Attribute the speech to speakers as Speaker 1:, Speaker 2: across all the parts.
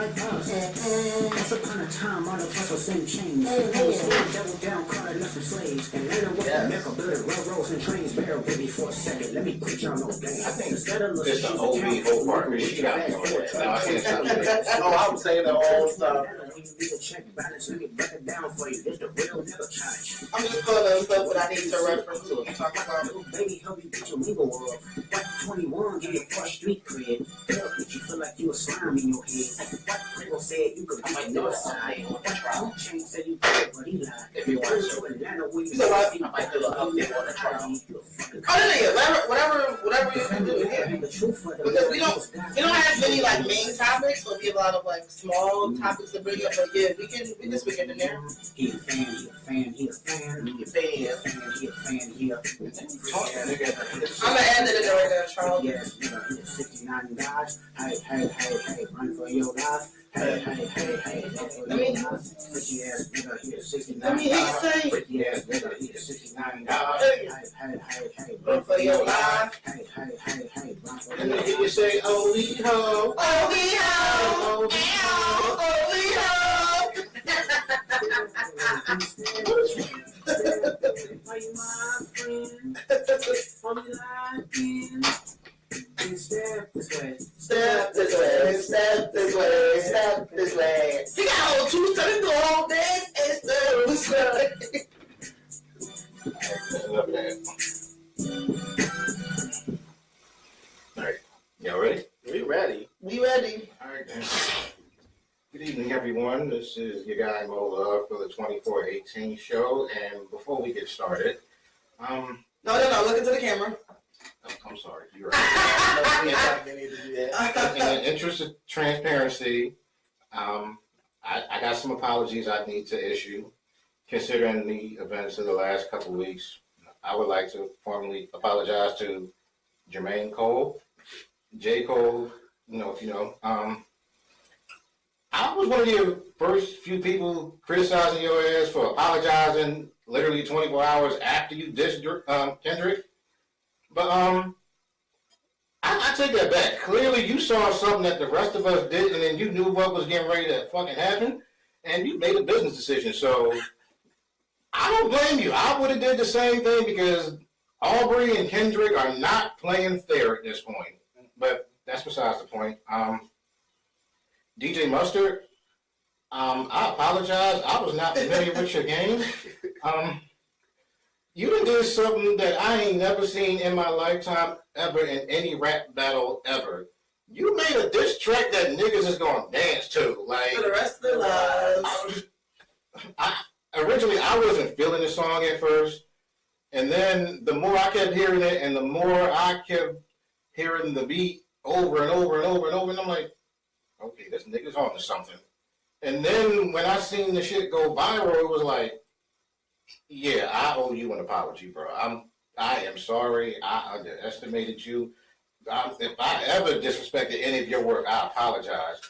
Speaker 1: like us. Once upon a time, all of us was in chains. Double down, caught enough some slaves. And later with the nickel, built railroads and trains. Bear with me for a second, let me quit y'all no game. I think instead of
Speaker 2: It's the OB whole part, she got me on that. Now I can't stop that.
Speaker 3: Oh, I'm saying the whole stuff.
Speaker 1: Check balance, let me break it down for you. It's the real nigga charge.
Speaker 4: I'm just pulling up what I need to reference to. Talk about
Speaker 1: Baby, help you get your legal world. What 21, give you a fresh street cred. Girl, make you feel like you a slime in your head. What Prego said you could be on the side. What Two Chain said you could, but he lied.
Speaker 3: If you want to.
Speaker 1: Atlanta, where you
Speaker 3: I might do an update on the trial.
Speaker 4: whatever you can do. Yeah. Because we don't have many like main topics, so we have a lot of like small topics to bring up. But yeah, we can swing it in there.
Speaker 1: He a fan.
Speaker 4: I'm gonna end it right there, Charles.
Speaker 1: Yes, nigga, he a 69 guys. Hey, run for your life. Hey, run for your life. Freaky ass nigga, he a 69 guys. Freaky ass nigga, he a 69 guys. Hey,
Speaker 4: Run for your life.
Speaker 1: Hey, run for
Speaker 2: And
Speaker 1: your
Speaker 2: then
Speaker 1: life.
Speaker 2: you say, oh, we ho.
Speaker 1: Are you my friend? Only lying. Step this way.
Speaker 4: Step this way. You got whole 2 seconds to hold this and step this way.
Speaker 2: All right, y'all ready?
Speaker 3: We ready.
Speaker 4: We ready.
Speaker 2: All right, then. Good evening, everyone. This is your guy Mo Love for the 2418 show. And before we get started,
Speaker 4: No, look into the camera.
Speaker 2: I'm sorry, you're right.
Speaker 3: We need to do that.
Speaker 2: In the interest of transparency, I got some apologies I need to issue. Considering the events of the last couple of weeks, I would like to formally apologize to Jermaine Cole, J. Cole, if you know. I was one of your first few people criticizing your ass for apologizing literally 24 hours after you dissed Kendrick. But I take that back. Clearly, you saw something that the rest of us did, and then you knew what was getting ready to fucking happen, and you made a business decision. So I don't blame you. I would have did the same thing because Aubrey and Kendrick are not playing fair at this point. But that's besides the point. DJ Mustard, I apologize. I was not familiar with your game. You done did something that I ain't never seen in my lifetime ever in any rap battle ever. You made a diss track that niggas is gonna dance to. Like
Speaker 4: For the rest of their lives.
Speaker 2: Originally, I wasn't feeling the song at first. And then the more I kept hearing it and the more I kept hearing the beat over and over and over and over, and I'm like, okay, this nigga's on to something. And then when I seen the shit go viral, it was like, yeah, I owe you an apology, bro. I am sorry. I underestimated you. If I ever disrespected any of your work, I apologize.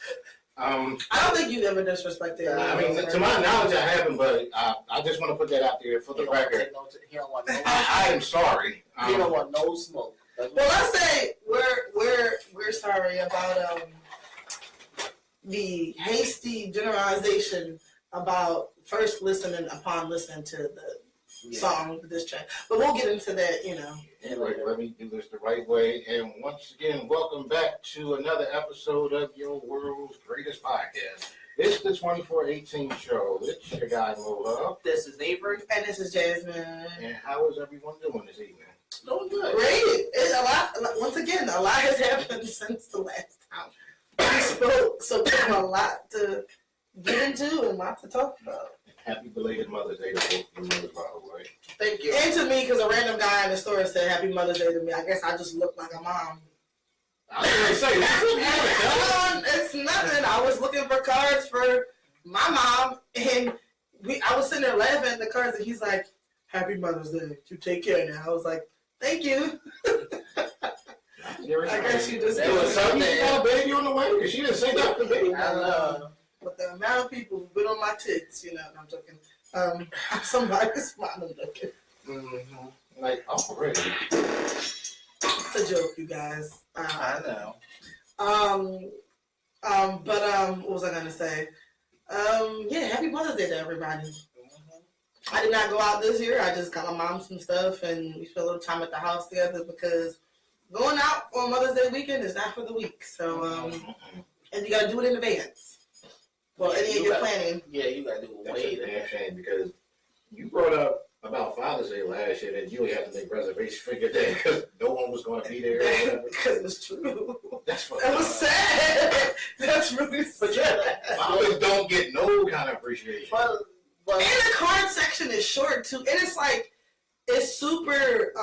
Speaker 4: I don't think you ever disrespected.
Speaker 2: I mean, to my knowledge, I haven't, but I just want to put that out there for the record.
Speaker 3: He don't want no.
Speaker 2: I am sorry.
Speaker 3: He don't want no smoke.
Speaker 4: Well, I say we're sorry about the hasty generalization about first listening to the song, this track. But we'll get into that,
Speaker 2: Let me do this the right way. And once again, welcome back to another episode of your world's greatest podcast. It's the 2418 show. It's your guy, Mo Love.
Speaker 3: This is Avery.
Speaker 4: And this is Jasmine.
Speaker 2: And how is everyone doing this evening?
Speaker 3: Doing good.
Speaker 4: Great. It's a lot. Once again, a lot has happened since the last time we spoke. So we have a lot to get into and a lot to talk about.
Speaker 2: Happy belated Mother's Day to both of you, by the way.
Speaker 3: Thank you.
Speaker 4: And to me, because a random guy in the store said Happy Mother's Day to me, I guess I just look like a mom.
Speaker 2: I was going to say, that's what you want to tell me.
Speaker 4: It's nothing. I was looking for cards for my mom, and I was sitting there laughing at the cards, and he's like, Happy Mother's Day. You take care now. I was like, thank you. I guess you just
Speaker 2: There was something. You got a baby on the way? Because she didn't say that to me.
Speaker 4: I know. But the amount of people who've been on my tits, I'm joking. Somebody's fine, I'm joking.
Speaker 2: Mm-hmm. Like, already.
Speaker 4: It's a joke, you guys.
Speaker 3: I know.
Speaker 4: What was I gonna say? Yeah, happy Mother's Day to everybody. I did not go out this year. I just got my mom some stuff and we spent a little time at the house together because going out on Mother's Day weekend is not for the weak. So, and you gotta do it in advance. Well, any of your planning.
Speaker 3: Yeah, you gotta do it
Speaker 2: That's
Speaker 3: way
Speaker 2: a damn shame because you brought up about Father's Day last year that you only had to make reservations for your day because no one was going to be there or whatever.
Speaker 4: Because it's true.
Speaker 2: That's what
Speaker 4: That was sad. That's really sad.
Speaker 3: But yeah,
Speaker 2: fathers don't get no kind of appreciation.
Speaker 3: but
Speaker 4: And the card section is short too. And it's like, it's super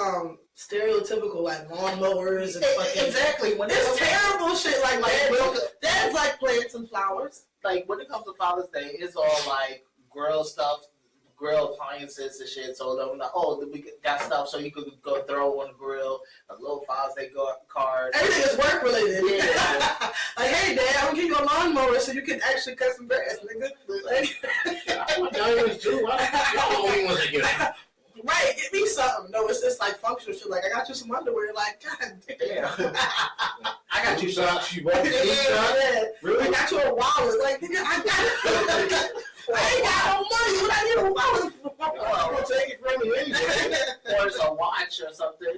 Speaker 4: stereotypical, like lawnmowers and fucking.
Speaker 3: exactly. When
Speaker 4: It's terrible shit like dad's like plants and flowers.
Speaker 3: like when it comes to Father's Day, it's all like grill stuff, grill appliances and shit. So they're like, oh, we got stuff so you could go throw on the grill. A little Father's Day card.
Speaker 4: Everything is work related.
Speaker 3: Yeah.
Speaker 4: Like, hey dad, I'm gonna give you a lawnmower so you can actually cut some grass, nigga. Like,
Speaker 2: I want diamonds too. Y'all the only ones that get it.
Speaker 4: right, get me something. No, it's just like functional shit. Like, I got you some underwear. Like, god damn.
Speaker 3: I got you
Speaker 2: socks. You bought me
Speaker 4: Yeah,
Speaker 2: two socks.
Speaker 4: yeah.
Speaker 2: Really?
Speaker 4: I got you a wallet. Like, nigga, I ain't got no money. What I need a wallet for?
Speaker 2: I'm gonna take it from you anyway.
Speaker 3: or it's a watch or something.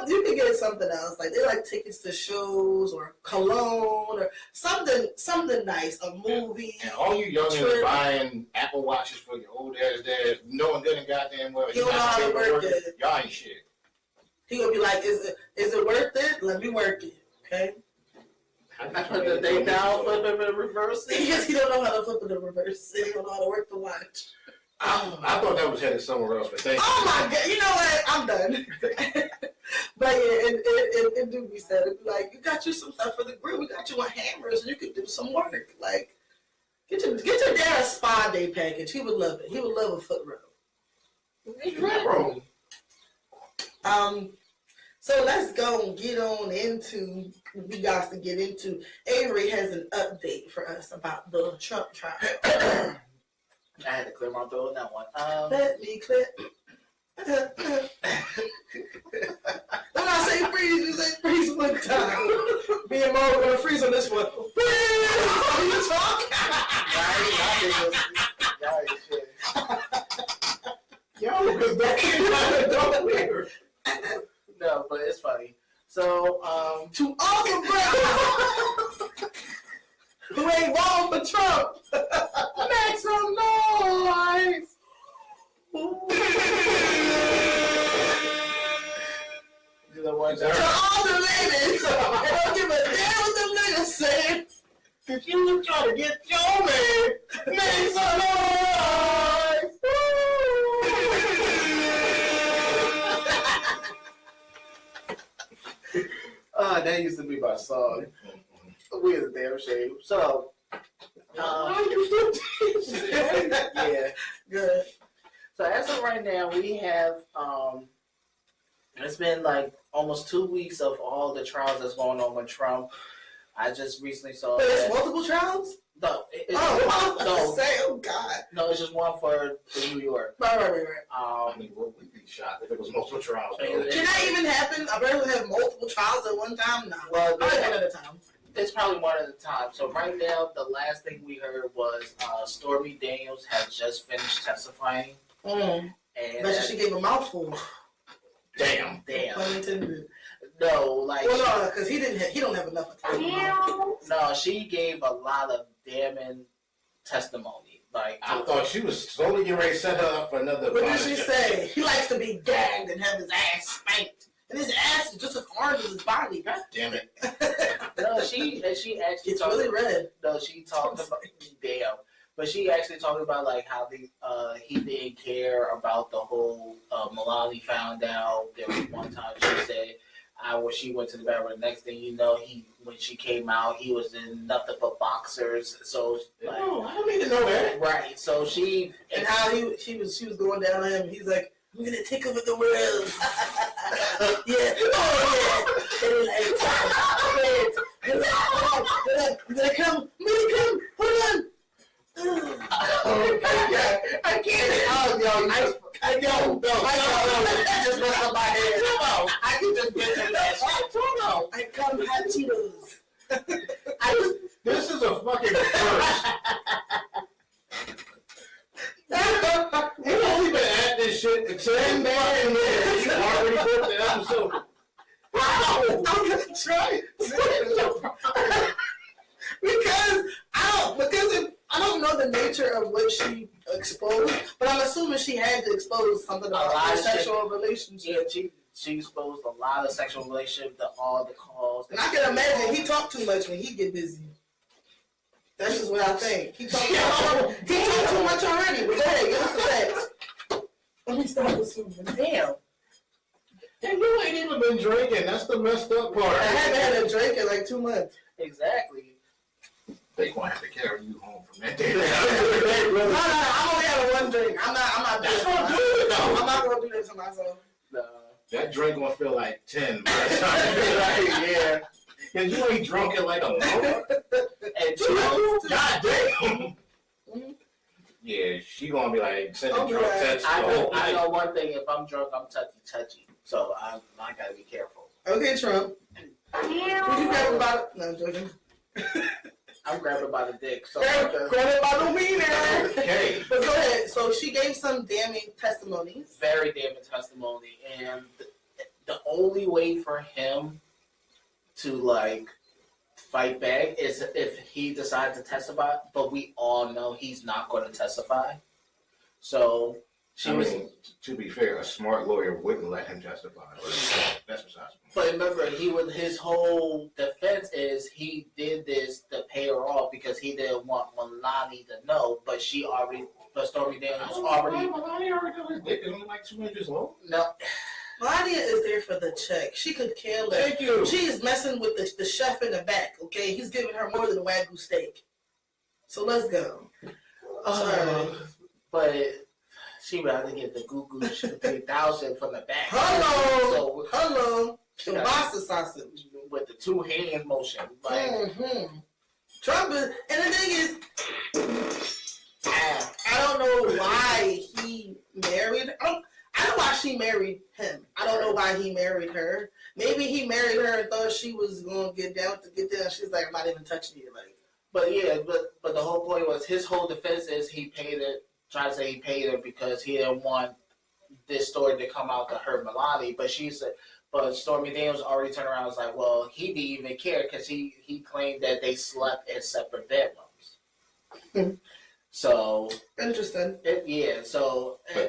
Speaker 4: You can get something else. Like, they like tickets to shows or cologne or something nice. A movie.
Speaker 2: And all you youngins buying Apple Watches for your old ass dad, knowing good and goddamn well
Speaker 4: You don't know how to work it.
Speaker 2: Y'all ain't shit.
Speaker 4: He gonna be like, is it worth it? Let me work it. Okay.
Speaker 3: I put the day down, flip it and reverse it.
Speaker 4: Because he don't know how to flip it in reverse. He don't know how to work the watch.
Speaker 2: I thought that was headed somewhere else, but thank you.
Speaker 4: Oh my god! You know what? I'm done. But yeah, it do be sad. It be like, you got you some stuff for the grill. We got you on hammers, and you could do some work. Like, get your dad a spa day package. He would love it. He would love a foot rub.
Speaker 2: Bro.
Speaker 4: So let's go and get on into what we got to get into. Avery has an update for us about the Trump trial.
Speaker 3: I had to clear my throat on that one.
Speaker 4: Let me clear. When I say freeze, you say freeze one time. Me and Mo are gonna freeze on this one. Freeze! What are you talking?
Speaker 2: Yo, because that kid don't wear.
Speaker 3: No, but it's funny. So,
Speaker 4: To all the brothers who ain't wrong for Trump, make some noise.
Speaker 3: you know what?
Speaker 4: To all the ladies, they don't give a damn what them niggas say.
Speaker 2: Cause you was trying to get your man. Make some noise.
Speaker 3: That used to be my song. We is a damn shame. So,
Speaker 2: Why you still
Speaker 3: yeah.
Speaker 4: Good.
Speaker 3: So as of right now, we have it's been like almost 2 weeks of all the trials that's going on with Trump. I just recently saw
Speaker 4: But it's
Speaker 3: that.
Speaker 4: multiple trials?
Speaker 3: No, it's
Speaker 4: Oh God.
Speaker 3: no, it's just one for New York.
Speaker 4: Right.
Speaker 2: I mean, we'd be shocked if it was multiple trials. Bro.
Speaker 4: Can that even happen? I barely have multiple trials at one time. No.
Speaker 3: Well,
Speaker 4: Probably one at a time.
Speaker 3: it's probably one at a time. So right now, the last thing we heard was Stormy Daniels has just finished testifying, and
Speaker 4: Bet she gave a mouthful.
Speaker 2: Damn.
Speaker 4: Pun intended.
Speaker 3: no, like
Speaker 4: Well, no, because he don't have enough time.
Speaker 3: no, she gave a lot of damning testimony. Like
Speaker 2: I thought she was slowly getting ready to set her up for another.
Speaker 4: What did she say? He likes to be gagged and have his ass spanked. And his ass is just as hard as his body.
Speaker 2: God damn it.
Speaker 3: no, she actually
Speaker 4: It's really red.
Speaker 3: No, she talked about damn, but she actually talked about like how he didn't care about the whole Melania found out. There was one time she said when she went to the bathroom. The next thing you know, when she came out, he was in nothing but boxers. So like,
Speaker 2: No, I don't need to know that.
Speaker 3: right. So she
Speaker 4: And how she was going down on him. And he's like, I'm gonna take over the world. Yeah. Oh yeah. And I'm gonna come. Hold on.
Speaker 3: I can't. I know. I just messed up my head. I can just get to that shit.
Speaker 4: I come hot Cheetos.
Speaker 2: fucking first. We've only been at this shit 10 fucking minutes. You already booked the episode. Wow!
Speaker 4: I'm gonna try it. because I don't know the nature of what she exposed, but I'm assuming she had to expose something about her sexual relationship.
Speaker 3: Yeah, she exposed a lot of sexual relationship to all the calls.
Speaker 4: And I can imagine he talked too much when he get busy. That's just what I think. He talked too much already. But go ahead, give us the facts. Let me stop assuming.
Speaker 3: Damn.
Speaker 2: And you ain't even been drinking. That's the messed up part.
Speaker 4: I haven't had a drink in like 2 months.
Speaker 3: Exactly.
Speaker 2: They gonna have to carry you home from that day.
Speaker 4: No, I'm only having one drink. I'm not
Speaker 2: That's
Speaker 4: doing
Speaker 2: gonna do
Speaker 4: it.
Speaker 2: it though.
Speaker 4: I'm not gonna do this to myself.
Speaker 3: No.
Speaker 2: That drink gonna feel like 10 by the time you like, yeah. Cause you ain't drunk in like a month.
Speaker 3: And
Speaker 2: 2
Speaker 3: 2,
Speaker 2: God damn. Yeah, she gonna be like sending drunk texts.
Speaker 3: I know one thing. If I'm drunk, I'm touchy. So I gotta be careful.
Speaker 4: Okay, Trump. Would you grab about? No, I'm joking.
Speaker 3: I'm grabbing by the dick. So
Speaker 4: Grab it by the wiener.
Speaker 2: Okay.
Speaker 4: But go ahead. So she gave some damning testimonies.
Speaker 3: very damning testimony, and the only way for him to like fight back is if he decides to testify. But we all know he's not going to testify. So
Speaker 2: to be fair, a smart lawyer wouldn't let him testify. That's besides.
Speaker 3: But remember, his whole defense is he did this to pay her off because he didn't want Melania to know. But Stormy Daniels already.
Speaker 2: Melania already got his dick. It's only like 2 inches long.
Speaker 3: No.
Speaker 4: Melania is there for the check. She could care less.
Speaker 2: Thank you.
Speaker 4: She is messing with the chef in the back. Okay, he's giving her more than a Wagyu steak. So let's go.
Speaker 3: But she rather get the goo 3000 from the back.
Speaker 4: Hello.
Speaker 3: She
Speaker 4: The
Speaker 3: got
Speaker 4: pasta sausage.
Speaker 3: with the 2 hand motion. Like,
Speaker 4: Trump is, and the thing is, I don't know why he married. I know why she married him. I don't know why he married her. Maybe he married her and thought she was gonna get down. She's like, I'm not even touching you. Like,
Speaker 3: but the whole point was his whole defense is he paid it. Trying to say he paid her because he didn't want this story to come out to hurt Melania. But she said, but Stormy Daniels already turned around and was like, well, he didn't even care because he claimed that they slept in separate bedrooms. So
Speaker 4: interesting.
Speaker 3: But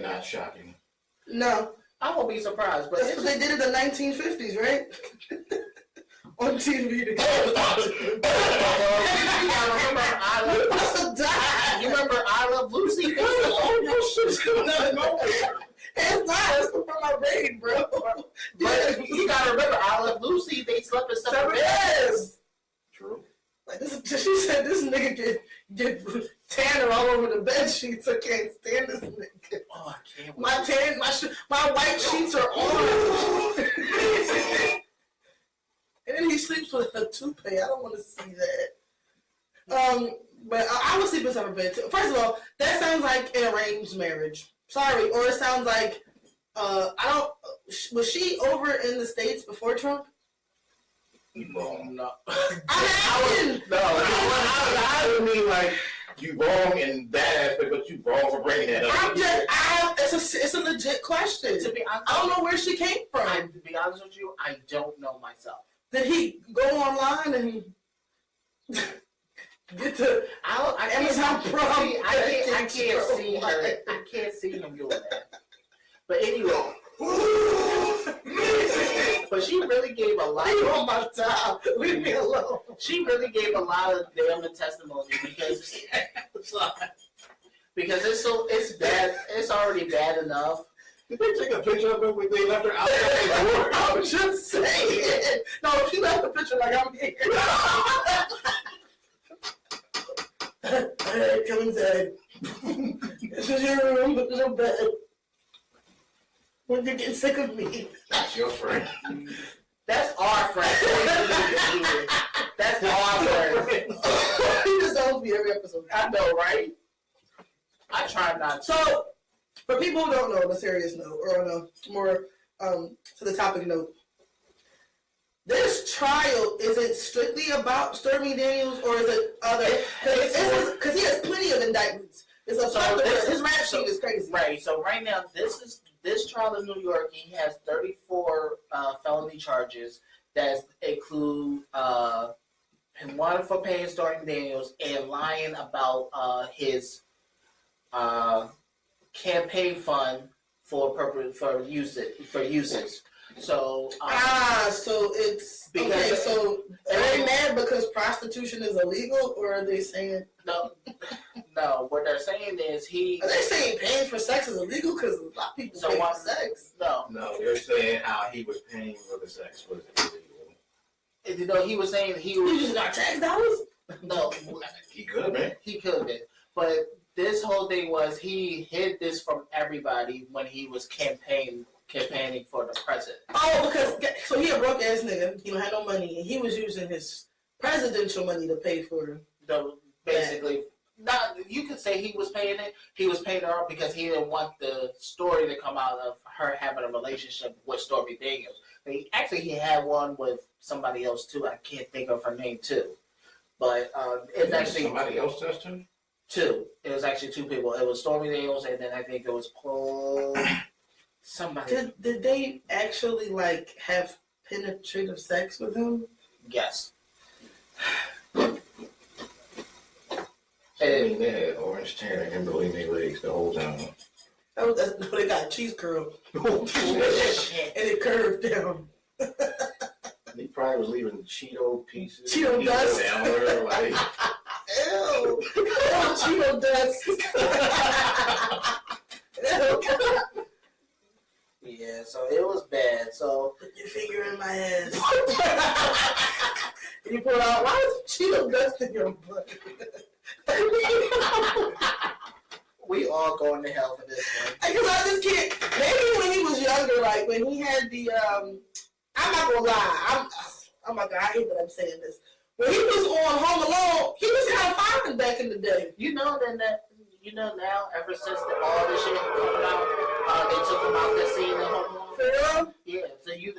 Speaker 2: not shocking.
Speaker 4: No,
Speaker 3: I won't be surprised. But
Speaker 4: that's what they did in the 1950s, right? On TV.
Speaker 3: You remember I Love Lucy?
Speaker 2: Oh, shit's coming out of nowhere.
Speaker 4: It's not. It's from my brain, bro.
Speaker 3: But you gotta remember, I Love Lucy. They slept in separate
Speaker 4: beds.
Speaker 2: True.
Speaker 4: Like this, she said, this nigga get tanner all over the bed sheets. I can't stand this nigga.
Speaker 3: Oh, I can't.
Speaker 4: My white sheets are orange. And then he sleeps with a toupee. I don't want to see that. But I would sleep in separate bed too. First of all, that sounds like an arranged marriage. Sorry, or it sounds like was she over in the States before Trump?
Speaker 2: No.
Speaker 3: I
Speaker 2: don't mean like you wrong in that aspect, but you wrong for bringing that up.
Speaker 4: It's a legit question.
Speaker 3: To be honest,
Speaker 4: I don't know where she came from.
Speaker 3: To be honest with you, I don't know myself.
Speaker 4: Did he go online and get to Amazon Prime?
Speaker 3: I can't see her. I can't see him doing that. But anyway. But she really gave a lot.
Speaker 4: Leave on my time. Leave me alone.
Speaker 3: She really gave a lot of damning testimony because it's bad. It's already bad enough.
Speaker 2: Did they take a picture of it when they left her outside the door?
Speaker 4: I'm just saying. No, she left the picture like I'm here. Alright, come inside. This is your room. This is your bed. When you get sick of me.
Speaker 2: That's your friend.
Speaker 3: That's our friend. That's our friend.
Speaker 4: He just owns me every episode.
Speaker 3: I know, right? I try not to.
Speaker 4: So, for people who don't know, on a serious note, or on a more to the topic note, this trial, is it strictly about Stormy Daniels or is it other? Because he has plenty of indictments. It's a his rap sheet is crazy.
Speaker 3: Right. So right now, this trial in New York. He has 34 felony charges that include him wanting for paying Stormy Daniels and lying about his campaign fund for uses. So
Speaker 4: so it's okay. So are they mad because prostitution is illegal, or are they saying
Speaker 3: no? What they're saying is
Speaker 4: are they saying paying for sex is illegal because a lot of people pay for sex?
Speaker 2: No, they're saying how he was paying for the sex was illegal.
Speaker 3: You know, he was saying he
Speaker 4: just got tax dollars.
Speaker 3: No,
Speaker 2: he could have been.
Speaker 3: He could have been, but this whole thing was he hid this from everybody when he was campaigning for the president.
Speaker 4: Oh, because so he a broke ass nigga. He don't have no money, and he was using his presidential money to pay for
Speaker 3: basically. Not you could say he was paying it. He was paying her because he didn't want the story to come out of her having a relationship with Stormy Daniels. He had one with somebody else too. I can't think of her name too, but it's actually
Speaker 2: somebody else does too.
Speaker 3: Two. It was actually two people. It was Stormy Daniels, and then I think it was Paul. Somebody.
Speaker 4: Did they actually like have penetrative sex with him?
Speaker 3: Yes.
Speaker 2: And they had orange tan and between their legs the whole time.
Speaker 4: They got a cheese curl. And it curved down.
Speaker 2: He probably was leaving Cheeto pieces.
Speaker 4: Cheeto dust.
Speaker 2: Down there, like,
Speaker 4: ew. Cheeto dust.
Speaker 3: Yeah, so it was bad. So
Speaker 4: put your finger in my ass. And you pull out, why is Cheeto dust in your butt?
Speaker 3: We all going to hell for this one.
Speaker 4: Because I just can't. Maybe when he was younger, like when he had the, I'm not gonna lie. Oh my God, I hate that I'm saying this. When he was on Home Alone, he was kind of fine back in the day.
Speaker 3: You know now, ever since all this shit coming out, they took him out the scene in Home Alone.
Speaker 4: For real?
Speaker 3: Yeah. So
Speaker 4: he was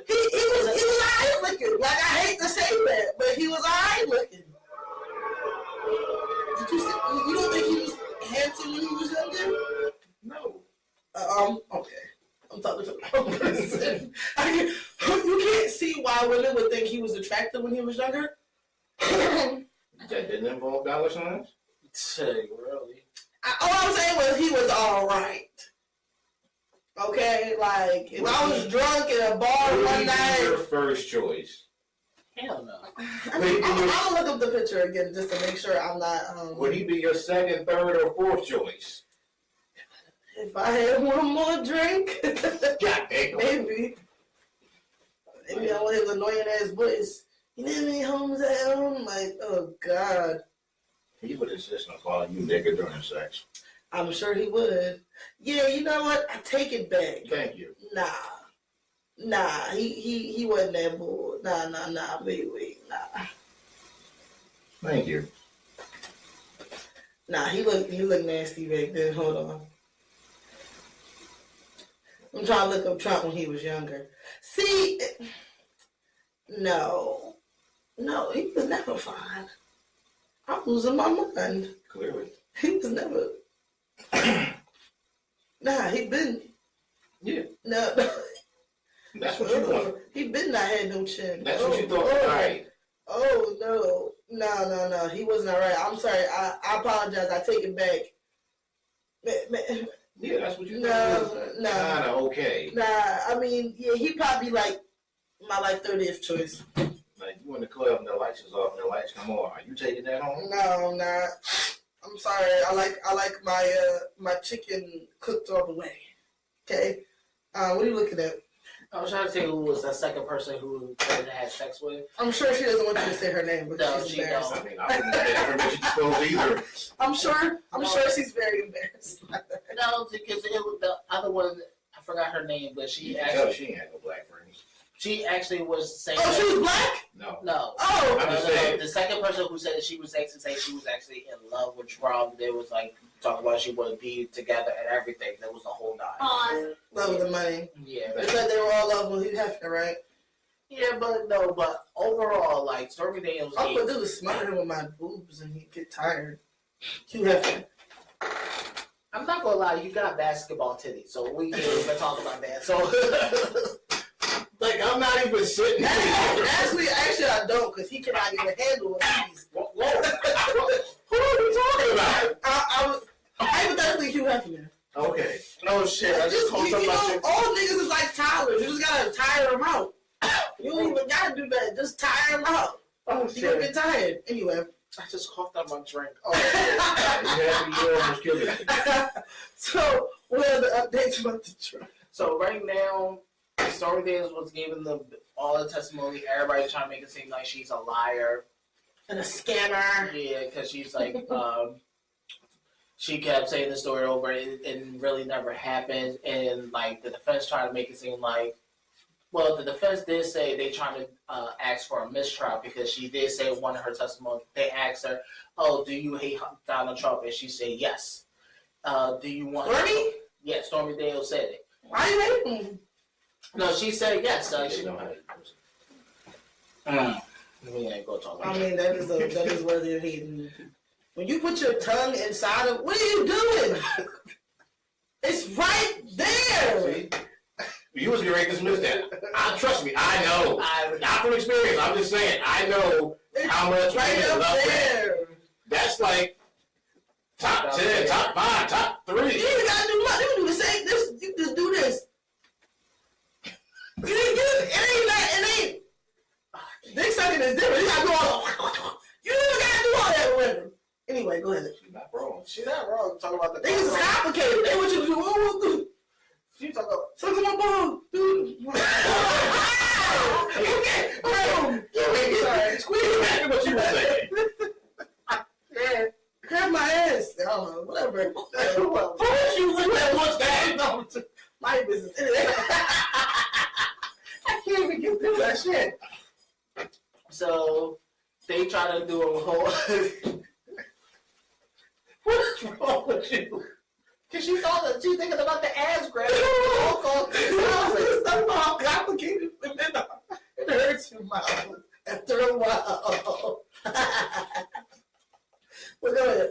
Speaker 4: alright looking. Like I hate to say that, but he was alright looking. Did you see? You don't think he was handsome when he was younger?
Speaker 2: no.
Speaker 4: Okay. I'm talking to the wrong person. You can't see why women would think he was attractive when he was younger.
Speaker 2: That didn't involve dollar signs?
Speaker 3: Really?
Speaker 4: All I'm saying was he was all right. Okay, like if I was drunk in a bar one night.
Speaker 2: Your first choice.
Speaker 3: Hell no.
Speaker 4: I'll look up the picture again just to make sure I'm not.
Speaker 2: Would he be your second, third, or fourth choice?
Speaker 4: If I had one more drink,
Speaker 2: God damn.
Speaker 4: maybe I want his annoying ass voice. You know how many homes I own? Like, oh God. He
Speaker 2: would insist on calling you nigga during sex.
Speaker 4: I'm sure he would. Yeah, you know what? I take it back.
Speaker 2: Thank you.
Speaker 4: Nah. He wasn't that bull. Nah. Wait. Nah.
Speaker 2: Thank you.
Speaker 4: Nah, he looked nasty back then. Hold on. I'm trying to look up Trump when he was younger. See, no, he was never fine. I'm losing my mind.
Speaker 2: Clearly.
Speaker 4: He was never. Nah, he been.
Speaker 2: Yeah.
Speaker 4: No.
Speaker 2: That's what you want.
Speaker 4: He been not had no chin.
Speaker 2: That's what you thought. Right.
Speaker 4: Oh, no. He wasn't all right. I'm sorry. I apologize. I take it back.
Speaker 2: Yeah, that's what you thought.
Speaker 4: No.
Speaker 2: Kind of okay.
Speaker 4: Nah, I mean, yeah, he probably like my 30th choice.
Speaker 2: Like you in the club and the lights is off and the lights come on. Are you taking that home?
Speaker 4: No, I'm not. I'm sorry. I like my chicken cooked all the way. Okay. What are you looking at?
Speaker 3: I was trying to say who was the second person who had sex with.
Speaker 4: I'm sure she doesn't want you to say her name, but
Speaker 3: no,
Speaker 4: she's
Speaker 3: she
Speaker 4: embarrassed.
Speaker 3: don't.
Speaker 2: I mean, I wouldn't have information disclosed either.
Speaker 4: I'm sure she's very embarrassed.
Speaker 3: No, because it was the other one. I forgot her name, but she
Speaker 2: ain't had no black friends.
Speaker 3: She actually was saying.
Speaker 4: Oh, she was black?
Speaker 3: No.
Speaker 4: Oh.
Speaker 2: I'm just saying.
Speaker 3: The second person who said she was actually she was actually in love with Trump. They was like talking about she would be together and everything. That was the whole night.
Speaker 4: Love with the money.
Speaker 3: Yeah.
Speaker 4: They said they were all love with Hugh Hefner, right?
Speaker 3: Yeah, but overall, like Stormy Daniels.
Speaker 4: All I would do is smother him with my boobs and he'd get tired. Hugh Hefner.
Speaker 3: I'm not gonna lie, you got basketball titties, so we can't even talk about that. So,
Speaker 2: like, I'm not even sitting here.
Speaker 4: Actually, I don't, because he cannot even handle these.
Speaker 2: Whoa. Who are you talking about?
Speaker 4: I was hypothetically Hugh Hefner.
Speaker 2: Okay.
Speaker 3: no shit. I just called
Speaker 4: you know,
Speaker 3: somebody.
Speaker 4: all niggas is like Tyler. You just gotta tire them out. You don't even gotta do that. Just tire them out.
Speaker 3: Oh
Speaker 4: You gonna get tired. Anyway.
Speaker 3: I just coughed up my drink. Oh,
Speaker 2: You almost killed it.
Speaker 4: So, what are the updates about the truck?
Speaker 3: so right now, Stormy Daniels was giving all the testimony. Everybody trying to make it seem like she's a liar.
Speaker 4: And a scammer.
Speaker 3: Yeah, because she's like, she kept saying the story over and really never happened. And like the defense tried to make it seem like, well, the defense did say they trying to ask for a mistrial because she did say in one of her testimony. They asked her, "Oh, do you hate Donald Trump?" And she said, "Yes." Do you want?
Speaker 4: Stormy?
Speaker 3: Yeah, Stormy Daniels said it.
Speaker 4: Why you hating him?
Speaker 3: No, she said yes. She
Speaker 2: know how
Speaker 3: We ain't gonna talk
Speaker 4: I
Speaker 3: about
Speaker 4: mean, that is worthy of hating. When you put your tongue inside of, what are you doing? It's right there.
Speaker 2: See? You was getting ready to dismiss that. Trust me, I know. Not from experience. I'm just saying, I know how much
Speaker 4: Right
Speaker 2: women
Speaker 4: up
Speaker 2: love that.
Speaker 4: there.
Speaker 2: That's like top 10, top 5, top 3.
Speaker 4: You ain't gotta do much. You can do the same. You just do this. It ain't. Dick sucking is different. You gotta do all. You don't gotta do all that with women. Anyway, go ahead.
Speaker 2: She's not wrong.
Speaker 3: She's not wrong. Talking about the
Speaker 4: Things is complicated. They want you to do all good.
Speaker 3: She talking about.
Speaker 4: Suck on my bone, dude. Okay.
Speaker 2: Sorry. Squeeze exactly what you were saying.
Speaker 4: Yeah. Grab my ass. I don't know. Whatever.
Speaker 2: Who is you with that? What's that?
Speaker 4: No, my business. I can't even get through that shit.
Speaker 3: So they try to do a whole. What is wrong with you? Because she's thinking about the ass grab.
Speaker 4: It's not all complicated. It hurts your mouth after a while. Well, go ahead.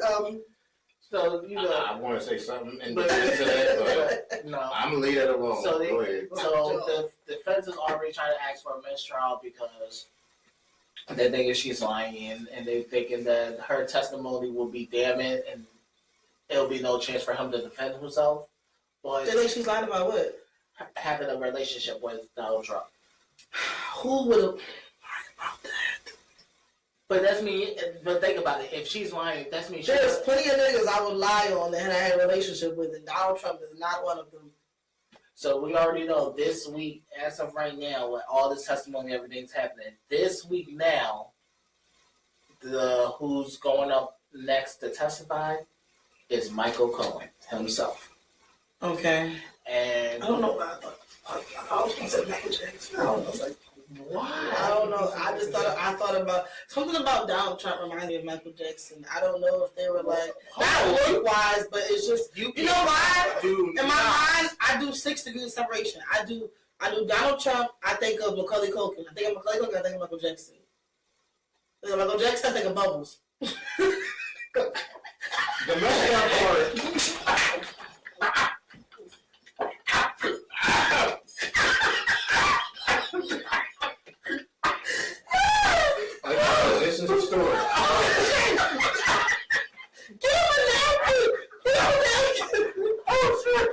Speaker 3: So you know.
Speaker 2: I want to say something in defense of that, but
Speaker 3: No.
Speaker 2: I'm gonna leave that alone.
Speaker 3: So
Speaker 2: Go ahead.
Speaker 3: the defense is already trying to ask for a mistrial because they're thinking she's lying and they're thinking that her testimony will be damning and there'll be no chance for him to defend himself. But
Speaker 4: They think she's lying about what?
Speaker 3: having a relationship with Donald Trump.
Speaker 4: Who would have lied about that?
Speaker 3: But that's me. But think about it. If she's lying, that's me.
Speaker 4: There's plenty of niggas I would lie on that I had a relationship with, and Donald Trump is not one of them.
Speaker 3: So we already know this week, as of right now, with all this testimony, everything's happening. This week now, who's going up next to testify is Michael Cohen himself.
Speaker 4: Okay.
Speaker 3: And
Speaker 4: I don't know why I was going to say Michael Jackson. I don't know. Like,
Speaker 3: why?
Speaker 4: I don't know. I thought about something about Donald Trump reminded me of Michael Jackson. I don't know if they were like not look wise, but it's just you know why? In my mind, I do 6 degrees separation. I do Donald Trump. I think of Macaulay Culkin. I think of Macaulay Culkin. I think of Michael Jackson. I think of Michael Jackson. I think of Bubbles.
Speaker 2: The messed up part. This is the story.
Speaker 4: Get him a napkin! Get him a napkin! Oh, shit!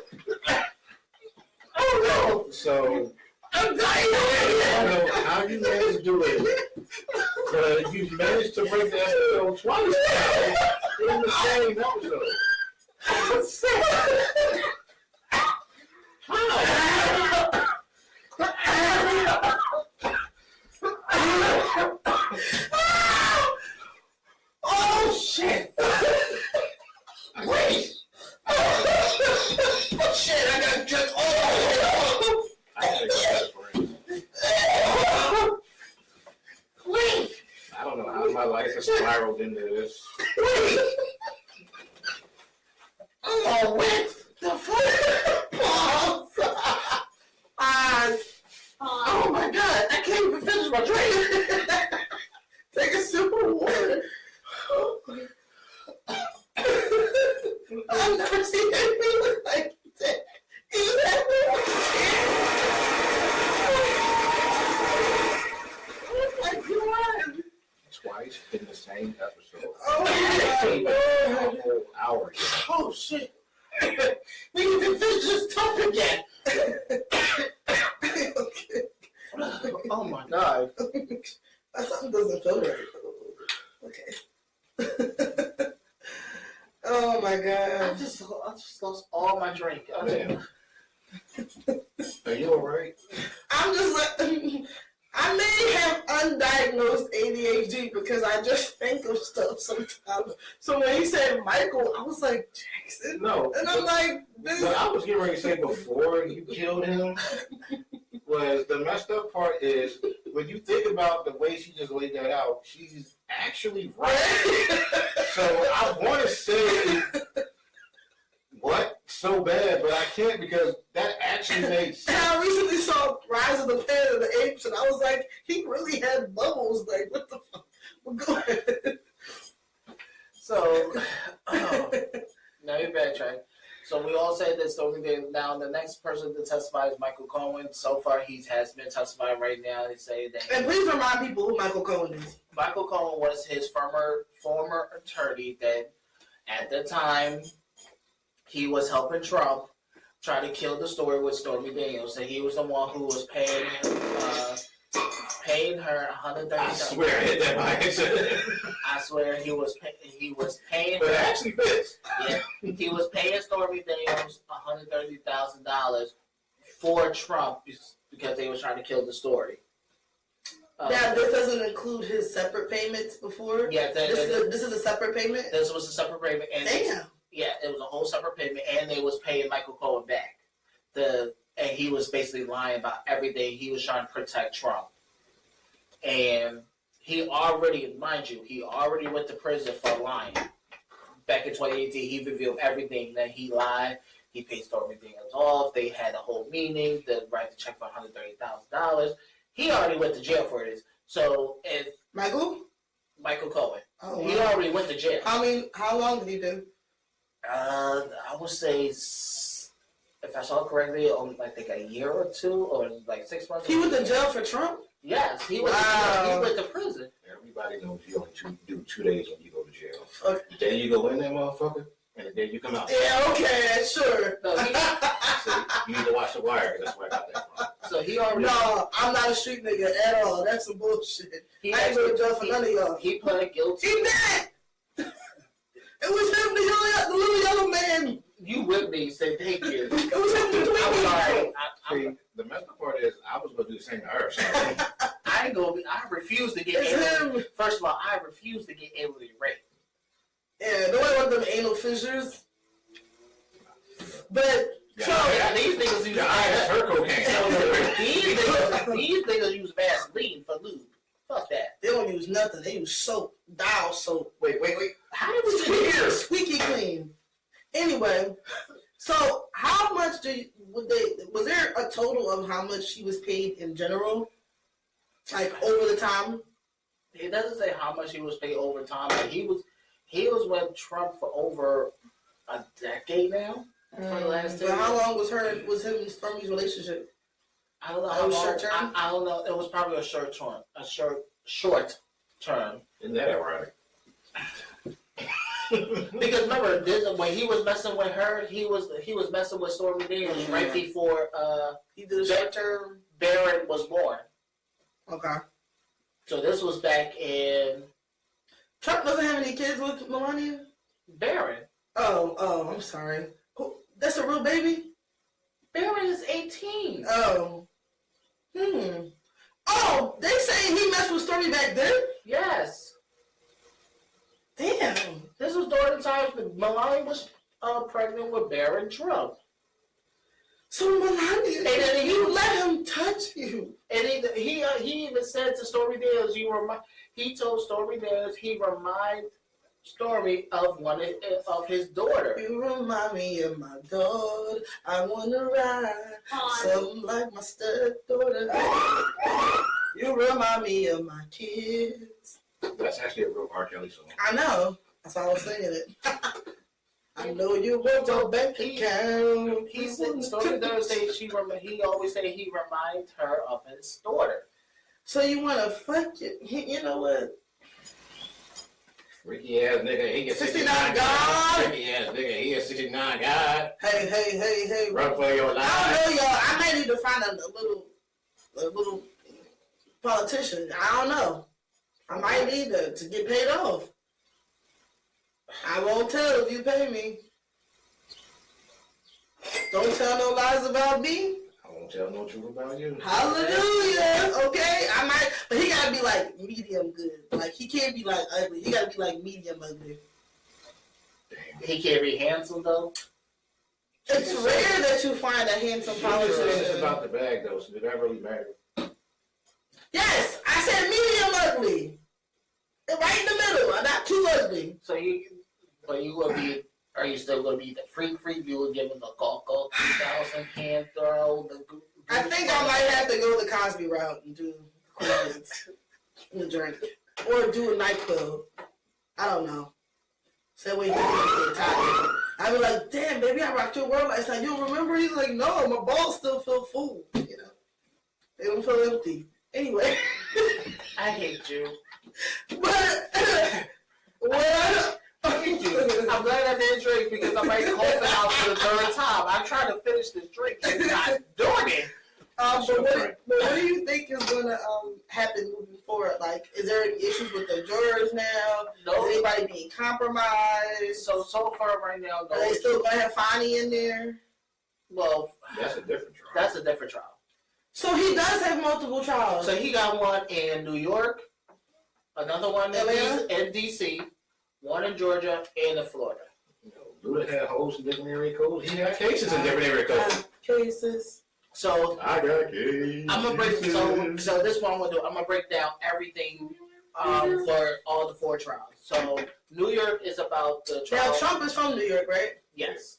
Speaker 4: Oh, no!
Speaker 2: So,
Speaker 4: I'm dying!
Speaker 2: I don't know how you managed to do it. But you managed to break the episode twice now in the same episode.
Speaker 4: Oh, shit! Wait! Shit, I got just. Oh!
Speaker 2: I gotta go back for it.
Speaker 4: Wait!
Speaker 2: I don't know how my life has spiraled into this.
Speaker 4: Wait! Oh, wait! The fuck? Oh my god, I can't even
Speaker 3: you just talk again?
Speaker 4: Okay.
Speaker 3: Oh my god.
Speaker 4: Something doesn't feel right. Okay. Oh my
Speaker 3: I
Speaker 4: god.
Speaker 3: just lost all my drink.
Speaker 2: Man. Are you alright?
Speaker 4: I'm just like, I may have undiagnosed ADHD because I just think of stuff sometimes. So when he said Michael, I was like, Jackson?
Speaker 2: No.
Speaker 4: And I'm like, this.
Speaker 2: What I was getting ready to say before you killed him was the messed up part is when you think about the way she just laid that out, she's actually right. So I want to say what so bad, but I can't because that actually makes
Speaker 4: And
Speaker 2: sense.
Speaker 4: I recently saw Rise of the Planet of the Apes, and I was like, he really had bubbles. Like, what the fuck? Well, go ahead.
Speaker 3: So, now you're backtrack. So we all said that Stormy Daniels. Now the next person to testify is Michael Cohen. So far, he has been testifying right now. They say that.
Speaker 4: And please remind people who Michael Cohen is.
Speaker 3: Michael Cohen was his former attorney that, at the time, he was helping Trump try to kill the story with Stormy Daniels. So he was the one who was paying her $130.
Speaker 2: I swear I hit that by accident.
Speaker 3: I swear he was paying
Speaker 2: But it
Speaker 3: her.
Speaker 2: actually fits.
Speaker 3: Yeah, he was paying Stormy Daniels $130,000 for Trump because they were trying to kill the story.
Speaker 4: Now, this doesn't include his separate payments before?
Speaker 3: Yeah,
Speaker 4: This is a separate payment?
Speaker 3: this was a separate payment. And
Speaker 4: Damn.
Speaker 3: yeah, it was a whole separate payment, and they was paying Michael Cohen back. And he was basically lying about everything. He was trying to protect Trump. And he already went to prison for lying. Back in 2018, he revealed everything that he lied. He paid Stormy Daniels off. They had a whole meeting, the right to check for $130,000. He already went to jail for this. So if
Speaker 4: Michael
Speaker 3: Cohen,
Speaker 4: Oh,
Speaker 3: he
Speaker 4: wow.
Speaker 3: already went to jail.
Speaker 4: How long did he do?
Speaker 3: I would say, if I saw correctly, I think a year or two, or like 6 months.
Speaker 4: He went to jail for Trump?
Speaker 3: Yes, he went.
Speaker 4: Wow.
Speaker 3: He went to prison.
Speaker 2: Everybody knows you only do 2 days when you go to jail.
Speaker 4: Okay.
Speaker 2: The day you go in there, motherfucker, and the day you come out.
Speaker 4: Yeah, okay, sure.
Speaker 3: No,
Speaker 2: So you need to watch The Wire, because that's where I got that from.
Speaker 3: so he already.
Speaker 4: No, I'm not a street nigga at all. That's some bullshit.
Speaker 3: He
Speaker 4: I ain't going to jail for
Speaker 3: he-
Speaker 4: none of y'all.
Speaker 3: He pled guilty.
Speaker 4: He did! It was him, the little yellow man.
Speaker 3: You with me? Say thank you.
Speaker 4: It was him, the
Speaker 3: I'm
Speaker 4: twinkie.
Speaker 3: sorry.
Speaker 2: See, the messed up part is I was going to do the same to her. So.
Speaker 3: I ain't gonna be. I refuse to get.
Speaker 4: It's
Speaker 3: Avery.
Speaker 4: him.
Speaker 3: First of all, I refuse to get Avery raped.
Speaker 4: Yeah, nobody want them anal fissures. But,
Speaker 2: Yeah,
Speaker 4: so,
Speaker 3: Yeah, these niggas use.
Speaker 2: Yeah, that's her cocaine.
Speaker 3: These niggas use Vaseline for lube. Fuck that.
Speaker 4: they don't use nothing. They use soap, dial soap.
Speaker 2: Wait.
Speaker 3: How did we get here?
Speaker 4: Squeaky clean. Anyway, so how much was there a total of how much she was paid in general? Like over the time?
Speaker 3: It doesn't say how much he was paid over time, but he was with Trump for over a decade now. For the last 10
Speaker 4: But how
Speaker 3: years.
Speaker 4: long was him and Stormy's relationship?
Speaker 3: I don't know
Speaker 4: Oh,
Speaker 3: how long.
Speaker 4: short term?
Speaker 3: I don't know. It was probably a short term. Short term.
Speaker 2: Isn't that ironic?
Speaker 3: Because remember, when he was messing with her, he was messing with Stormy Daniels right before
Speaker 4: He did a short term.
Speaker 3: Barron was born.
Speaker 4: Okay.
Speaker 3: So this was back in
Speaker 4: Trump doesn't have any kids with Melania?
Speaker 3: Barron.
Speaker 4: Oh, I'm sorry. That's a real baby?
Speaker 3: Barron is 18.
Speaker 4: Oh. Oh, they say he messed with Stormy back then?
Speaker 3: Yes.
Speaker 4: Damn.
Speaker 3: This was during the time that Melania was pregnant with Barron Trump.
Speaker 4: So Melania,
Speaker 3: And then
Speaker 4: you let him touch you.
Speaker 3: And he even said to Stormy Daniels, he told Stormy Daniels he reminded Stormy of one of his daughter.
Speaker 4: You remind me of my daughter. I wanna ride something like my stepdaughter. You remind me of my kids.
Speaker 2: That's actually a real R. Kelly song.
Speaker 4: I know. That's why I was singing it. I know you want your bank account.
Speaker 3: He said Stormy Daniels say he always say he reminds her of his daughter.
Speaker 4: So you wanna fuck it? You know what?
Speaker 2: Freaky ass nigga, he gets
Speaker 4: 69
Speaker 2: God.
Speaker 4: God.
Speaker 2: Freaky ass nigga, he gets 69 God.
Speaker 4: Hey.
Speaker 2: Run for your life.
Speaker 4: I don't know, y'all. I might need to find a little politician. I don't know. I might need to get paid off. I won't tell if you pay me. Don't tell no lies about me.
Speaker 2: I won't tell no truth about you.
Speaker 4: Hallelujah. Okay, I might, but he gotta be like medium good. Like he can't be like ugly. He gotta be like medium ugly.
Speaker 2: Damn.
Speaker 3: He can't be handsome though.
Speaker 4: It's rare that you find a handsome
Speaker 2: It's
Speaker 4: politician.
Speaker 2: about the bag though, so did that really matter?
Speaker 4: Yes, I said medium ugly. Right in the middle. Not too ugly.
Speaker 3: So you will be. Are you still gonna be the freak? You will give him the Gawk 2000 hand throw.
Speaker 4: I think I might have to go the Cosby route and do the drink. Or do a nightclub. I don't know. So that way he can get tired. I'd be like, damn, baby, I rocked your world last night. You don't remember? He's like, no, my balls still feel full. You know, they don't feel empty. Anyway.
Speaker 3: I hate you.
Speaker 4: But, what?
Speaker 3: I hate you. I'm glad I didn't drink because I might cough it out for the third time. I'm trying to finish this drink and not doing it.
Speaker 4: But what do you think is going to happen moving forward? Like, is there any issues with the jurors now?
Speaker 3: No.
Speaker 4: Is anybody being compromised?
Speaker 3: So far right now,
Speaker 4: Are they still going to have Fonnie in there?
Speaker 3: Well,
Speaker 2: That's a different trial.
Speaker 3: that's a different trial.
Speaker 4: So he does have multiple trials.
Speaker 3: So he got one in New York, another one in D.C., one in Georgia, and in Florida.
Speaker 2: Luda had hosts in different area codes. He had cases in different area codes.
Speaker 4: Cases.
Speaker 3: So
Speaker 2: I got cases.
Speaker 3: I'm gonna break. So this one I'm gonna do. I'm gonna break down everything for all the 4 trials. So New York is about the trial.
Speaker 4: Now, Trump is from New York, right?
Speaker 3: Yes.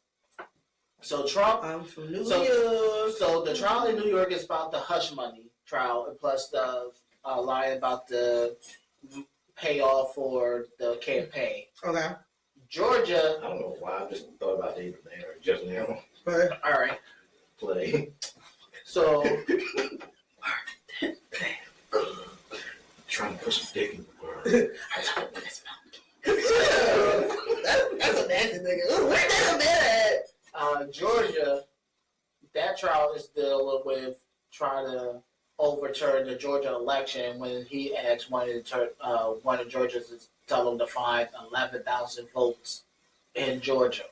Speaker 3: So Trump.
Speaker 4: I'm from New
Speaker 3: So-
Speaker 4: York.
Speaker 3: So the trial in New York is about the hush money trial, and plus the lie about the payoff for the campaign.
Speaker 4: Okay.
Speaker 3: Georgia.
Speaker 2: I don't know why. I just thought about David there just now.
Speaker 4: Right.
Speaker 3: All right.
Speaker 2: Play.
Speaker 3: So
Speaker 2: Trying to put some dick in the word.
Speaker 4: That's a nasty nigga. Where that man at?
Speaker 3: Georgia, that trial is dealing with trying to overturn the Georgia election when he asked one of Georgia's to tell him to find 11,000 votes in Georgia.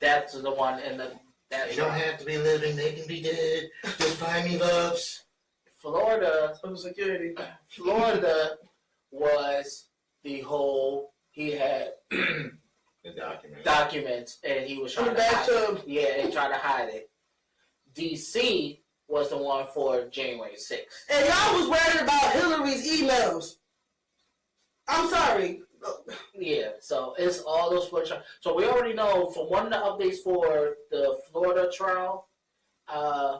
Speaker 3: That's the one in that
Speaker 2: They
Speaker 3: trial.
Speaker 2: don't have to be living, they can be dead. Just find me votes.
Speaker 3: Florida
Speaker 4: Social Security.
Speaker 3: was the whole, he had
Speaker 2: The document.
Speaker 3: documents and he was trying to hide it. Yeah, and trying to hide it. DC was the one for January 6th.
Speaker 4: And y'all was worried about Hillary's emails. I'm sorry.
Speaker 3: Yeah, so it's all those four trials. So we already know from one of the updates for the Florida trial, I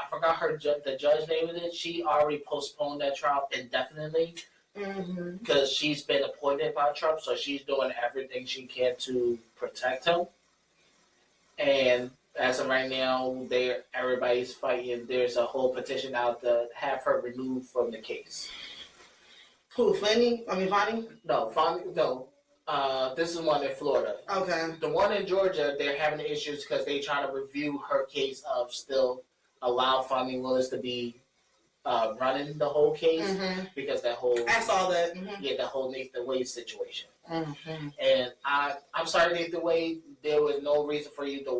Speaker 3: forgot the judge name of it. She already postponed that trial indefinitely because she's been appointed by Trump, so she's doing everything she can to protect him. And as of right now, everybody's fighting. There's a whole petition out to have her removed from the case.
Speaker 4: Who, Fonnie?
Speaker 3: No. This is one in Florida.
Speaker 4: Okay.
Speaker 3: The one in Georgia, they're having issues because they're trying to review her case of still allow Fonnie Willis to be running the whole case because that whole
Speaker 4: I saw that.
Speaker 3: the whole Nathan Wade situation.
Speaker 4: Mm-hmm.
Speaker 3: And I'm sorry, Nathan Wade, there was no reason for you to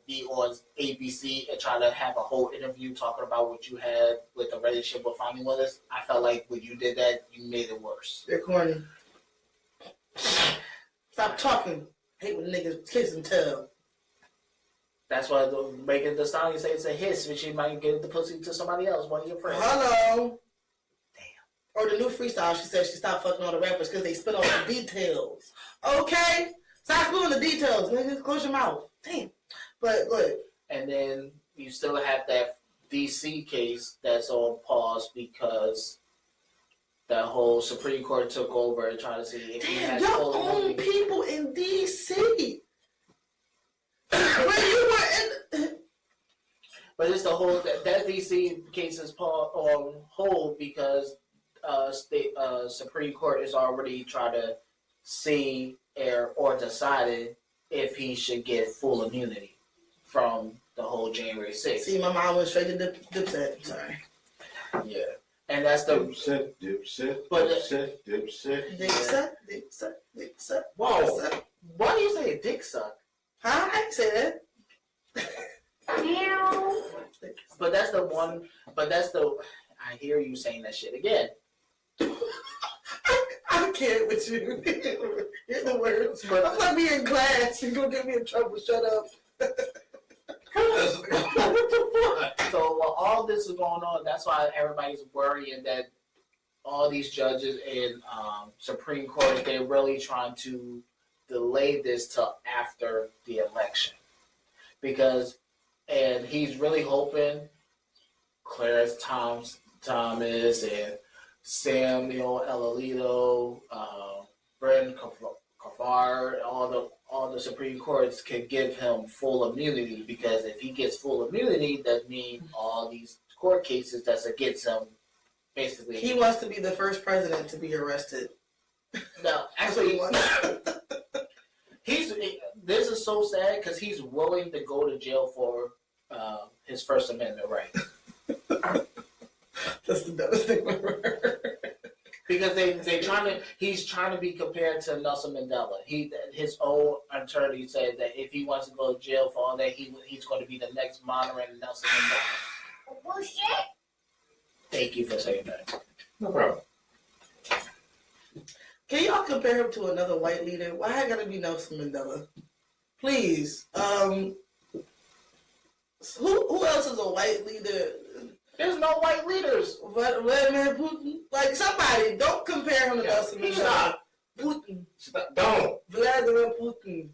Speaker 3: be on ABC and try to have a whole interview talking about what you had with the relationship with Fonnie Willis. I felt like when you did that, you made it worse.
Speaker 4: They're corny. Stop talking. I hate when niggas kiss and tell.
Speaker 3: That's why making the stallion say it's a hiss, which you might give the pussy to somebody else, one of your friends.
Speaker 4: Hello.
Speaker 3: Damn.
Speaker 4: Or the new freestyle, she said she stopped fucking all the rappers because they spit all the details. Okay? Stop spilling the details. Niggas, close your mouth. Damn. But look.
Speaker 3: And then you still have that DC case that's on pause because the whole Supreme Court took over and trying to see if he
Speaker 4: Damn,
Speaker 3: has
Speaker 4: your
Speaker 3: full
Speaker 4: own
Speaker 3: immunity.
Speaker 4: people in D.C. When you were in...
Speaker 3: But it's the whole that DC case is on hold because Supreme Court is already trying to see or decided if he should get full immunity from the whole January 6th.
Speaker 4: See, my mom went straight to Dipset. Sorry.
Speaker 3: Yeah. And that's the...
Speaker 2: Dipset.
Speaker 3: Whoa.
Speaker 4: Dipset.
Speaker 3: Why do you say dick suck?
Speaker 4: Huh? I didn't say that.
Speaker 3: But that's the one... But that's the... I hear you saying that shit again.
Speaker 4: I can't with you. Hear the words. I'm like me in class. You're going to get me in trouble. Shut up.
Speaker 2: What the fuck?
Speaker 3: So while all this is going on, that's why everybody's worrying that all these judges in Supreme Court, they're really trying to delay this till after the election. And he's really hoping Clarence Thomas and Samuel Alito, Brendan Kafar, all the Supreme Courts can give him full immunity, because if he gets full immunity, that means all these court cases that's against him, basically.
Speaker 4: He wants to be the first president to be arrested.
Speaker 3: No, actually, this is so sad because he's willing to go to jail for his First Amendment right.
Speaker 4: That's the dumbest thing ever.
Speaker 3: Because he's trying to be compared to Nelson Mandela. His own attorney said that if he wants to go to jail for all that, he's going to be the next modern Nelson Mandela. Bullshit. Thank you for saying that.
Speaker 2: No problem.
Speaker 4: Can y'all compare him to another white leader? Why I gotta be Nelson Mandela? Please. Who else is a white leader?
Speaker 3: There's no white leaders.
Speaker 4: Vladimir Putin? Like, somebody, don't compare him to Nelson Mandela.
Speaker 2: Stop.
Speaker 4: Putin.
Speaker 2: Stop. Don't.
Speaker 4: Vladimir Putin.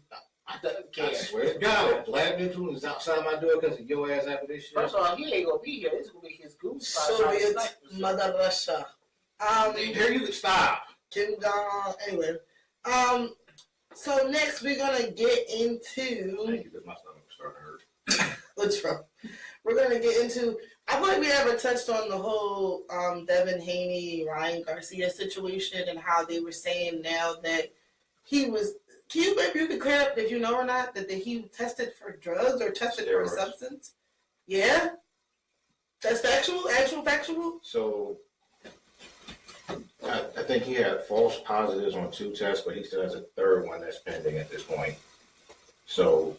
Speaker 3: I don't care.
Speaker 2: I swear to God, Vladimir Putin is outside my door because of your ass after this shit.
Speaker 3: First of all, he ain't gonna be here. It's gonna be his goose.
Speaker 4: Soviet Mother Russia.
Speaker 2: Here you stop.
Speaker 4: Kim Jong. Anyway. So next we're gonna get into.
Speaker 2: Thank you, because my stomach was starting to hurt.
Speaker 4: What's wrong? We're gonna get into. I don't think we ever touched on the whole Devin Haney, Ryan Garcia situation and how they were saying now that he was. Can you maybe you can clear up if you know or not that he tested for drugs or tested for a substance? Yeah, that's factual. Actual factual.
Speaker 2: So I think he had false positives on 2 tests, but he still has a 3rd one that's pending at this point. So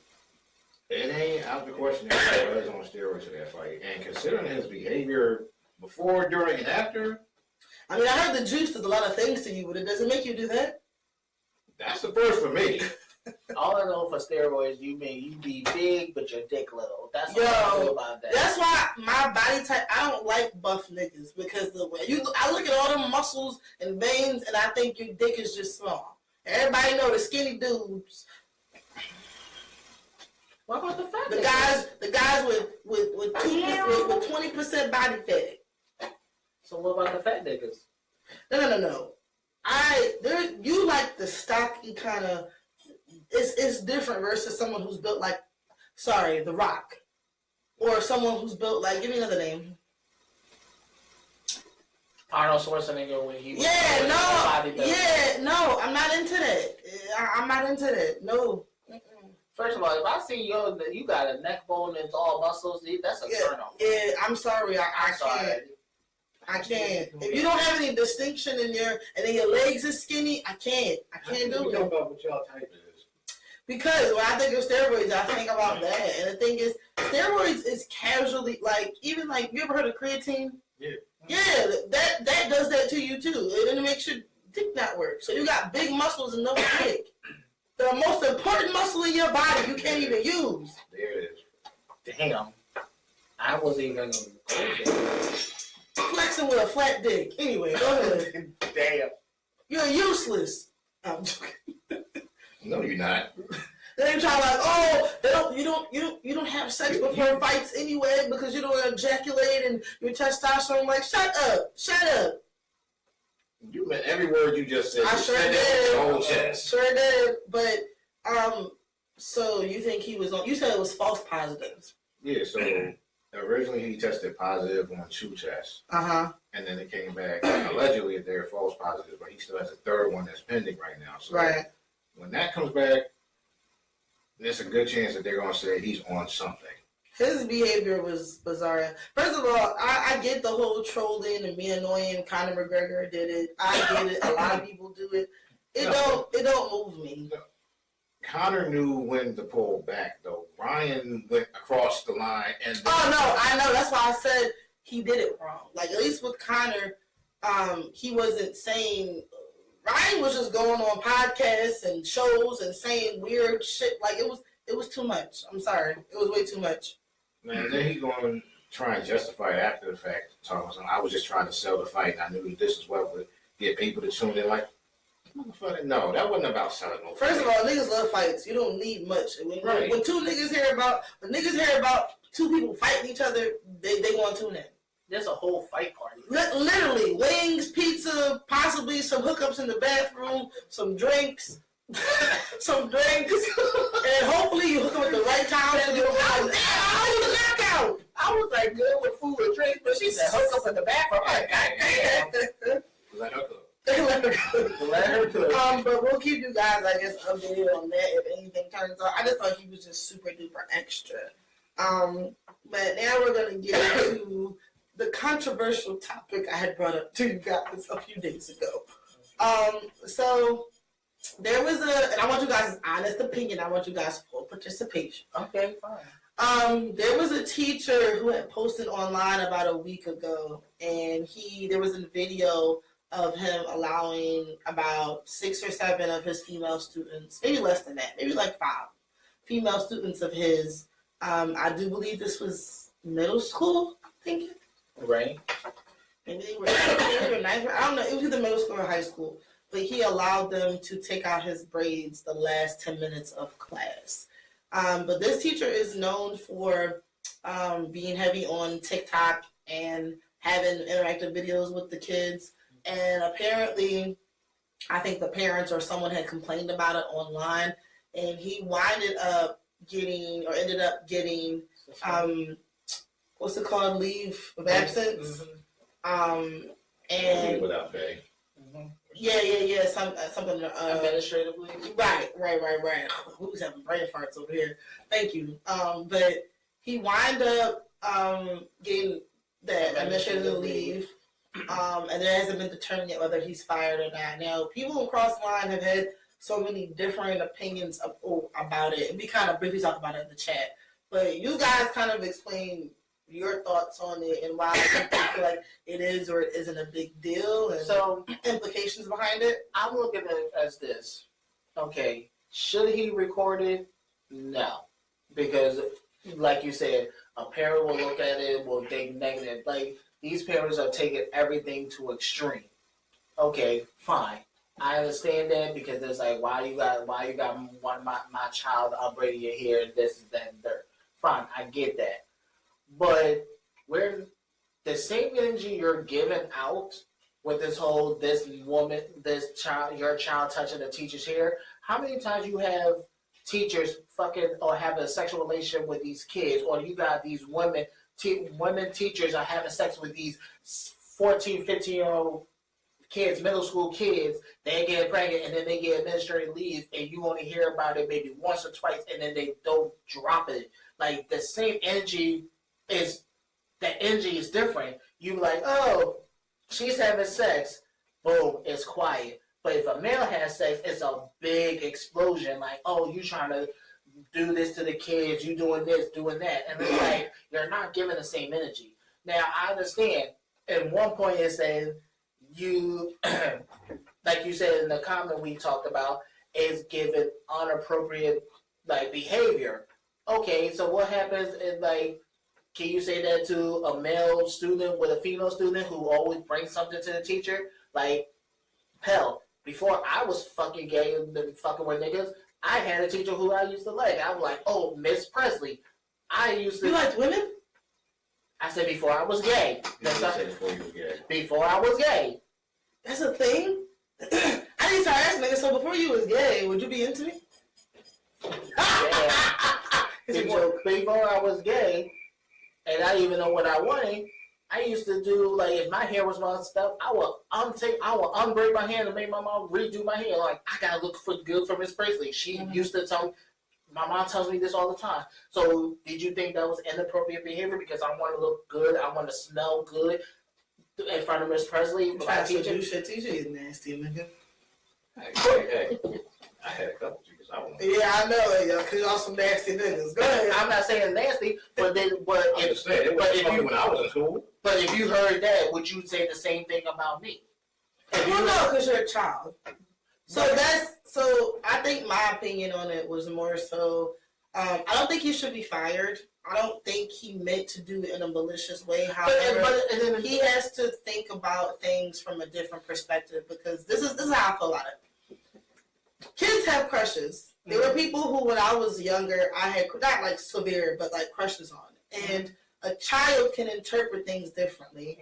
Speaker 2: it ain't out of the question that he was on steroids for that fight. And considering his behavior before, during, and after.
Speaker 4: I mean, I heard the juice does a lot of things to you, but it doesn't make you do that.
Speaker 2: That's the first for me.
Speaker 3: All I know for steroids, you mean you be big but your dick little. That's what I know about that.
Speaker 4: That's why my body type, I don't like buff niggas, because the way I look at all them muscles and veins and I think your dick is just small. Everybody know the skinny dudes.
Speaker 3: What about the fat
Speaker 4: The guys with 20% body fat.
Speaker 3: So what about the fat niggas?
Speaker 4: No. You like the stocky kind of. It's different versus someone who's built like, The Rock, or someone who's built like. Give me another name.
Speaker 3: Arnold Schwarzenegger when he was.
Speaker 4: I'm not into that. I'm not into that. No.
Speaker 3: First of all, if I see you got a neck bone and all muscles, that's a turn on.
Speaker 4: Yeah, I'm sorry. I can't. I can't. If you don't have any distinction and then your legs are skinny, I can't do it.
Speaker 2: About what y'all type is.
Speaker 4: Because when I think of steroids, I think about that. And the thing is, steroids is casually, like, even like, you ever heard of creatine?
Speaker 2: Yeah.
Speaker 4: Yeah, that does that to you too. It makes your dick not work. So you got big muscles and no dick. The most important muscle in your body you can't even use.
Speaker 2: There it is.
Speaker 3: Damn. I wasn't even going to go there.
Speaker 4: Flexing with a flat dick. Anyway, go ahead.
Speaker 3: Damn.
Speaker 4: You're useless. I'm joking.
Speaker 2: No, you're not.
Speaker 4: They try like, you don't have sex before fights anyway because you don't ejaculate and your testosterone. Like, shut up.
Speaker 2: You meant every word you just said.
Speaker 4: I sure did.
Speaker 2: Your whole chest.
Speaker 4: Sure did. But so you think he was on? You said it was false positives.
Speaker 2: Yeah. So Originally, he tested positive on 2 tests.
Speaker 4: Uh-huh.
Speaker 2: And then it came back, allegedly, they're false positives, but he still has a 3rd one that's pending right now. So
Speaker 4: Right.
Speaker 2: when that comes back, there's a good chance that they're going to say he's on something.
Speaker 4: His behavior was bizarre. First of all, I get the whole trolling and being annoying. Conor McGregor did it. I get it. A lot of people do it. It don't move me.
Speaker 2: Conor knew when to pull back, though. Ryan went across the line and.
Speaker 4: Oh no, I know. That's why I said he did it wrong. Like at least with Conor, he wasn't saying. Ryan was just going on podcasts and shows and saying weird shit. Like it was too much. I'm sorry, it was way too much.
Speaker 2: Man, then he going to try and justify it after the fact. Talking about, I was just trying to sell the fight, and I knew this is what would get people to tune in. Like, motherfucker, no, that wasn't about selling no fight.
Speaker 4: First of all, niggas love fights. You don't need much. When 2 niggas hear about 2 people fighting each other, they want to tune in.
Speaker 3: There's a whole fight party.
Speaker 4: Literally, wings, pizza, possibly some hookups in the bathroom, some drinks, and hopefully you hook up at the right time. So you don't how you knock out?
Speaker 3: I was like good with food and drinks, but she said hook up in the bathroom. I'm like, goddamn.
Speaker 2: Let her cook.
Speaker 3: Let her cook.
Speaker 4: But we'll keep you guys, I guess, updated on that if anything turns out. I just thought he was just super duper extra. But now we're gonna get into the controversial topic I had brought up to you guys a few days ago. So there was and I want you guys' honest opinion. I want you guys' full participation.
Speaker 3: Okay, fine.
Speaker 4: There was a teacher who had posted online about a week ago, and there was a video of him allowing about 6 or 7 of his female students, maybe less than that, maybe like 5 female students of his. I do believe this was middle school, I'm thinking.
Speaker 3: Right.
Speaker 4: Maybe they were 8th or 9th. I don't know. It was either middle school or high school. But he allowed them to take out his braids the last 10 minutes of class. But this teacher is known for being heavy on TikTok and having interactive videos with the kids. And apparently, I think the parents or someone had complained about it online. And he ended up getting what's it called? Leave of absence.
Speaker 2: And without pay.
Speaker 4: Yeah. Something.
Speaker 3: Administratively.
Speaker 4: Right. Who's having brain farts over here? Thank you. But he wind up getting that administrative leave. And there hasn't been determined yet whether he's fired or not. Now, people across the line have had so many different opinions about it. And we kind of briefly talked about it in the chat. But you guys kind of explain your thoughts on it and why you feel like it is or it isn't a big deal and so implications behind it.
Speaker 3: I'm looking at it as this. Okay, should he record it? No. Because, like you said, a parent will look at it, will think negative. Like, these parents are taking everything to extreme. Okay, fine. I understand that because it's like, why you got one of my child upbraiding your hair, this, that, and that. Fine, I get that. But where the same energy you're giving out with your child touching the teacher's hair, how many times you have teachers fucking or having a sexual relationship with these kids, or you got these women teachers are having sex with these 14, 15-year-old kids, middle school kids, they get pregnant and then they get administrative leave and you only hear about it maybe once or twice and then they don't drop it. Like the same energy is different. You like, oh, she's having sex, boom, it's quiet. But if a male has sex, it's a big explosion. Like, oh, you trying to do this to the kids, you doing this, doing that. And it's like, you're not giving the same energy. Now, I understand. At one point, it's saying you, like you said in the comment we talked about, is giving inappropriate, like, behavior. Okay, so what happens in, like, can you say that to a male student with a female student who always brings something to the teacher? Like, hell, before I was fucking gay and fucking with niggas, I had a teacher who I used to like. I was like, oh, Miss Presley.
Speaker 4: You liked women?
Speaker 3: I said before I was gay.
Speaker 2: Before you were gay.
Speaker 3: Before I was gay.
Speaker 4: That's a thing? I need to ask niggas, so before you was gay, would you be into me?
Speaker 3: Yeah. Before I was gay, and I didn't even know what I wanted. I used to do, like, if my hair was messed up, I would unbraid my hair and make my mom redo my hair. Like, I gotta look for good for Miss Presley. She used to tell me, my mom tells me this all the time. So, did you think that was inappropriate behavior because I want to look good, I want to smell good in front of Miss Presley?
Speaker 4: Try to do shit. Teacher is nasty, nigga.
Speaker 2: Hey, I had a couple teachers.
Speaker 4: Yeah, I know it, yo, because y'all some nasty niggas. Go ahead.
Speaker 3: I'm not saying nasty, but if
Speaker 2: when I was in school.
Speaker 3: But if you heard that, would you say the same thing about me?
Speaker 4: Well, no, because you're a child. So I think my opinion on it was more so, I don't think he should be fired. I don't think he meant to do it in a malicious way. However, but he has to think about things from a different perspective, because this is how I feel about it. Kids have crushes. There were people who, when I was younger, I had, not like severe, but like crushes on. And a child can interpret things differently.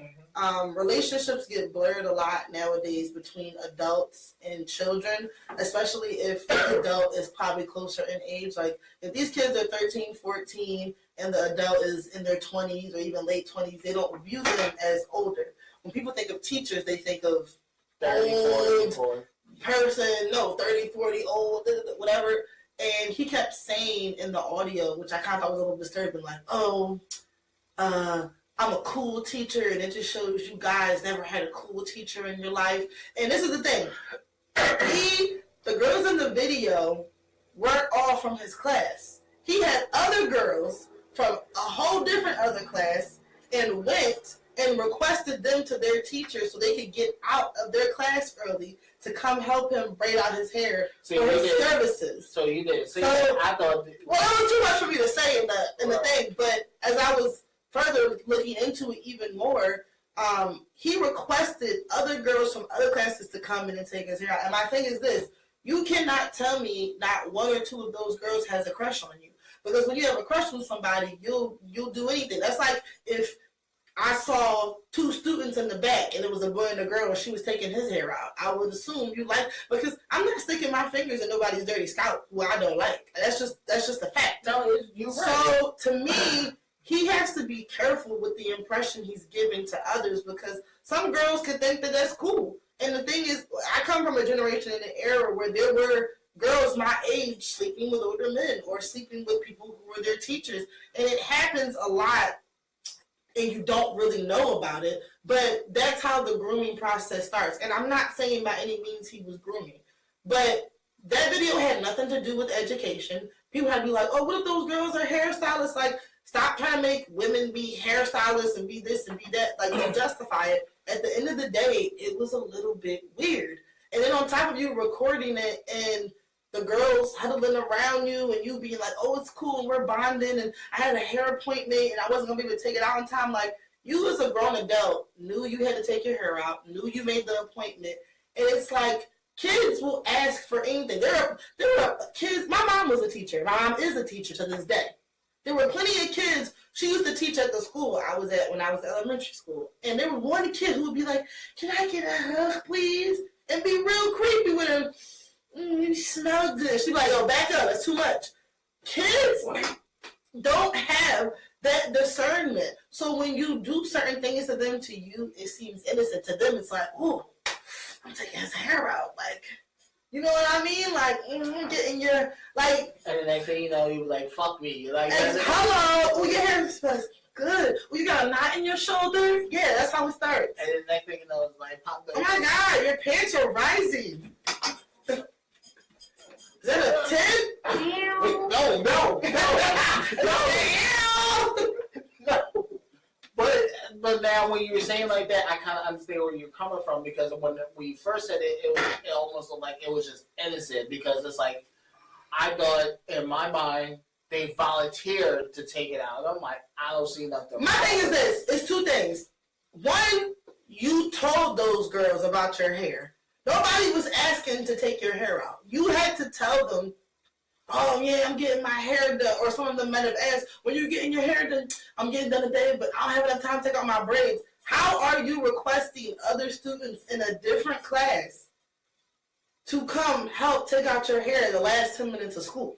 Speaker 4: Relationships get blurred a lot nowadays between adults and children, especially if the adult is probably closer in age. Like, if these kids are 13, 14, and the adult is in their 20s or even late 20s, they don't view them as older. When people think of teachers, they think of
Speaker 3: 30, 40.
Speaker 4: Person, no, 30, 40, old, whatever. And he kept saying in the audio, which I kind of thought was a little disturbing, like, I'm a cool teacher, and it just shows you guys never had a cool teacher in your life. And this is the thing. The girls in the video weren't all from his class. He had other girls from a whole different other class and went and requested them to their teacher so they could get out of their class early to come help him braid out his hair for his services.
Speaker 3: So you did. So I thought.
Speaker 4: Well, it was too much for me to say in the thing, but as I was further looking into it even more, he requested other girls from other classes to come in and take his hair out. And my thing is this: you cannot tell me not one or two of those girls has a crush on you, because when you have a crush on somebody, you'll do anything. That's like if I saw two students in the back and it was a boy and a girl and she was taking his hair out, I would assume you like, because I'm not sticking my fingers in nobody's dirty scalp who I don't like. That's just a fact.
Speaker 3: No, you're right.
Speaker 4: So to me, he has to be careful with the impression he's giving to others, because some girls could think that that's cool. And the thing is, I come from a generation in an era where there were girls my age sleeping with older men or sleeping with people who were their teachers. And it happens a lot, and you don't really know about it, but that's how the grooming process starts. And I'm not saying by any means he was grooming, but that video had nothing to do with education. People had to be like, oh, what if those girls are hairstylists? Like, stop trying to make women be hairstylists and be this and be that, like, to justify it. At the end of the day, it was a little bit weird. And then on top of you recording it and the girls huddling around you and you being like, oh, it's cool, and we're bonding, and I had a hair appointment and I wasn't going to be able to take it out in time. Like, you as a grown adult knew you had to take your hair out, knew you made the appointment. And it's like, kids will ask for anything. There are kids. My mom was a teacher. My mom is a teacher to this day. There were plenty of kids. She used to teach at the school I was at when I was at elementary school. And there was one kid who would be like, can I get a hug, please? And be real creepy with him. You smell good. She'd be like, yo, back up. That's too much. Kids don't have that discernment. So when you do certain things to them, to you, it seems innocent. To them, it's like, ooh, I'm taking his hair out. Like, you know what I mean? Like, getting your, like.
Speaker 3: And the next thing you know, you were like, fuck me. Like,
Speaker 4: hello. Oh, your hair smells good. Oh, you got a knot in your shoulder? Yeah, that's how it starts.
Speaker 3: And the next thing you know, it's like, pop.
Speaker 4: Oh my God, your pants are rising. Is that a 10?
Speaker 2: Wait, no.
Speaker 3: No. But now when you were saying like that, I kind of understand where you're coming from, because when you first said it, it almost looked like it was just innocent, because it's like, I thought in my mind, they volunteered to take it out. And I'm like, I don't see nothing.
Speaker 4: My thing is this, it's two things. One, you told those girls about your hair. Nobody was asking to take your hair out. You had to tell them, oh yeah, I'm getting my hair done. Or some of them might have asked, when you're getting your hair done, I'm getting done today, but I don't have enough time to take out my braids. How are you requesting other students in a different class to come help take out your hair in the last 10 minutes of school?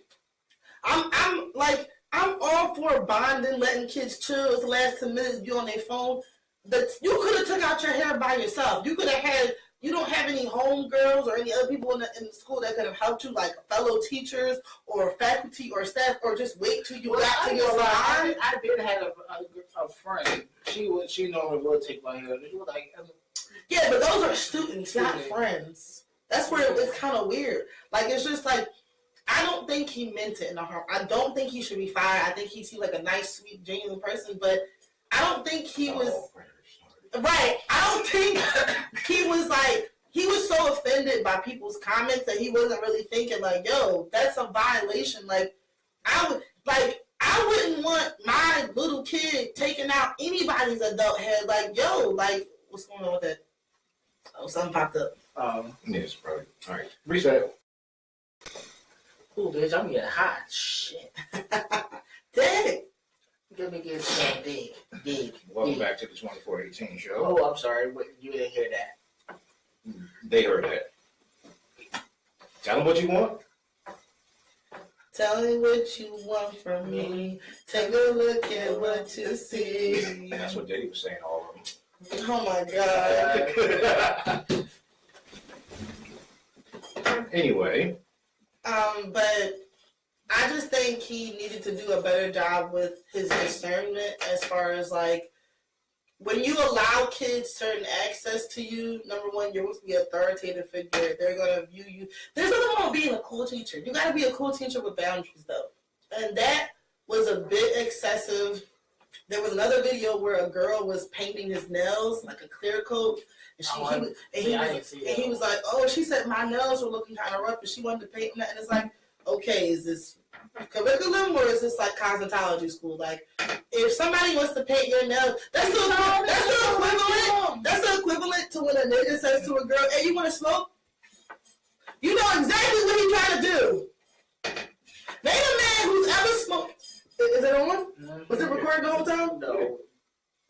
Speaker 4: I'm like, I'm all for bonding, letting kids chill. It's the last 10 minutes you on their phone. You could have took out your hair by yourself. You could have had. You don't have any homegirls or any other people in the school that could have helped you, like fellow teachers or faculty or staff, or just wait till you got to your salon.
Speaker 3: I did have a friend. She normally would take my hair. She was like,
Speaker 4: yeah, but those are students, not friends. That's where it's kind of weird. Like, it's just like, I don't think he meant it in a harm. I don't think he should be fired. I think he seemed like a nice, sweet, genuine person, but I don't think he was. Right. I don't think he was like, he was so offended by people's comments that he wasn't really thinking like, yo, that's a violation. Like, I wouldn't want my little kid taking out anybody's adult head. Like, yo, like, what's going on with that? Oh, something popped up.
Speaker 2: Yes, bro. All right. Reset.
Speaker 3: Ooh, bitch, I'm getting hot. Shit.
Speaker 4: Dang.
Speaker 3: Let me get some dig.
Speaker 2: Welcome back to the 2418 show.
Speaker 3: Oh, I'm sorry. You didn't hear that.
Speaker 2: They heard that. Tell them what you want.
Speaker 4: Tell me what you want from me. Take a look at what you see.
Speaker 2: That's what Diddy was saying, all of them.
Speaker 4: Oh my God.
Speaker 2: Anyway.
Speaker 4: But I just think he needed to do a better job with his discernment as far as like, when you allow kids certain access to you, number one, you're supposed to be an authoritative figure. They're going to view you. There's nothing wrong with being a cool teacher. You got to be a cool teacher with boundaries, though. And that was a bit excessive. There was another video where a girl was painting his nails like a clear coat. And he was like, oh, she said my nails were looking kind of rough and she wanted to paint them. And it's like, okay, is this curriculum or is this like cosmetology school? Like, if somebody wants to paint your nails, that's the equivalent to when a nigga says to a girl, hey, you want to smoke? You know exactly what he's trying to do. Name a man who's ever smoked. Is it on? Was it recorded the whole time?
Speaker 3: No,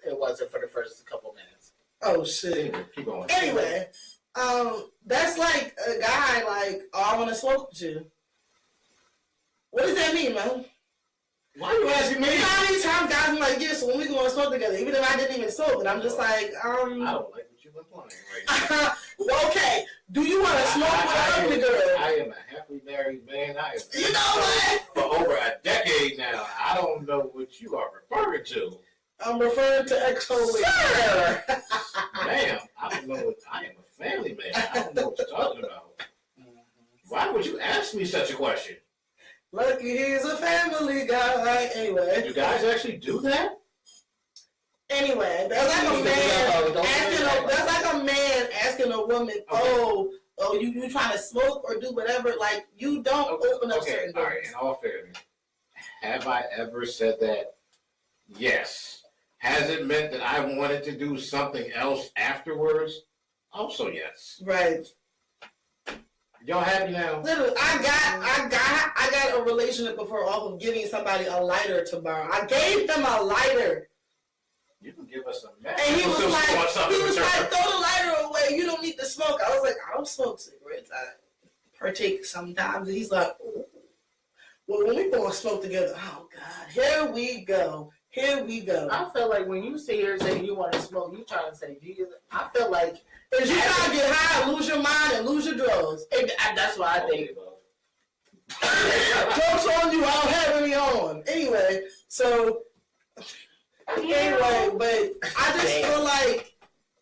Speaker 3: it wasn't for the first couple minutes.
Speaker 4: Oh, shit.
Speaker 2: Keep going.
Speaker 4: Anyway, that's like a guy like, oh, I want to smoke with you. What does that mean, man?
Speaker 2: Why are you asking me?
Speaker 4: You know how many times guys are like, yeah, so when we going to smoke together, even if I didn't even smoke, and I'm just like,
Speaker 2: I don't like what you've been playing right now.
Speaker 4: Well, okay, do you want to smoke with an ugly girl?
Speaker 2: I am a happily married man.
Speaker 4: You know what?
Speaker 2: For over a decade now. I don't know what you are referring to.
Speaker 4: I'm referring to ex-colleagues.
Speaker 2: Sir! Ma'am, I don't know what, I am a family man. I don't know what you're talking about. Why would you ask me such a question?
Speaker 4: Lucky he's a family guy. Anyway.
Speaker 2: Do guys actually do that?
Speaker 4: Anyway, that's like a man asking a woman, oh, you trying to smoke or do whatever. Like, you don't open up certain doors.
Speaker 2: All right, in all fairness, have I ever said that? Yes. Has it meant that I wanted to do something else afterwards? Also, yes.
Speaker 4: Right.
Speaker 2: Y'all happy now?
Speaker 4: Literally, I got a relationship before off of giving somebody a lighter to borrow. I gave them a lighter.
Speaker 2: You can give us a match.
Speaker 4: And he was like, throw the lighter away. You don't need to smoke. I was like, I don't smoke cigarettes. I partake sometimes. And he's like, oh. Well, when we go and smoke together, oh God, here we go.
Speaker 3: I feel like when you sit here saying you want to smoke, you trying to say Jesus. I feel like
Speaker 4: if you trying to get high, lose your mind and lose your drugs.
Speaker 3: That's what I think.
Speaker 4: Jokes on you, I don't have any on. Anyway, but I just feel like,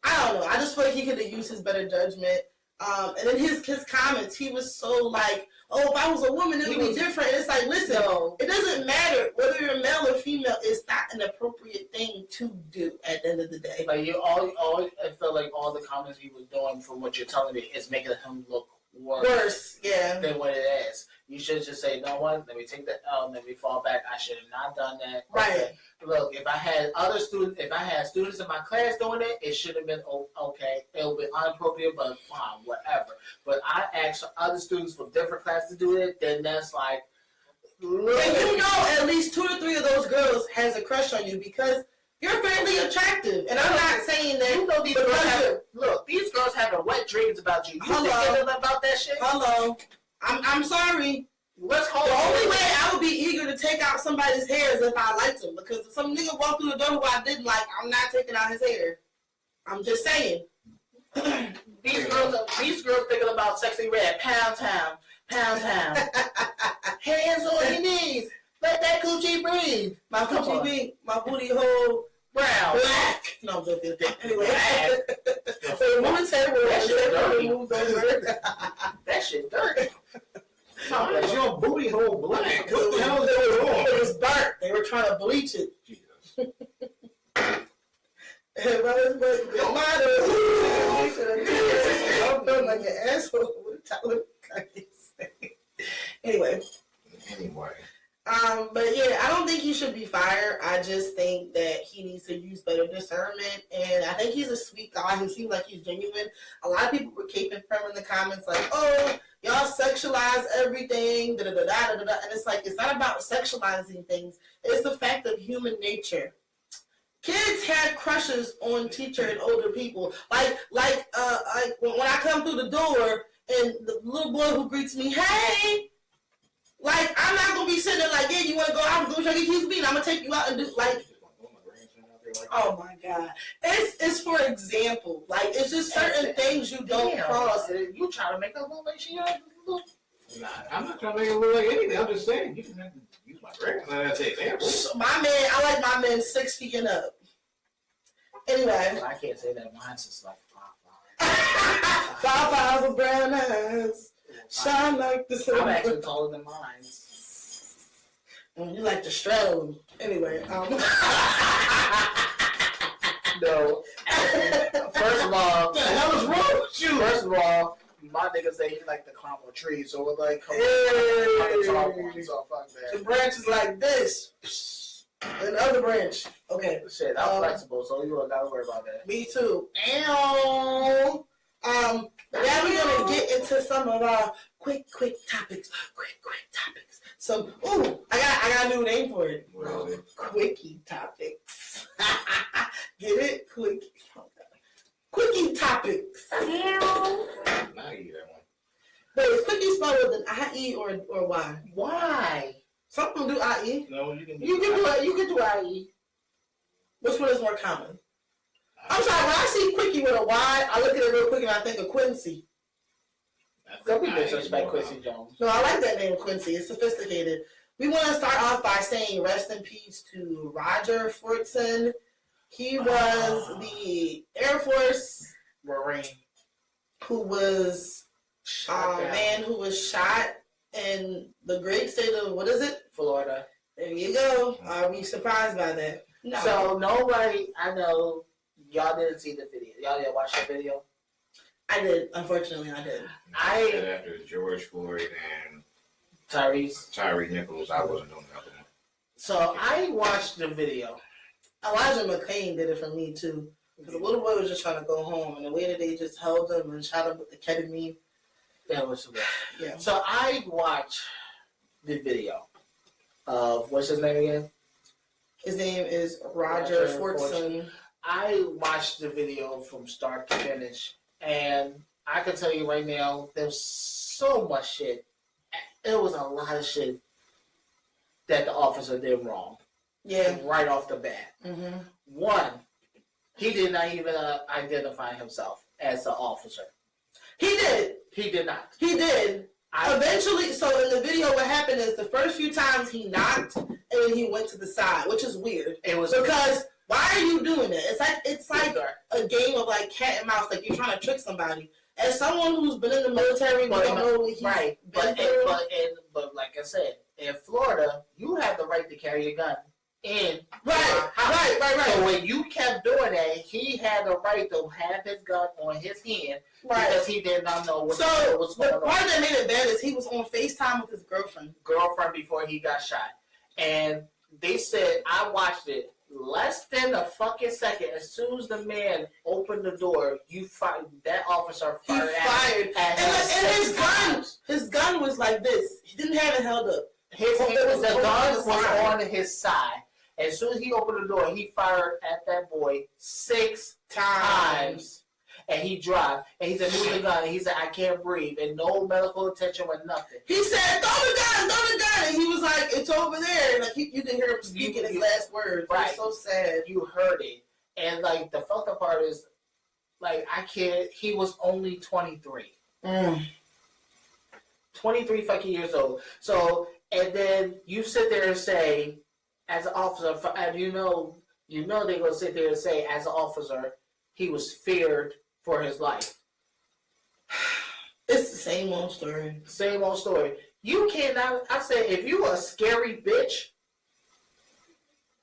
Speaker 4: I don't know. I just feel like he could have used his better judgment. And then his comments, he was so like, oh, if I was a woman, it would be different. And it's like, listen, it doesn't matter whether you're male or female. It's not an appropriate thing to do at the end of the day.
Speaker 3: Like I feel like all the comments he was doing, from what you're telling me, is making him look worse than what it is. You should just say, no one, let me take that L, let me fall back. I should have not done that.
Speaker 4: Right.
Speaker 3: Okay. Look, if I had students in my class doing it, it should have been okay. It would be inappropriate, but fine, whatever. But I asked other students from different classes to do it, then that's like, look.
Speaker 4: And you know at least 2 to 3 of those girls has a crush on you because you're fairly attractive. And I'm not saying that.
Speaker 3: You know these girls having wet dreams about you. You think about that shit?
Speaker 4: Hello. I'm sorry.
Speaker 3: Let's hold
Speaker 4: The
Speaker 3: on.
Speaker 4: only way I would be eager to take out somebody's hair is if I liked him. Because if some nigga walked through the door who I didn't like, I'm not taking out his hair. I'm just saying.
Speaker 3: These girls thinking about sexy red. Pound town. Hands on your knees. Let that coochie breathe.
Speaker 4: My coochie big, my booty hole
Speaker 3: Brown.
Speaker 4: black. No, I'm joking. Anyway.
Speaker 3: That shit dirty.
Speaker 2: Is your booty hole black? What the hell is that wrong?
Speaker 4: It was burnt. They were trying to bleach it.
Speaker 2: Jesus.
Speaker 4: I'm feeling like an asshole. Anyway. But yeah, I don't think he should be fired. I just think that he needs to use better discernment. And I think he's a sweet guy who seems like he's genuine. A lot of people were caping from him in the comments like, oh, y'all sexualize everything, da da da da da da. And it's like, it's not about sexualizing things. It's the fact of human nature. Kids had crushes on teacher and older people. Like when I come through the door and the little boy who greets me, hey. Like, I'm not going to be sitting there like, yeah, you want to go out and go try to get keys beat? I'm going to take you out and do, like, oh, my God. It's for example. Like, it's just certain things you don't cross.
Speaker 3: You trying to make her look like she look.
Speaker 2: Nah, I'm not trying to make it look like anything. I'm just saying, you can have to use my grandson as an example.
Speaker 4: I like my men 6 feet and up. Anyway.
Speaker 3: I can't say that. Mine's just like 5'5".
Speaker 4: 5'5" with brown eyes. Shine like the sun.
Speaker 3: I'm actually taller than mine.
Speaker 4: You like to straddle them. Anyway.
Speaker 3: No. First of all,
Speaker 2: What the hell is wrong with you?
Speaker 3: First of all, my niggas say he like to climb on trees, so we're like, so fuck that.
Speaker 4: The branch is like this. And the other branch. Okay.
Speaker 3: Shit, I'm flexible, so you don't gotta worry about that.
Speaker 4: Me too. Now we're gonna get into some of our quick topics. So, I got a new name for it. Quickie topics. Get it? Quickie topics.
Speaker 2: Now you that one.
Speaker 4: But is quickie spelled with an I-E or Y?
Speaker 3: Why?
Speaker 4: Some people do I-E.
Speaker 2: No, you can.
Speaker 3: You can do IE.
Speaker 4: Which one is more common? I'm sorry, when I see Quickie with a Y, I look at it real quick and I think of Quincy.
Speaker 3: Don't be disrespect Quincy Jones.
Speaker 4: No, I like that name, Quincy. It's sophisticated. We want to start off by saying rest in peace to Roger Fortson. He was the Air Force
Speaker 3: Marine
Speaker 4: who was man who was shot in the great state of, what is it?
Speaker 3: Florida.
Speaker 4: There you go. Are we surprised by that? No.
Speaker 3: So nobody, I know, y'all didn't see the video. Y'all didn't watch the video?
Speaker 4: I did. Unfortunately, I did.
Speaker 2: After George Floyd and
Speaker 3: Tyrese
Speaker 2: Nichols, I wasn't doing nothing.
Speaker 3: So I watched the video.
Speaker 4: Elijah McClain did it for me too. Because the little boy was just trying to go home, and the way that they just held him and shot him with the ketamine.
Speaker 3: That was so bad.
Speaker 4: Yeah.
Speaker 3: So I watched the video of, what's his name again?
Speaker 4: His name is Roger Fortson.
Speaker 3: I watched the video from start to finish, and I can tell you right now, there's so much shit. It was a lot of shit that the officer did wrong.
Speaker 4: Yeah.
Speaker 3: Right off the bat.
Speaker 4: Mm-hmm.
Speaker 3: One, he did not even identify himself as the officer.
Speaker 4: He did.
Speaker 3: He did not.
Speaker 4: He did. Eventually, so in the video, what happened is the first few times he knocked, and then he went to the side, which is weird.
Speaker 3: It was
Speaker 4: because why are you doing it? It's like a game of like cat and mouse. Like you're trying to trick somebody. As someone who's been in the military, we don't know what he's been through.
Speaker 3: But like I said, in Florida, you have the right to carry a gun in
Speaker 4: right.
Speaker 3: So when you kept doing that, he had the right to have his gun on his hand because he did not know what was going on.
Speaker 4: The part that made it bad is he was on FaceTime with his girlfriend
Speaker 3: before he got shot. And they said, I watched it, less than a fucking second, as soon as the man opened the door, that officer fired. His
Speaker 4: gun was like this. He didn't have it held up.
Speaker 3: The gun was on his side. As soon as he opened the door, he fired at that boy 6 times. and he dropped, and he said, move the gun, and he said, I can't breathe, and no medical attention or nothing.
Speaker 4: He said, throw the gun, and he was like, it's over there. Like, you didn't hear him speaking his last words.
Speaker 3: Right.
Speaker 4: It was so sad.
Speaker 3: You heard it. And, like, the fucked up part is, like, I can't, he was only 23. 23 fucking years old. So, and then you sit there and say, as an officer, and you know they're going to sit there and say, as an officer, he was feared for his life.
Speaker 4: It's the same old story.
Speaker 3: Same old story. You cannot, I said, if you a scary bitch,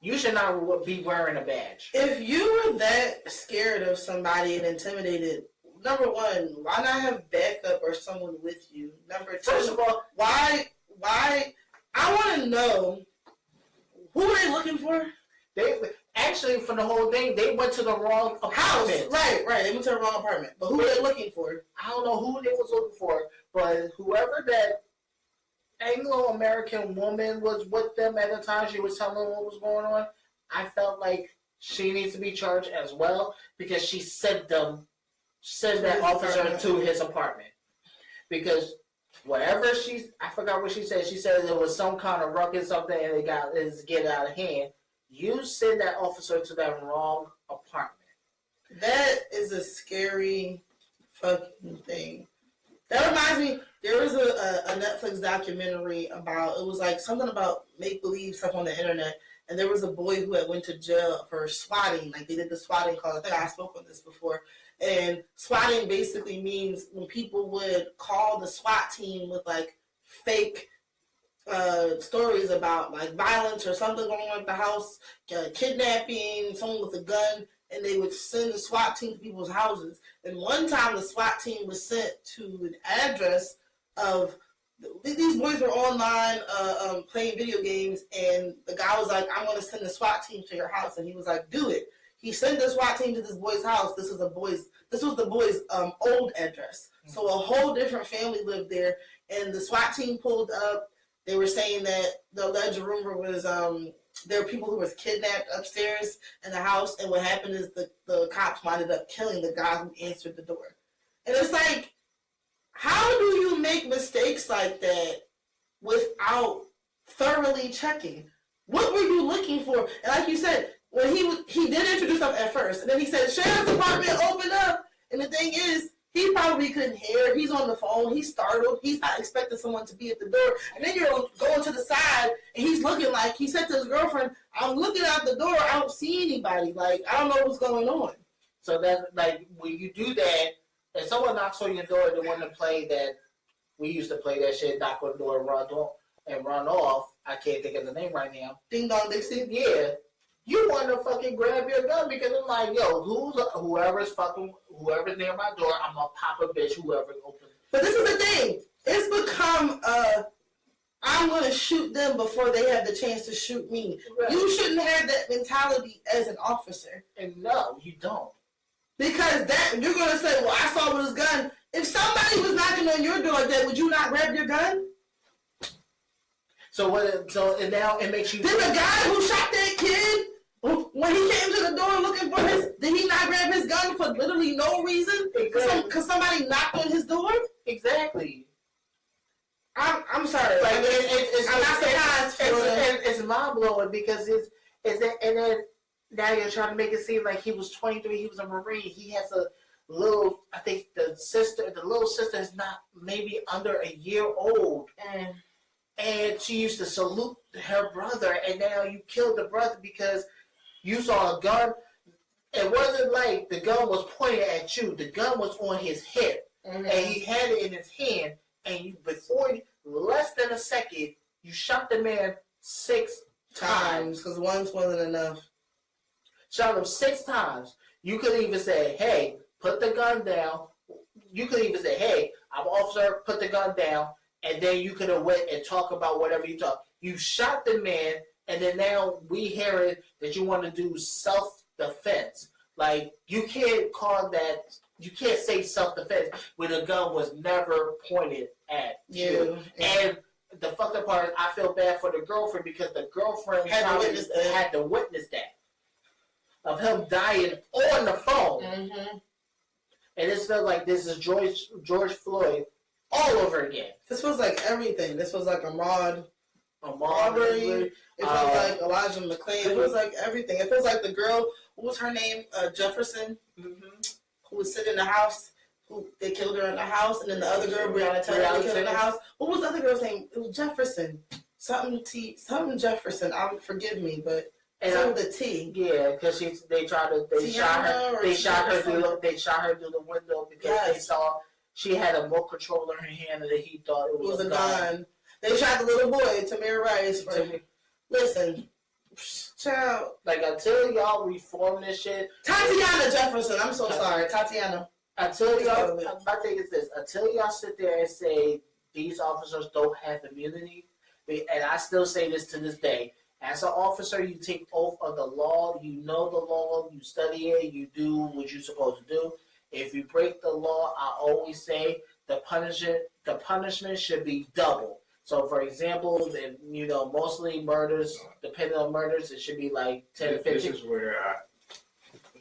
Speaker 3: you should not be wearing a badge.
Speaker 4: If you were that scared of somebody and intimidated, number one, why not have backup or someone with you? Number two,
Speaker 3: First of all,
Speaker 4: why, I want to know, who are they looking for?
Speaker 3: they actually, for the whole thing, they went to the wrong
Speaker 4: House.
Speaker 3: apartment.
Speaker 4: Right. They went to the wrong apartment. But who are they looking for?
Speaker 3: I don't know who they was looking for, but whoever that Anglo-American woman was with them at the time, she was telling them what was going on, I felt like she needs to be charged as well because she sent that officer to his apartment. Because whatever I forgot what she said. She said there was some kind of ruckus, something, and it's getting out of hand. You send that officer to that wrong apartment.
Speaker 4: That is a scary fucking thing. That reminds me, there was a Netflix documentary about, it was like something about make-believe stuff on the internet, and there was a boy who had went to jail for swatting. Like, they did the swatting call. I think I spoke on this before. And swatting basically means when people would call the SWAT team with, like, fake stories about, like, violence or something going on at the house, kidnapping, someone with a gun, and they would send the SWAT team to people's houses. And one time the SWAT team was sent to an address of, these boys were online playing video games, and the guy was like, I'm going to send the SWAT team to your house. And he was like, do it. He sent the SWAT team to this boy's house. This was the boy's old address. So a whole different family lived there, and the SWAT team pulled up. They were saying that the alleged rumor was there were people who was kidnapped upstairs in the house, and what happened is the cops ended up killing the guy who answered the door. And it's like, how do you make mistakes like that without thoroughly checking? What were you looking for? And like you said, when he did introduce them at first, and then he said, Sheriff's Department, open up. And the thing is, he probably couldn't hear. He's on the phone. He's startled. He's not expecting someone to be at the door. And then you're going to the side, and he's looking like, he said to his girlfriend, I'm looking out the door. I don't see anybody. Like, I don't know what's going on.
Speaker 3: So that's like, when you do that, if someone knocks on your door, they want to play that, we used to play that shit, knock on the door and run off. I can't think of the name right now.
Speaker 4: Ding Dong Dixie?
Speaker 3: Yeah. You want to fucking grab your gun because it's like, yo, whoever's near my door, I'm going to pop a bitch, whoever opens.
Speaker 4: But this is the thing. It's become, I'm going to shoot them before they have the chance to shoot me. Right. You shouldn't have that mentality as an officer.
Speaker 3: And no, you don't. Because
Speaker 4: that you're going to say, well, I saw with his gun. If somebody was knocking on your door like that, would you not grab your gun?
Speaker 3: So now it makes you...
Speaker 4: Did the guy who shot that kid, when he came to the door looking for did he not grab his gun for literally no reason?
Speaker 3: Exactly.
Speaker 4: Because somebody knocked on his door?
Speaker 3: Exactly.
Speaker 4: I'm sorry.
Speaker 3: Like,
Speaker 4: I'm not surprised.
Speaker 3: It's mind-blowing because and then now you're trying to make it seem like he was 23, he was a Marine, he has a little, I think the little sister is not maybe under a year old. And she used to salute her brother, and now you killed the brother because you saw a gun. It wasn't like the gun was pointed at you. The gun was on his hip, and he had it in his hand. And before less than a second, you shot the man 6 times.
Speaker 4: Because once wasn't enough.
Speaker 3: Shot him 6 times. You could even say, hey, put the gun down. You could even say, hey, I'm an officer, put the gun down. And then you could have went and talk about whatever you talk. You shot the man, and then now we hear it that you want to do self-defense. Like, you can't call that, you can't say self-defense when a gun was never pointed at you. And the fucked up part is I feel bad for the girlfriend because the girlfriend had to witness that. Of him dying on the phone. And this feels like this is George Floyd all over again.
Speaker 4: This was like everything. This was like Ahmaud Arbery. It feels like Elijah McClain. It was like everything. It feels like the girl, what was her name? Jefferson, who was sitting in the house. Who they killed her in the house, and then the other girl, Breonna Taylor, killed her in the house. What was the other girl's name? It was Jefferson. Something Jefferson. Forgive me, but with the T.
Speaker 3: Yeah, because they shot her through the window because they saw she had a remote control in her hand and he thought it was a gun.
Speaker 4: They shot the little boy, Tamir Rice. Listen, child.
Speaker 3: Like until y'all reform this shit.
Speaker 4: Tatiana Jefferson. I'm so sorry, Tatiana.
Speaker 3: Until y'all, my thing is this: until y'all sit there and say these officers don't have immunity, and I still say this to this day. As an officer, you take oath of the law. You know the law. You study it. You do what you're supposed to do. If you break the law, I always say the punishment should be double. So, for example, mostly murders, depending on murders, it should be like 10 to 15.
Speaker 2: This is where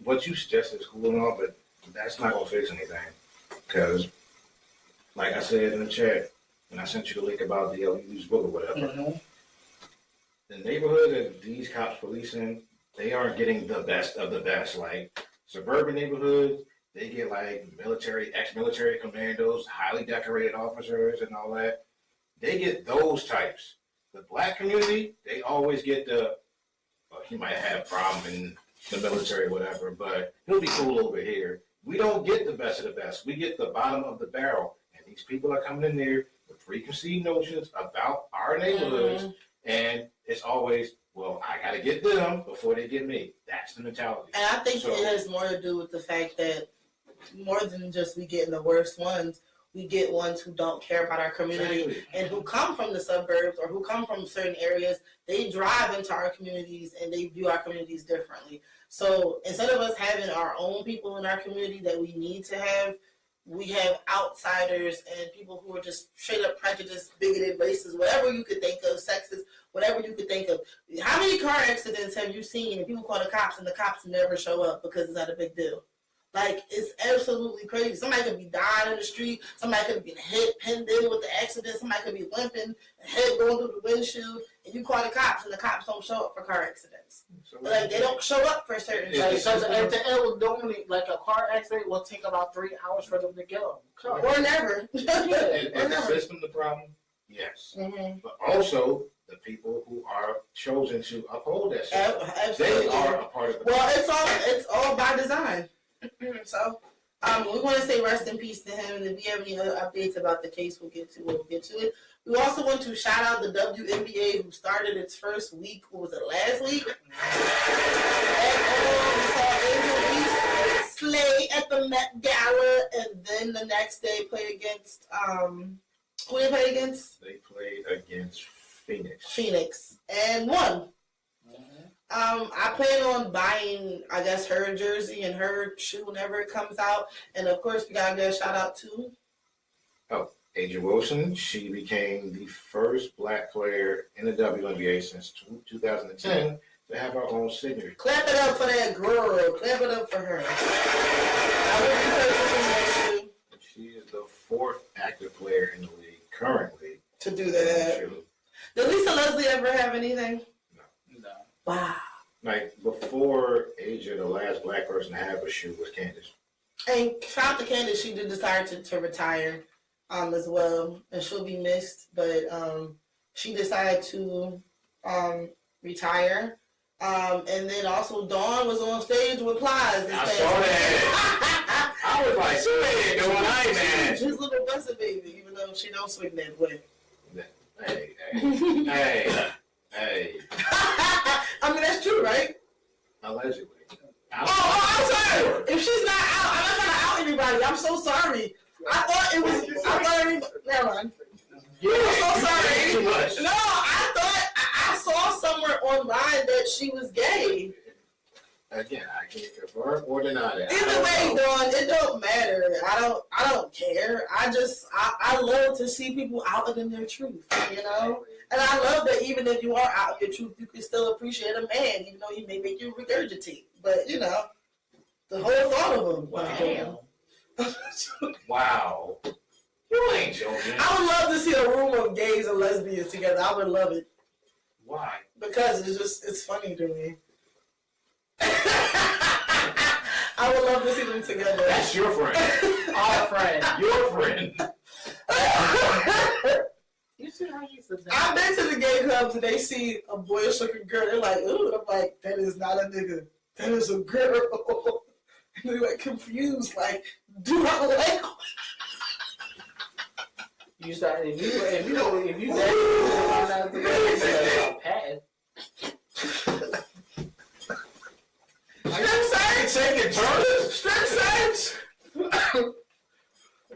Speaker 2: what you suggested is cool and all, but that's not going to fix anything. Because, like I said in the chat, when I sent you the link about the LU's book or whatever, the neighborhood that these cops policing, they aren't getting the best of the best. Like, suburban neighborhoods, they get like ex-military commandos, highly decorated officers and all that. They get those types. The black community, they always get he might have a problem in the military or whatever, but he'll be cool over here. We don't get the best of the best. We get the bottom of the barrel. And these people are coming in there with preconceived notions about our neighborhoods. And it's always, well, I got to get them before they get me. That's the mentality.
Speaker 4: And I think it has more to do with the fact that more than just we getting the worst ones, we get ones who don't care about our community and who come from the suburbs or who come from certain areas. They drive into our communities and they view our communities differently. So instead of us having our own people in our community that we need to have, we have outsiders and people who are just straight up prejudiced, bigoted, racist, whatever you could think of, sexist, whatever you could think of. How many car accidents have you seen and people call the cops and the cops never show up because it's not a big deal? Like, it's absolutely crazy. Somebody could be dying in the street. Somebody could be head pinned in with the accident. Somebody could be limping, head going through the windshield, and you call the cops, and the cops don't show up for car accidents. So, like, they don't show up for certain things.
Speaker 3: So at the end, normally, like, a car accident will take about 3 hours for them to get them.
Speaker 4: Or never.
Speaker 2: Is the system the problem? Yes. Mm-hmm. But also, the people who are chosen to uphold that system, they are a part of the
Speaker 4: problem. Well, it's all by design. So, we want to say rest in peace to him, and if we have any other updates about the case, we'll get to it. We also want to shout out the WNBA, who started its first week. What was it, last week? And we saw Angel Reese slay at the Met Gala, and then the next day play against who they play against?
Speaker 2: They played against
Speaker 4: Phoenix and won. I plan on buying, I guess, her jersey and her shoe whenever it comes out. And, of course, we got to give a shout-out to...
Speaker 2: A'ja Wilson. She became the first black player in the WNBA since 2010 to have her own signature.
Speaker 4: Clap it up for that girl. Clap it up for her. I will be purchasing that shoe.
Speaker 2: She is the fourth active player in the league currently
Speaker 4: to do that. Did Lisa Leslie ever have anything?
Speaker 2: No.
Speaker 4: Wow.
Speaker 2: Like, before A'ja, the last black person to have a shoe was Candace.
Speaker 4: And shout out to Candace, she did decide to retire as well, and she'll be missed, but she decided to retire. And then also Dawn was on stage with Plies.
Speaker 2: I saw that. I was like, she ain't doing right, man.
Speaker 4: She's a little busted baby, even though she don't swing that way.
Speaker 2: Hey.
Speaker 4: I mean, that's true, right?
Speaker 2: Allegedly.
Speaker 4: I'm sorry. If she's not out, I'm not trying to out anybody. I'm so sorry. I thought it was. Never mind.
Speaker 2: Yeah,
Speaker 4: I'm so sorry.
Speaker 2: Too much.
Speaker 4: No, I thought I saw somewhere online that she was gay.
Speaker 2: Again, I can't confirm or deny that.
Speaker 4: Either way, Dawn, it don't matter. I don't care. I love to see people out in their truth, you know? And I love that even if you are out in your truth, you can still appreciate a man, even though he may make you regurgitate. But, you know, the whole thought of him.
Speaker 3: Wow.
Speaker 2: Wow. You ain't joking.
Speaker 4: I would love to see a room of gays and lesbians together. I would love it.
Speaker 2: Why?
Speaker 4: Because it's funny to me. I would love to see them together.
Speaker 2: That's your friend.
Speaker 3: Our friend.
Speaker 2: Your friend.
Speaker 3: You see how he's a
Speaker 4: I've been to the gay clubs and they see a boyish looking girl. They're like, ooh. I'm like, that is not a nigga. That is a girl. And they're like confused. Like, do I like?
Speaker 3: You start if you that Pat.
Speaker 4: Strip search.
Speaker 2: Taking turns.
Speaker 4: Strip search.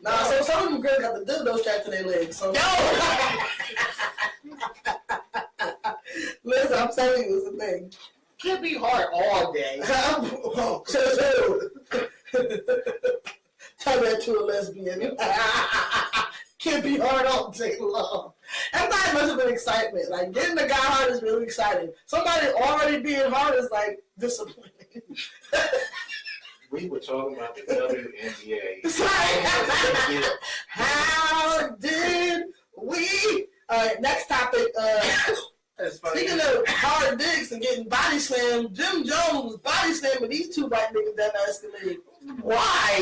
Speaker 4: Nah, so some of them girls got the dildo strapped to their legs. So no. Listen, I'm telling you, it's a thing.
Speaker 3: Can't be hard all day.
Speaker 4: Tell that to a lesbian. Can't be hard all day long. That time must have been excitement. Like, getting the guy hard is really exciting. Somebody already being hard is like disappointing.
Speaker 2: We were talking about the WNBA.
Speaker 4: It's like, how did we? All right, next topic.
Speaker 3: That's funny.
Speaker 4: Speaking of hard dicks and getting body slammed, Jim Jones was body slamming these two white niggas down the escalator. Why?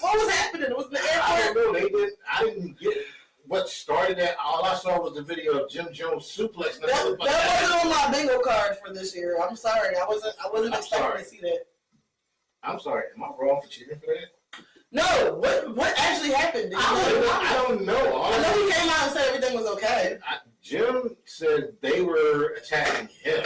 Speaker 4: What was happening? It was in the
Speaker 2: I
Speaker 4: airport.
Speaker 2: don't know. I didn't get what started that. All I saw was the video of Jim Jones suplexing.
Speaker 4: That wasn't on my bingo card for this year. I'm sorry. I wasn't expecting to see that.
Speaker 2: I'm sorry. Am I wrong for cheering for that?
Speaker 4: No. What actually happened?
Speaker 2: I don't know.
Speaker 4: I know he came out and said everything was okay.
Speaker 2: Jim said they were attacking him,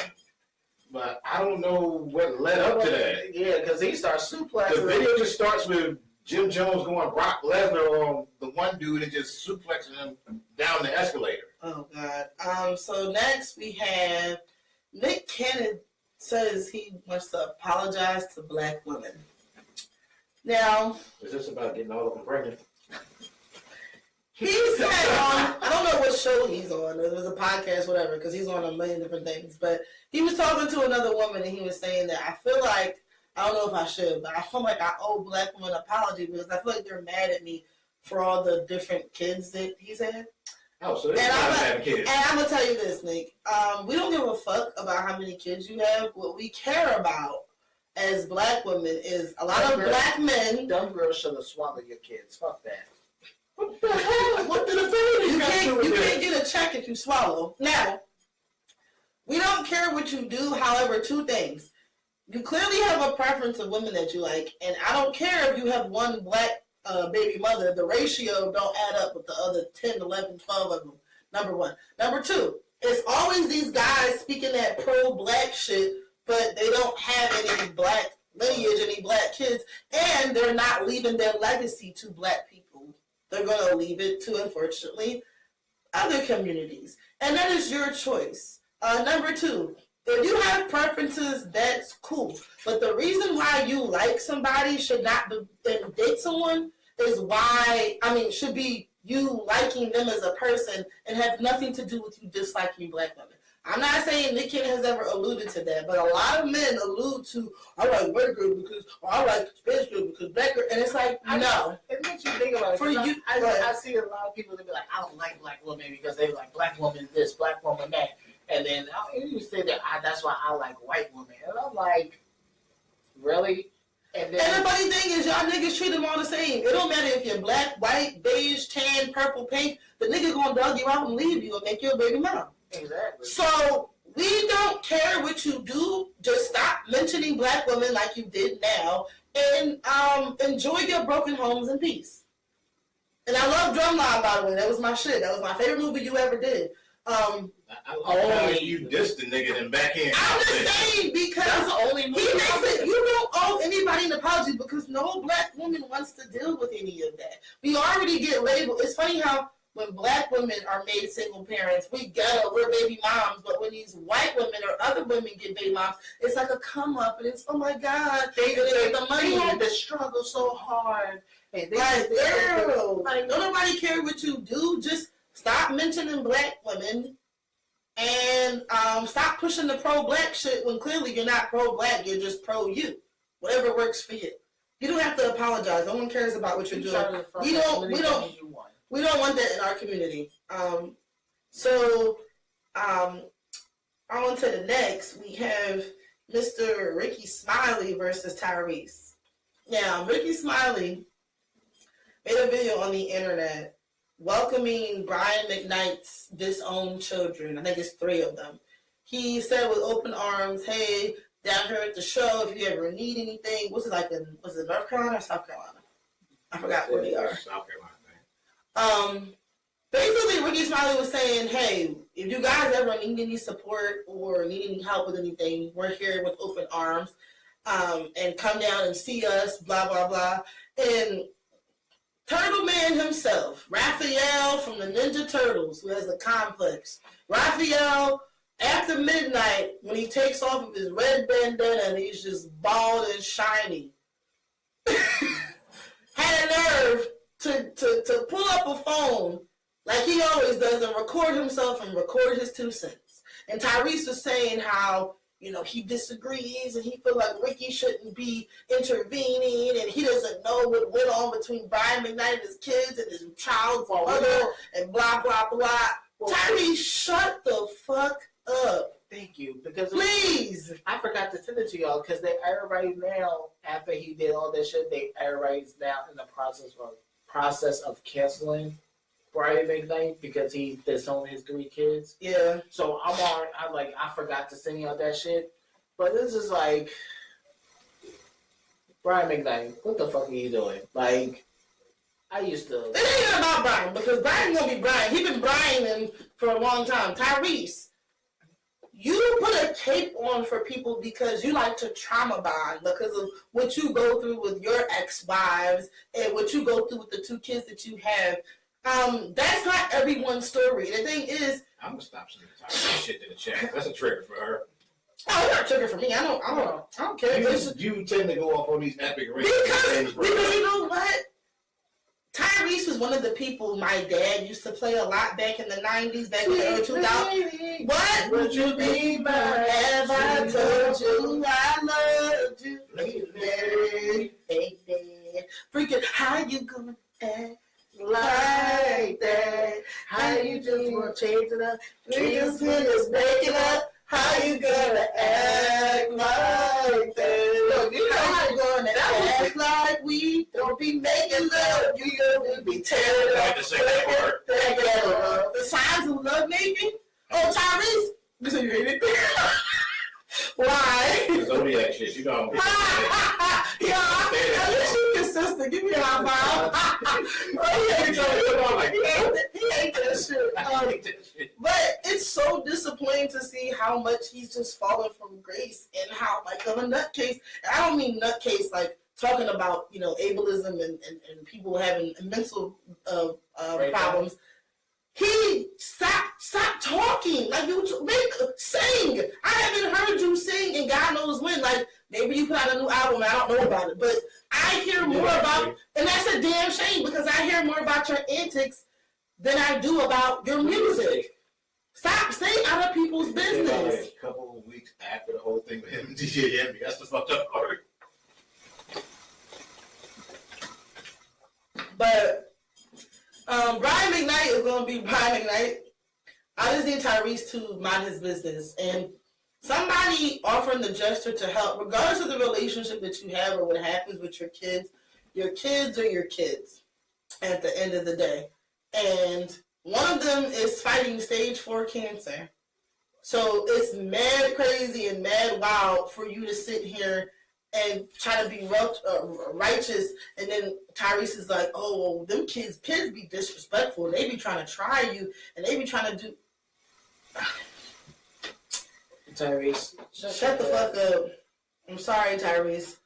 Speaker 2: but I don't know what led up to that.
Speaker 3: Yeah, because he starts suplexing.
Speaker 2: The video just starts with Jim Jones going Brock Lesnar on the one dude and just suplexing him down the escalator.
Speaker 4: Oh God. So next we have Nick Cannon says he wants to apologize to black women. Now,
Speaker 2: Is this about getting all of them pregnant?
Speaker 4: he said I don't know what show he's on. It was a podcast, whatever, because he's on a million different things. But he was talking to another woman and he was saying that I feel like, I don't know if I should, but I feel like I owe black women an apology because I feel like they're mad at me for all the different kids that he's had.
Speaker 2: Oh, so they're not having kids.
Speaker 4: And I'm going to tell you this, Nick. We don't give a fuck about how many kids you have. What we care about as black women is a lot of black men.
Speaker 3: Dumb girls should have swallowed your kids. Fuck that.
Speaker 2: What the hell? What did the baby
Speaker 4: You
Speaker 2: got to do with
Speaker 4: can't
Speaker 2: this?
Speaker 4: get a check if you swallow. Now, we don't care what you do. However, two things. You clearly have a preference of women that you like, and I don't care if you have one black baby mother. The ratio don't add up with the other 10, 11, 12 of them. Number one. Number two, it's always these guys speaking that pro-black shit, but they don't have any black lineage, any black kids, and they're not leaving their legacy to black people. They're going to leave it to, unfortunately, other communities. And that is your choice. Number two, if you have preferences, that's cool. But the reason why you like somebody should not be, and date someone is should be you liking them as a person and have nothing to do with you disliking black women. I'm not saying Nick Cannon has ever alluded to that, but a lot of men allude to, I like white girls because, or I like Spanish girls because black girls, and it's like, no.
Speaker 3: It makes you think about it.
Speaker 4: For you,
Speaker 3: I see a lot of people that be like, I don't like black women because they like black woman this, black woman that. And then you say that that's why I like white women. And I'm like, really? And the Exactly.
Speaker 4: So we don't care what you do. Just stop mentioning black women like you did now, and enjoy your broken homes in peace. And I love Drumline, by the way. That was my shit. That was my favorite movie you ever did.
Speaker 2: I like how you dissed the nigga and back in.
Speaker 4: I'm just saying because
Speaker 3: that's the only movie.
Speaker 4: he makes it. You don't owe anybody an apology because no black woman wants to deal with any of that. We already get labeled. It's funny how when black women are made single parents, we're baby moms. But when these white women or other women get baby moms, it's like a come up, and it's oh my god, they the money.
Speaker 3: They had to struggle so hard. And they
Speaker 4: girl, don't nobody care what you do. Just stop mentioning black women. And stop pushing the pro-black shit when clearly you're not pro-black. You're just pro-you. Whatever works for you. You don't have to apologize. No one cares about what you're doing. We don't want that in our community. On to the next. We have Mr. Ricky Smiley versus Tyrese. Now, Ricky Smiley made a video on the internet welcoming Brian McKnight's disowned children. I think it's 3 of them. He said with open arms, hey, down here at the show, if you ever need anything. Was it North Carolina or South Carolina? I forgot where they are.
Speaker 2: South Carolina.
Speaker 4: Basically, Ricky Smiley was saying, hey, if you guys ever need any support or need any help with anything, we're here with open arms. And come down and see us, blah, blah, blah. And Turtle Man himself, Raphael from the Ninja Turtles, who has a complex. Raphael, after midnight, when he takes off of his red bandana and he's just bald and shiny, had a nerve to pull up a phone like he always does and record himself and record his 2 cents. And Tyrese was saying how, he disagrees and he feels like Ricky shouldn't be intervening and he doesn't know what went on between Brian McKnight and his kids and his child's mother and blah, blah, blah. Tyrese, shut the fuck up.
Speaker 3: Thank you. Because
Speaker 4: please,
Speaker 3: I forgot to send it to y'all because everybody now, after he did all that shit, everybody's now in the process of canceling Brian McKnight because he disowned his 3 kids.
Speaker 4: Yeah.
Speaker 3: So I forgot to send y'all that shit. But this is like, Brian McKnight, what the fuck are you doing? Like, I used to.
Speaker 4: It ain't even about Brian because Brian's gonna be Brian. He been Brianing for a long time. Tyrese, you put a cape on for people because you like to trauma bond because of what you go through with your ex-wives and what you go through with the 2 kids that you have. That's not everyone's story. The thing is,
Speaker 2: I'm gonna stop sending shit to the chat. That's a trigger for her.
Speaker 4: Oh, it's not a trigger for me. I don't care.
Speaker 2: You tend to go off on these epic rants.
Speaker 4: Because you know what? Tyrese was one of the people my dad used to play a lot back in the 90s, back in the early 2000s. What would you be mine if I told you I loved you? Baby, freaking how you gonna act like that? How you just wanna change it up? Niggas just breaking up. How you gonna act like that? You know how you gonna act like we don't be making love. You gonna be tearing up. The signs of love making? Oh, Tyrese? You said you hate it? Why?
Speaker 2: The Zodiac shit, you know.
Speaker 4: Yeah, at least you consistent. Give me a high five. He ain't that shit. But it's so disappointing to see how much he's just fallen from grace and how, like, of a nutcase. And I don't mean nutcase like talking about, ableism and people having mental problems. He stop talking. Like, sing. I haven't heard you sing and God knows when. Like, maybe you put out a new album and I don't know about it. But I hear more about, and that's a damn shame because I hear more about your antics than I do about your music. Stop staying out of people's business.
Speaker 2: A couple of weeks after the whole thing with him and DJ Envy. That's the fucked up part.
Speaker 4: But Brian McKnight is going to be Brian McKnight. I just need Tyrese to mind his business. And somebody offering the gesture to help, regardless of the relationship that you have or what happens with your kids are your kids at the end of the day. And one of them is fighting stage 4 cancer. So it's mad crazy and mad wild for you to sit here and try to be righteous, and then Tyrese is like, oh, well, them kids be disrespectful, and they be trying to try you, and they be trying to do...
Speaker 3: Tyrese,
Speaker 4: shut the fuck up. I'm sorry, Tyrese.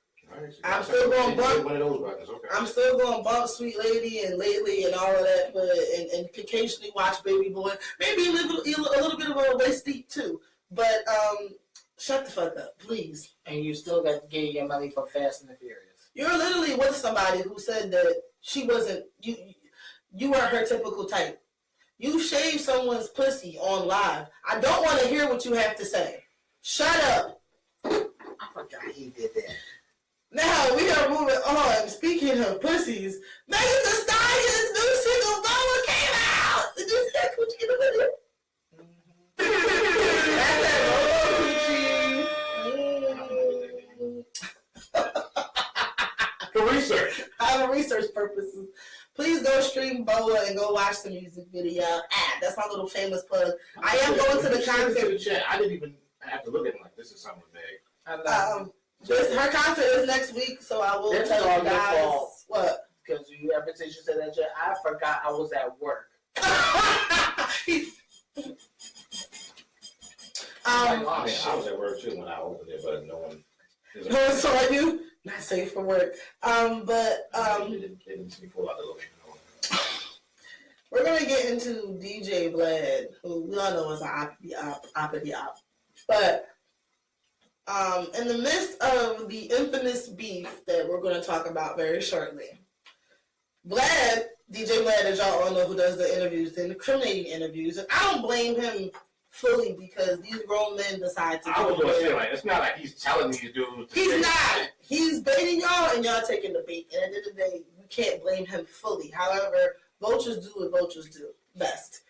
Speaker 4: I'm still going to bump.
Speaker 2: One of those buttons, okay.
Speaker 4: I'm still going to bump Sweet Lady and Lately and all of that, but and occasionally watch Baby Boy. Maybe a little bit of a waist deep too, but shut the fuck up, please.
Speaker 3: And you still got to get your money for Fast and the Furious.
Speaker 4: You're literally with somebody who said that she wasn't, you weren't her typical type. You shaved someone's pussy on live. I don't want to hear what you have to say. Shut up.
Speaker 3: I forgot he did that.
Speaker 4: Now, we are moving But and speaking of pussies, Megan Thee Stallion's new single "Boa" came out. Did you see that coochie in the video? That's that coochie.
Speaker 2: For research.
Speaker 4: For research purposes. Please go stream Boa and go watch the music video. That's my little famous plug. I am going to the concert.
Speaker 2: I didn't even have to look at it like this is something big.
Speaker 4: Her concert is next week, so I will tell you guys. What?
Speaker 3: Because you ever since you said that, I forgot I was at work.
Speaker 2: I was at work too when I opened it, but no one
Speaker 4: saw you. Not safe for work.
Speaker 2: they didn't see me pull out the lotion.
Speaker 4: We're gonna get into DJ Vlad, who we all know is an op. But in the midst of the infamous beef that we're going to talk about very shortly, DJ Vlad, as y'all all know, who does the interviews, the incriminating interviews, and I don't blame him fully because these grown men decide to.
Speaker 2: I was going to say, like, it's not like he's telling me to do.
Speaker 4: He's not. He's baiting y'all, and y'all taking the bait. And at the end of the day, we can't blame him fully. However, vultures do what vultures do best.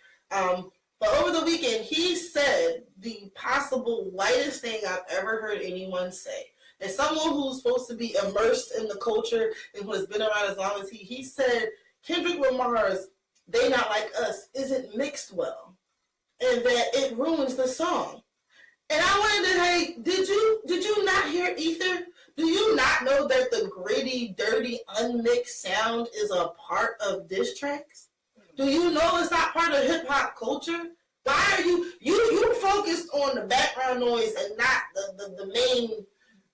Speaker 4: But over the weekend, he said the possible whitest thing I've ever heard anyone say. As someone who's supposed to be immersed in the culture and who has been around as long as he said Kendrick Lamar's "They Not Like Us" isn't mixed well, and that it ruins the song. And I wanted to, hey, did you not hear Ether? Do you not know that the gritty, dirty, unmixed sound is a part of diss tracks? Do you know it's not part of hip hop culture? Why are you focused on the background noise and not the main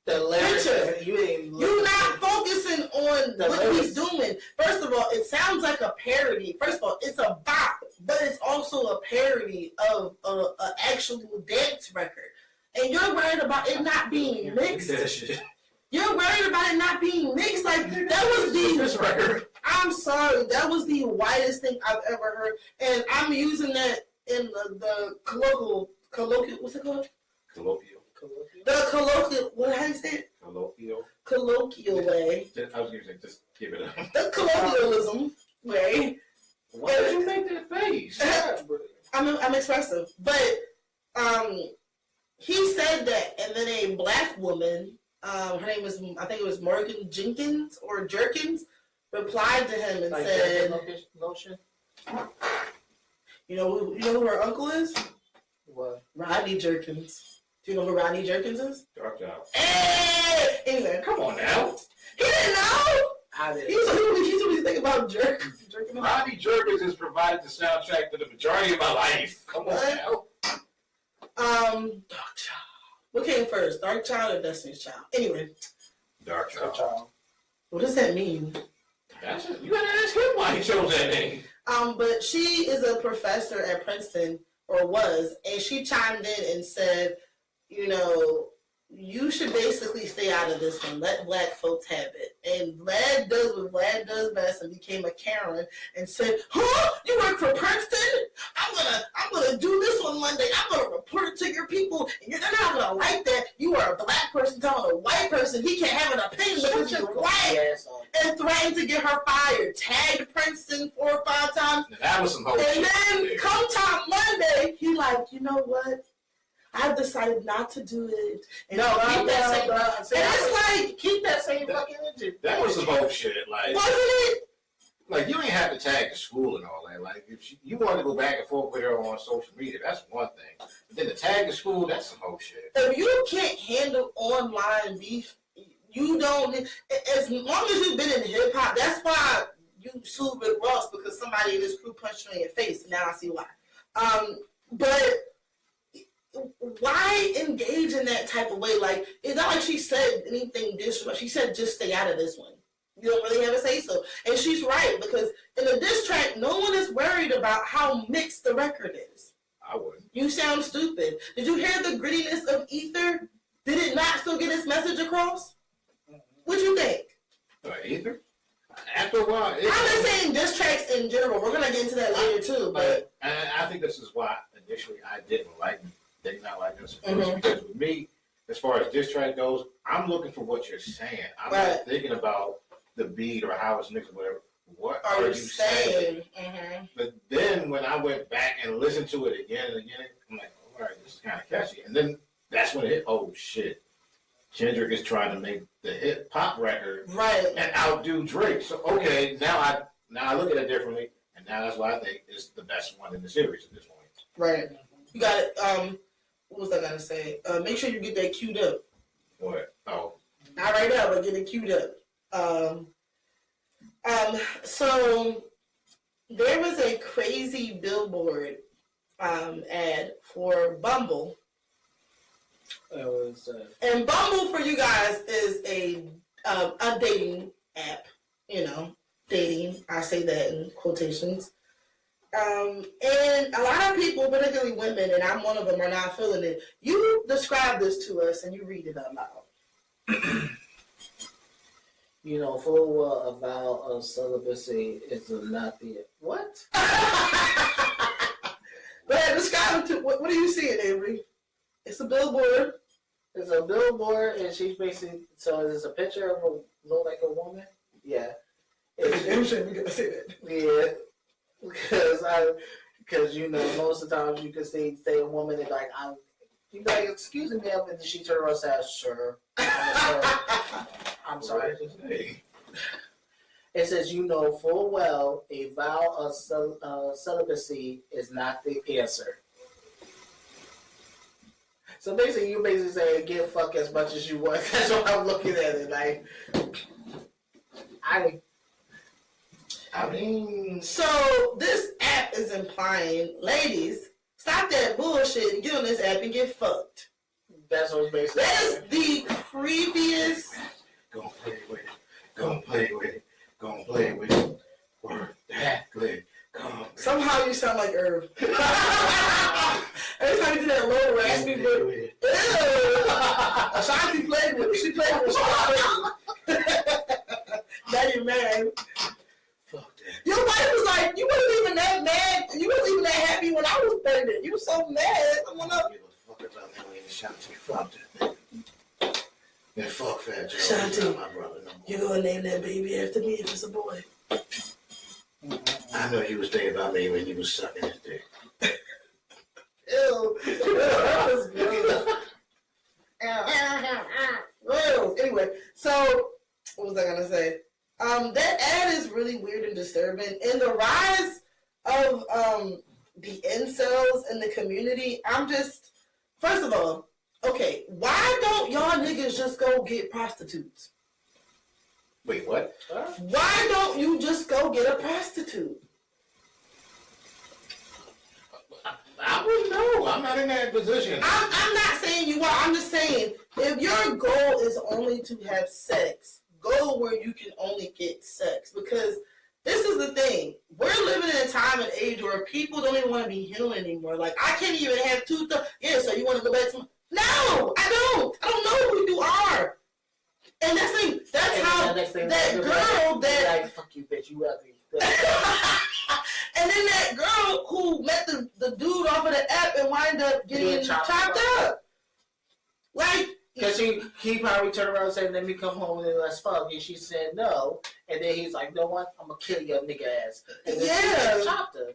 Speaker 4: picture? You're not focusing on what he's doing. First of all, it sounds like a parody. First of all, it's a bop, but it's also a parody of an actual dance record. And you're worried about it not being mixed. You're worried about it not being mixed. Like, that was
Speaker 2: this record.
Speaker 4: I'm sorry, that was the whitest thing I've ever heard. And I'm using that in the colloquial, what's it called?
Speaker 2: Colloquial.
Speaker 4: The colloquial, how do you say it? Colloquial way.
Speaker 2: I was going to say, just give it up.
Speaker 4: The colloquialism way.
Speaker 2: Why did you make that face?
Speaker 4: I'm expressive. But he said that, and then a black woman, her name was, I think it was Morgan Jenkins or Jerkins, replied to him and said,
Speaker 3: lotion?
Speaker 4: You know who her uncle is?
Speaker 3: What?
Speaker 4: Rodney Jerkins. Do you know who Rodney Jerkins is?
Speaker 2: Dark job.
Speaker 4: Hey! Anyway.
Speaker 2: Come on now.
Speaker 4: He didn't know?
Speaker 3: How did
Speaker 4: He's what he's thinking about Jerkins.
Speaker 2: Rodney Jerkins has provided the soundtrack to the majority of my life. Come on now.
Speaker 4: Dark Child. What came first, Dark Child or Destiny's Child? Anyway.
Speaker 2: Dark Child.
Speaker 4: What does that mean?
Speaker 2: You gotta ask him why he chose that name.
Speaker 4: But she is a professor at Princeton, or was, and she chimed in and said, you know, you should basically stay out of this one. Let black folks have it. And Vlad does what Vlad does best and became a Karen and said, huh? You work for Princeton? I'm gonna do this on Monday. I'm gonna report it to your people, and you're not gonna like that. You are a black person telling a white person he can't have an opinion because you're white, and threatened to get her fired. Tagged Princeton 4 or 5 times.
Speaker 2: That was some bullshit.
Speaker 4: And then come time Monday, he like, you know what? I've decided not to do it. And
Speaker 3: keep that same.
Speaker 4: And it's like,
Speaker 3: keep that same fucking energy.
Speaker 2: That was some bullshit. Like,
Speaker 4: wasn't it?
Speaker 2: Like, you ain't have to tag the school and all that. Like, if you want to go back and forth with her on social media, that's one thing. But then to tag the school, that's some whole shit.
Speaker 4: If you can't handle online beef, you don't. As long as you've been in hip hop, that's why you sued Rick Ross, because somebody in this crew punched you in your face. And now I see why. But why engage in that type of way? Like, it's not like she said anything disrespectful. She said just stay out of this one. You don't really have to say so. And she's right, because in a diss track, no one is worried about how mixed the record is.
Speaker 2: I wouldn't.
Speaker 4: You sound stupid. Did you hear the grittiness of Ether? Did it not still get its message across? What you think?
Speaker 2: Ether? After a while,
Speaker 4: I'm just saying diss tracks in general. We're gonna get into that later too. But
Speaker 2: I think this is why initially I didn't not like this first, because with me, as far as diss track goes, I'm looking for what you're saying. I'm not thinking about the beat or how it's mixed or whatever. What
Speaker 4: Are
Speaker 2: are
Speaker 4: you
Speaker 2: you saying?
Speaker 4: saying?
Speaker 2: But then when I went back and listened to it again and again, I'm like, all right, this is kind of catchy. And then that's when it hit. Oh shit, Kendrick is trying to make the hip hop record
Speaker 4: Right.
Speaker 2: and outdo Drake. So okay, now I look at it differently, and now that's why I think it's the best one in the series at this point.
Speaker 4: Right. You got it. What was I gonna say? Make sure you get that queued up.
Speaker 2: What? Oh,
Speaker 4: Not right now, but get it queued up. So there was a crazy billboard ad for Bumble. And Bumble, for you guys, is a dating app. You know, dating. I say that in quotations. And a lot of people, particularly women, and I'm one of them, are not feeling it. You describe this to us, and you read it out loud.
Speaker 3: You know, full well a vow of celibacy is not the what?
Speaker 4: Go ahead, describe it to. What are you seeing, Avery? It's a billboard.
Speaker 3: It's a billboard, and she's basically so it's a picture of a look like a woman. Yeah.
Speaker 4: I'm sure we gotta say that.
Speaker 3: Yeah. Because you know, most of the times you can say a woman and like you be like, excuse me, ma'am, and then she turns around and says, sir. I'm sorry. It says, you know full well a vow of celibacy is not the answer. So basically, you basically saying get fuck as much as you want. That's what I'm looking at it like.
Speaker 2: I mean,
Speaker 4: So this app is implying, ladies, stop that bullshit and get on this app and get fucked.
Speaker 3: That's what it's basically.
Speaker 4: That is the creepiest.
Speaker 2: go play with it. Go play with it. Go play with it. Word that good. Come.
Speaker 4: Somehow you sound like Irv. Every time you do that low raspy voice. Ew. Ashanti played with it. She played with it. Now you're mad.
Speaker 2: Fuck that.
Speaker 4: Your wife was like, you wasn't even that mad. You wasn't even that happy when I was pregnant. You were so mad.
Speaker 2: I don't give a fuck about that lady Shanti. Fuck that nigga. And fuck Fat Joe.
Speaker 4: Shanti,
Speaker 2: He's not my brother no more.
Speaker 4: you gonna name that baby after me if it's a boy.
Speaker 2: I know you was thinking about me when you was sucking his dick.
Speaker 4: Ew. That was gross. Anyway, so what was I gonna say? That ad is really weird and disturbing. And the rise of the incels in the community, first of all, okay, why don't y'all niggas just go get prostitutes?
Speaker 2: Wait, what?
Speaker 4: Why don't you just go get a prostitute?
Speaker 2: I wouldn't know. I'm not in that position.
Speaker 4: I'm not saying you are. I'm just saying, if your goal is only to have sex, go where you can only get sex. Because this is the thing. We're living in a time and age where people don't even want to be human anymore. Like, I can't even have two thumbs. Yeah, so you want to go back to my... No, I don't. I don't know who you are. And that's how that girl that...
Speaker 3: Like, fuck you, bitch, you ugly.
Speaker 4: And then that girl who met the dude off of the app and wind up getting chopped up. Like...
Speaker 3: Because he probably turned around and said, let me come home and let's fuck. And she said no. And then he's like, you know what? I'm going to kill your nigga ass. And then she chopped her.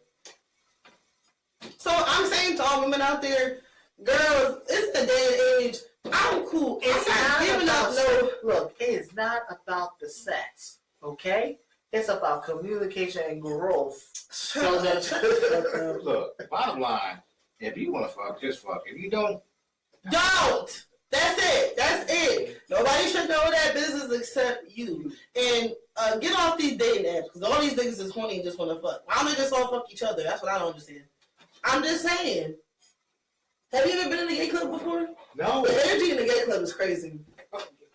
Speaker 4: So I'm saying to all women out there, girls, it's the day and age. I'm cool.
Speaker 3: It's
Speaker 4: not
Speaker 3: not
Speaker 4: giving up
Speaker 3: about look, it is not about the sex, okay? It's about communication and growth. So that
Speaker 2: Look, bottom line, if you want to fuck, just fuck. If you don't...
Speaker 4: Don't! That's it. That's it. Nobody should know that business except you. And get off these dating apps, because all these niggas is horny and just want to fuck. Why don't they just all fuck each other? That's what I don't understand. I'm just saying. Have you ever been in a gay club before?
Speaker 2: No.
Speaker 4: The energy in the gay club is crazy.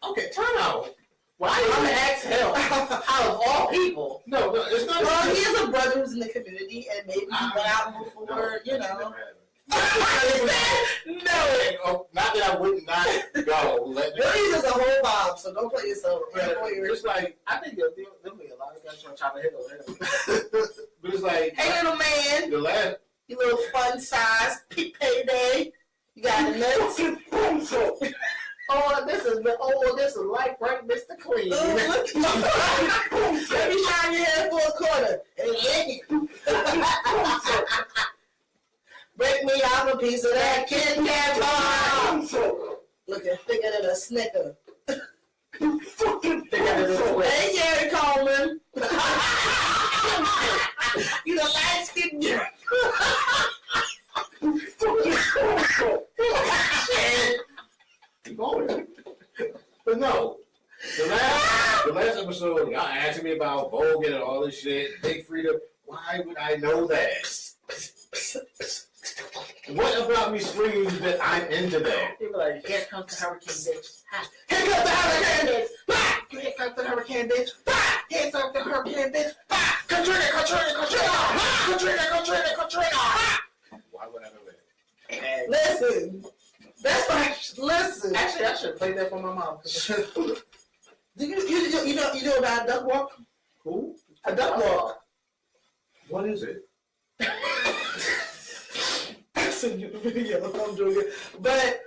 Speaker 2: Okay, time out.
Speaker 3: why you gonna ask him? Out of all people.
Speaker 2: No, it's not.
Speaker 4: Well, he has a brother who's in the community, and maybe he went out before, you know.
Speaker 2: No. Oh, not that I would not go.
Speaker 4: Billy's just a whole vibe, so don't play yourself.
Speaker 2: It's like,
Speaker 3: I think there'll be a lot of guys trying to hit on him.
Speaker 2: but it's like,
Speaker 4: Hey, little man,
Speaker 2: the last.
Speaker 4: you little fun size payday. You got the nuts.
Speaker 3: this is light bright Mr. Clean.
Speaker 4: Let me shine your head for a quarter and lick it. Break me off a piece of that Kit Kat bar. Looking thicker than a Snicker. Hey, Gary Coleman. You the light skin girl.
Speaker 2: Keep going. But no, the last episode, y'all asking me about Vogue and all this shit, Big Freedom. Why would I know that? What about me screaming that I'm into that?
Speaker 3: They were like, here comes the hurricane, bitch.
Speaker 4: Here comes the hurricane, bitch.
Speaker 3: Here comes the hurricane, bitch. Here comes the hurricane, bitch.
Speaker 4: Katrina.
Speaker 2: Why would I know that?
Speaker 4: Listen. That's like, listen.
Speaker 3: Actually, I should have played that for my mom.
Speaker 4: Do you know about a duck walk?
Speaker 2: Who?
Speaker 4: A duck walk.
Speaker 2: What is it?
Speaker 4: I sent you the video. I'm joking. But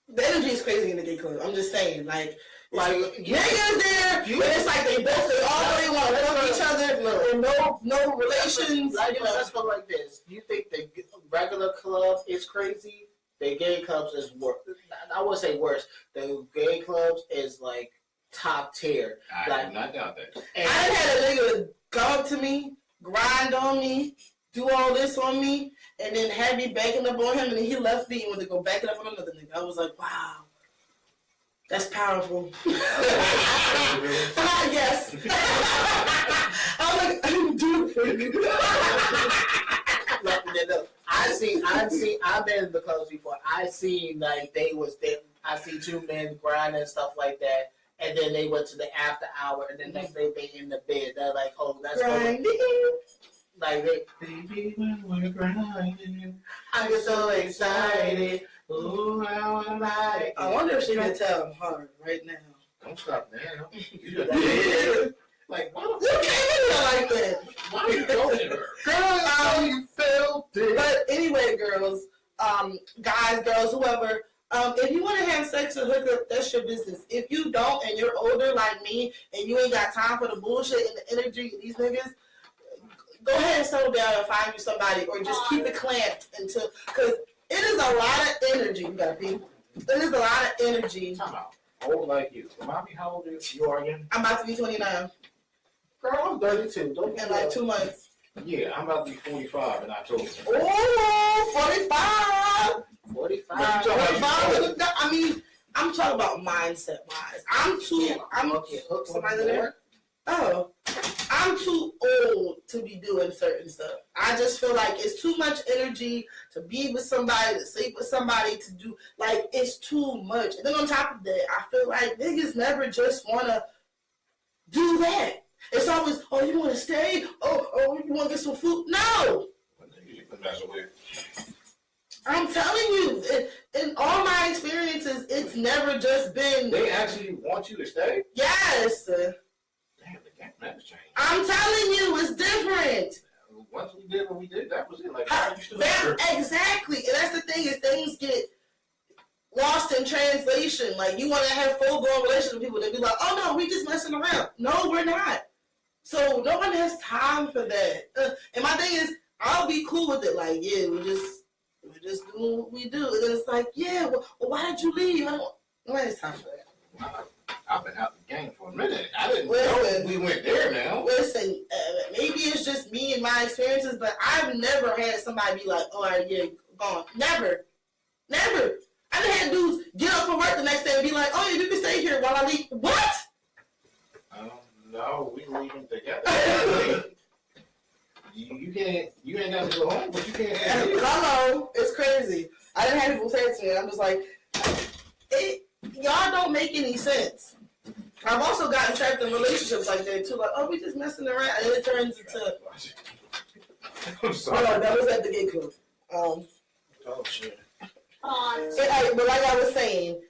Speaker 4: the energy is crazy in the gay club. I'm just saying, like niggas there, but it's like they all they want to love each other, and no relations.
Speaker 3: Let's go like this. You think the regular club is crazy? The gay clubs is worse. I would say worse. The gay clubs is like top tier.
Speaker 2: I do not doubt that.
Speaker 4: I done had a nigga go up to me, grind on me, do all this on me, and then had me backing up on him, and then he left me and went to go back it up on another nigga. I was like, wow. That's powerful. Yes. I was like, I didn't do it for you.
Speaker 3: I've been in the clubs before. I seen like I see two men grinding and stuff like that, and then they went to the after hour, and then next day they in the bed. They're like, oh, that's
Speaker 4: grinding.
Speaker 3: Like
Speaker 2: Baby, when we're grinding,
Speaker 3: I get so excited. Ooh, how I like.
Speaker 4: I wonder if she can tell I'm hard right now.
Speaker 2: don't stop now. You just like, why
Speaker 4: You came in here like that.
Speaker 2: Why are you going there?
Speaker 4: Girl,
Speaker 2: You felt it.
Speaker 4: but anyway, girls, guys, girls, whoever, if you want to have sex or hook up, that's your business. If you don't and you're older like me and you ain't got time for the bullshit and the energy of these niggas, go ahead and settle down and find you somebody or just keep it clamped until, because it is a lot of energy, you gotta be. It is a lot of energy.
Speaker 2: Time out. Old like you. Mommy, how old you are again?
Speaker 4: I'm about to be 29
Speaker 3: Girl, I'm 32. Don't
Speaker 4: in like 2 months.
Speaker 2: Yeah, I'm about to be 45 in October.
Speaker 4: Oh, 45.
Speaker 3: 45.
Speaker 4: I mean, I'm talking about mindset wise. I'm somebody there. Oh, I'm too old to be doing certain stuff. I just feel like it's too much energy to be with somebody, to sleep with somebody, to do, like, it's too much. And then on top of that, I feel like niggas never just want to do that. It's always, oh, you want to stay? Oh, you want to get some food? No! I'm telling you, in all my experiences, it's never just been.
Speaker 2: They actually want you to stay?
Speaker 4: Yes.
Speaker 2: Damn, the game never changed.
Speaker 4: I'm telling you, it's different.
Speaker 2: Once we did what we did, that was it. Like,
Speaker 4: Exactly. And that's the thing, is things get lost in translation. Like, you want to have full-blown relationship with people, they be like, oh, no, we just messing around. No, we're not. So no one has time for that. And my thing is, I'll be cool with it. Like, yeah, we just do what we do. And then it's like, yeah, well, why did you leave? No one has time for that.
Speaker 2: I've been out the game for a minute. I didn't know
Speaker 4: Listen,
Speaker 2: we went there now.
Speaker 4: Listen, maybe it's just me and my experiences, but I've never had somebody be like, oh, yeah, gone. Never. I done had dudes get up for work the next day and be like, oh, yeah, you can stay here while I leave. What?
Speaker 2: No, we leaving together. You ain't got to go home, but you can't.
Speaker 4: Hello, it's crazy. I didn't have people say it to me. I'm just like, y'all don't make any sense. I've also gotten trapped in relationships like that too. Like, oh, we just messing around, and it turns into.
Speaker 2: I'm sorry.
Speaker 4: Oh, that was at the gay club.
Speaker 3: Oh shit.
Speaker 4: But like I was saying,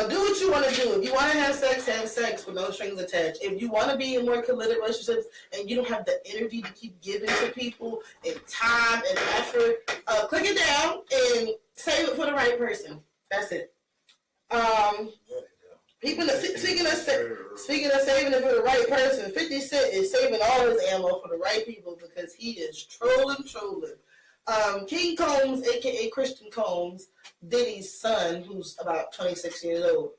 Speaker 4: do what you want to do. If you want to have sex with no strings attached. If you want to be in more committed relationships and you don't have the energy to keep giving to people and time and effort, click it down and save it for the right person. That's it. Speaking of saving it for the right person, 50 Cent is saving all his ammo for the right people because he is trolling. King Combs, a.k.a. Christian Combs, Diddy's son, who's about 26 years old,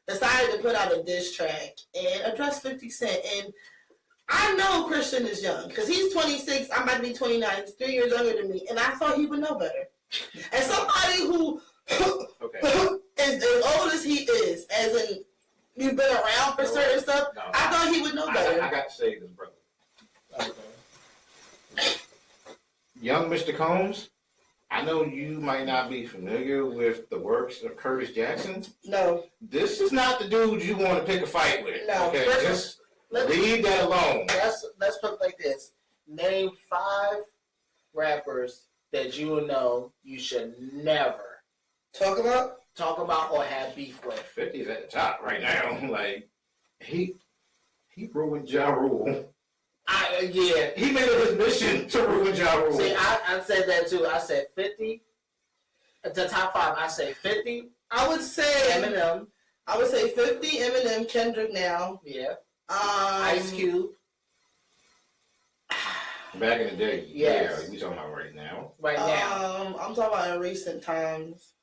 Speaker 4: decided to put out a diss track and address 50 Cent. And I know Christian is young because he's 26. I'm about to be 29. He's 3 years younger than me. And I thought he would know better. And somebody who is as old as he is, as in you've been around for certain stuff, I thought he would know better.
Speaker 2: I got to say this, brother. Okay. Young Mr. Combs, I know you might not be familiar with the works of Curtis Jackson.
Speaker 4: No.
Speaker 2: This is not the dude you want to pick a fight with.
Speaker 4: No.
Speaker 2: Okay, just leave that alone.
Speaker 3: Let's put it like this. Name 5 rappers that you know you should never
Speaker 4: talk about
Speaker 3: or have beef with.
Speaker 2: 50's at the top right now. Like, he ruined Ja Rule.
Speaker 3: Yeah.
Speaker 2: He made it his mission to ruin Ja Rule.
Speaker 3: See, I said that too. I said 50. The top 5, I say 50.
Speaker 4: I would say
Speaker 3: Eminem.
Speaker 4: I would say 50, Eminem, Kendrick now.
Speaker 3: Yeah. Ice Cube.
Speaker 2: Back in the day.
Speaker 3: Yes.
Speaker 2: Yeah, we talking about right now.
Speaker 3: Right now.
Speaker 4: I'm talking about in recent times.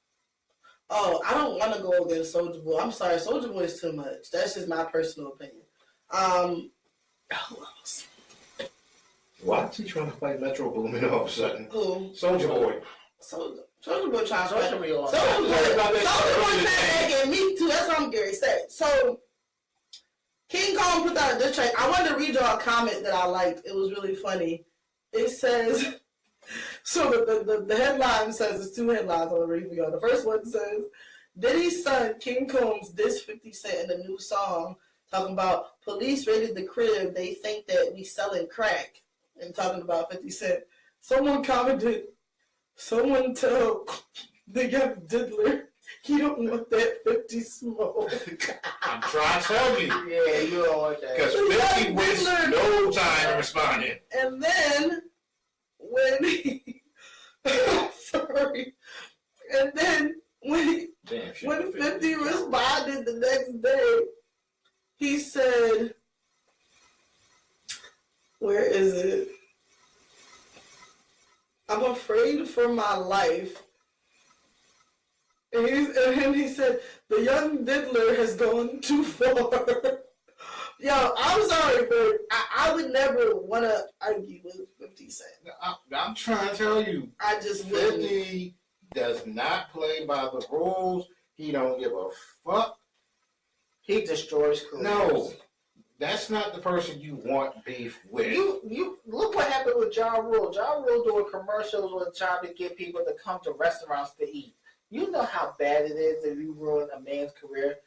Speaker 4: Oh, I don't want to go against Soulja Boy. I'm sorry, Soulja Boy is too much. That's just my personal opinion. Who else?
Speaker 2: Why is he trying to fight Metro Boomin all of a sudden?
Speaker 4: Who?
Speaker 2: Soulja Boy.
Speaker 4: Soulja Boy trying to fight.
Speaker 3: Soulja Boy
Speaker 4: Soulja Boy trying to me too. That's what I'm Gary said. So King Kong put out a diss track. I wanted to read y'all a comment that I liked. It was really funny. It says, so the headline says, it's 2 headlines I'm going to read for y'all. The first one says, Diddy's son, King Combs, dissed 50 Cent in the new song, talking about police raided the crib. They think that we selling crack. And talking about 50 Cent. Someone commented, someone tell the young diddler he don't want that 50 smoke.
Speaker 2: I'm trying to tell you.
Speaker 3: Yeah, you don't want that.
Speaker 2: Because 50 wastes no time responding.
Speaker 4: And then, when he... sorry. And then, when 50 responded the next day, he said... Where is it? I'm afraid for my life. And he said, the young diddler has gone too far. Yo, I'm sorry, but I would never want to argue with 50 Cent.
Speaker 2: I'm trying to tell you.
Speaker 4: I just
Speaker 2: 50 does not play by the rules. He don't give a fuck.
Speaker 3: He destroys careers.
Speaker 2: No. That's not the person you want beef with.
Speaker 3: You look what happened with Ja Rule. Ja Rule doing commercials with trying to get people to come to restaurants to eat. You know how bad it is if you ruin a man's career.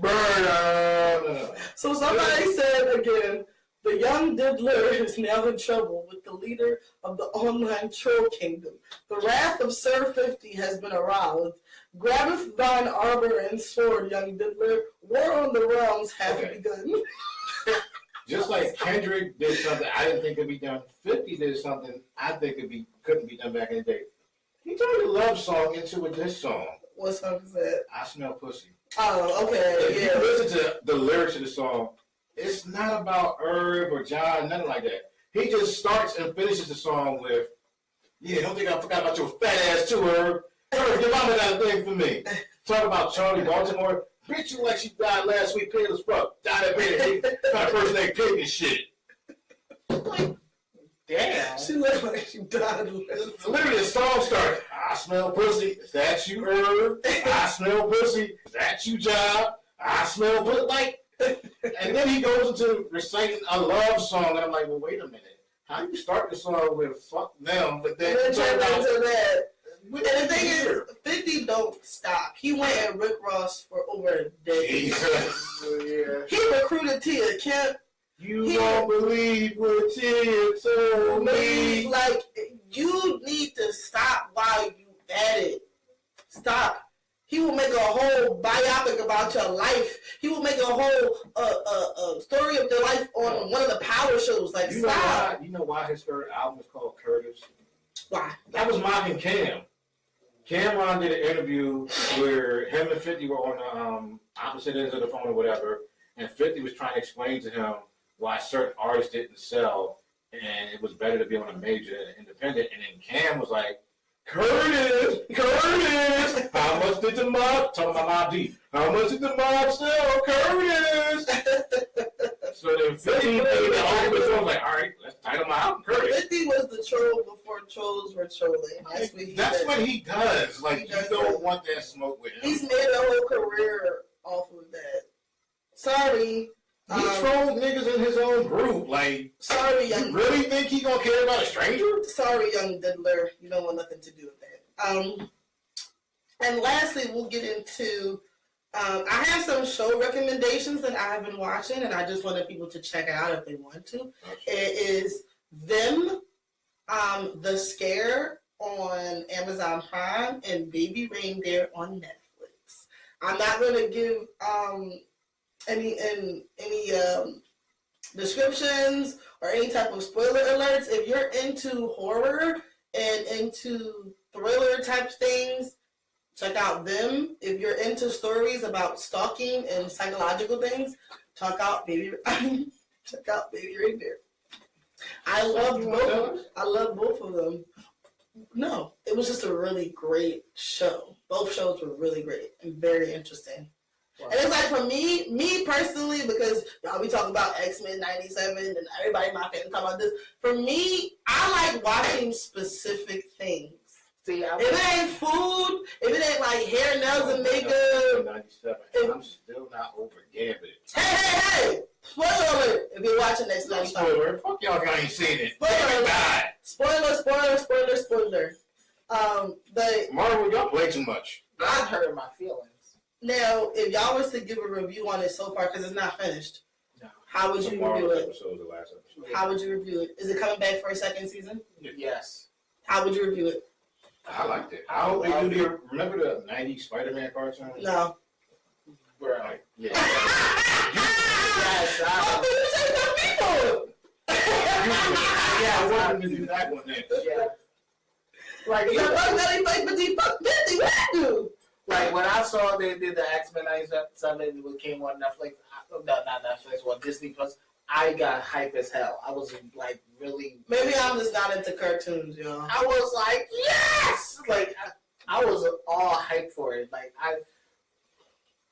Speaker 2: Burn.
Speaker 4: So somebody said again, the young diddler is now in trouble with the leader of the online troll kingdom. The wrath of Sir 50 has been aroused. Grabbeth thine arbor and sword, young diddler. War on the realms hath begun.
Speaker 2: Just like Kendrick did something I didn't think could be done, 50 did something I think couldn't be done back in the day. He turned a love song into a diss song.
Speaker 4: What song is that?
Speaker 2: I Smell Pussy.
Speaker 4: Oh, okay.
Speaker 2: If you listen to the lyrics of the song, it's not about Herb or John, nothing like that. He just starts and finishes the song with, yeah, don't think I forgot about your fat ass too, Herb. Herb, your mama got a thing for me. Talk about Charlie Baltimore. Bitch, you like she died last week, pale as fuck. Died at bed, kind of person ain't pig and shit. Like, damn.
Speaker 4: She looked like she died.
Speaker 2: Literally, the song starts, I smell pussy. Is that you, Herb? I smell pussy. Is that you, Job? I smell pussy. Like, and then he goes into reciting a love song, and I'm like, well, wait a minute. How do you start the song with fuck them, but then
Speaker 4: turn into that?
Speaker 2: And
Speaker 4: the thing is, 50 don't stop. He went at Rick Ross for over a decade. He recruited Tia Kemp.
Speaker 2: You don't believe what Tia told me.
Speaker 4: Like, you need to stop while you at it. Stop. He will make a whole biopic about your life. He will make a whole story of your life on one of the power shows. Like, stop.
Speaker 2: You know why his third album is called Curtis?
Speaker 4: Why?
Speaker 2: That was mocking Cam. Cameron did an interview where him and 50 were on the opposite ends of the phone or whatever, and 50 was trying to explain to him why certain artists didn't sell, and it was better to be on a major than independent. And then Cam was like, Curtis, how much did the mob, talking about Mob D, how much did the mob sell, Curtis? So then 50 made the argument, so I was like, all right, let's title him out, Curtis.
Speaker 4: 50 was the troll before trolls were trolling. That's what he
Speaker 2: Does. Like, you don't want that smoke with him.
Speaker 4: He's made a whole career off of that. Sorry.
Speaker 2: He trolled niggas in his own group. Like,
Speaker 4: sorry,
Speaker 2: you really think he gonna care about a stranger?
Speaker 4: Sorry, young diddler. You don't want nothing to do with that. And lastly, we'll get into. I have some show recommendations that I have been watching, and I just wanted people to check it out if they want to. Okay. It is Them, The Scare on Amazon Prime, and Baby Reindeer on Netflix. I'm not going to give any descriptions or any type of spoiler alerts. If you're into horror and into thriller type things, check out Them. If you're into stories about stalking and psychological things, check out Baby Reindeer. I love both of them. No, it was just a really great show. Both shows were really great and very interesting. Wow. And it's like for me personally, because y'all be talking about X-Men 97 and everybody in my family talking about this. For me, I like watching specific things. See, if it ain't food, if it ain't like hair, nails, and makeup.
Speaker 2: 97. I'm still not over Gambit.
Speaker 4: Hey! Spoiler alert! If you're watching X-Men 97.
Speaker 2: Spoiler. Fuck y'all ain't seen it.
Speaker 4: Spoiler. But
Speaker 2: Marvel, y'all play too much.
Speaker 3: I've hurt my feelings.
Speaker 4: Now, if y'all was to give a review on it so far, because it's not finished, no. How would you review it?
Speaker 2: The last episode.
Speaker 4: How would you review it? Is it coming back for a second season?
Speaker 3: Yes.
Speaker 4: How would you review it?
Speaker 2: I liked it. I hope they do remember the 90s Spider-Man cartoon?
Speaker 4: No.
Speaker 3: Bro.
Speaker 2: Yeah.
Speaker 3: Yes,
Speaker 2: I wanted to do that one then.
Speaker 3: Yeah.
Speaker 4: Like,
Speaker 3: like when I saw they did the X-Men 97, it came on Netflix. Not Netflix, well, Disney Plus. I got hype as hell. I was like really.
Speaker 4: Maybe I'm just not into cartoons, y'all.
Speaker 3: I was like, yes! Like I was all hyped for it. Like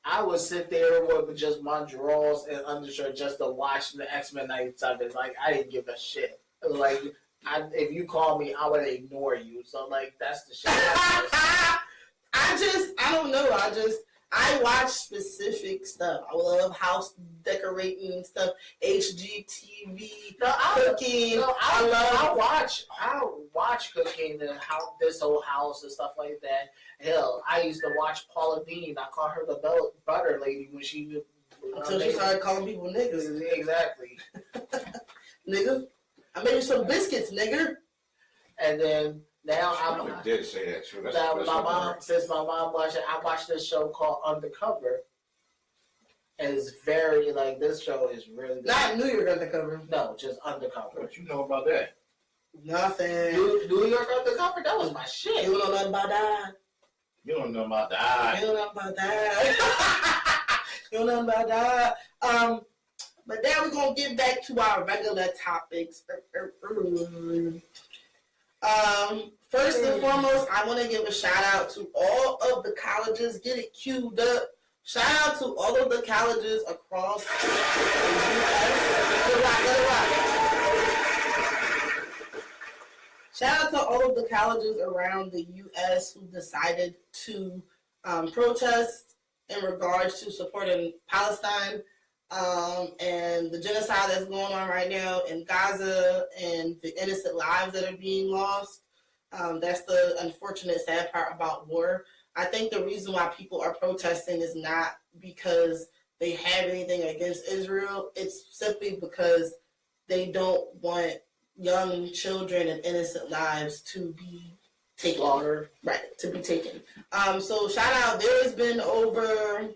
Speaker 3: I would sit there with just my drawers and undershirt just to watch the X-Men 97. Like I didn't give a shit. Like if you call me, I would ignore you. So like that's the shit.
Speaker 4: I don't know. I watch specific stuff. I love house decorating stuff, HGTV, cooking.
Speaker 3: I watch cooking and how this whole house and stuff like that. Hell, I used to watch Paula Deen. I call her the butter lady when she
Speaker 4: until she started calling people niggas.
Speaker 3: Exactly.
Speaker 4: Nigga, I made you some biscuits, nigga.
Speaker 3: And then. Now
Speaker 2: I did say that too.
Speaker 3: Since my mom watched it, I watched this show called Undercover. And it's very this show is really good.
Speaker 4: Not New York Undercover.
Speaker 3: No, just Undercover.
Speaker 2: What you know about that?
Speaker 4: Nothing.
Speaker 3: New York Undercover? That was my shit.
Speaker 4: You don't know nothing about that.
Speaker 2: You don't know about that.
Speaker 4: You don't know about that. You don't know about that. But now we're gonna get back to our regular topics. First and foremost, I want to give a shout out to all of the colleges. Get it queued up. Shout out to all of the colleges across the U.S. Shout out to all of the colleges around the U.S. who decided to protest in regards to supporting Palestine and the genocide that's going on right now in Gaza and the innocent lives that are being lost. That's the unfortunate, sad part about war. I think the reason why people are protesting is not because they have anything against Israel. It's simply because they don't want young children and innocent lives to be taken. Right, to be taken. So shout out. There has been over,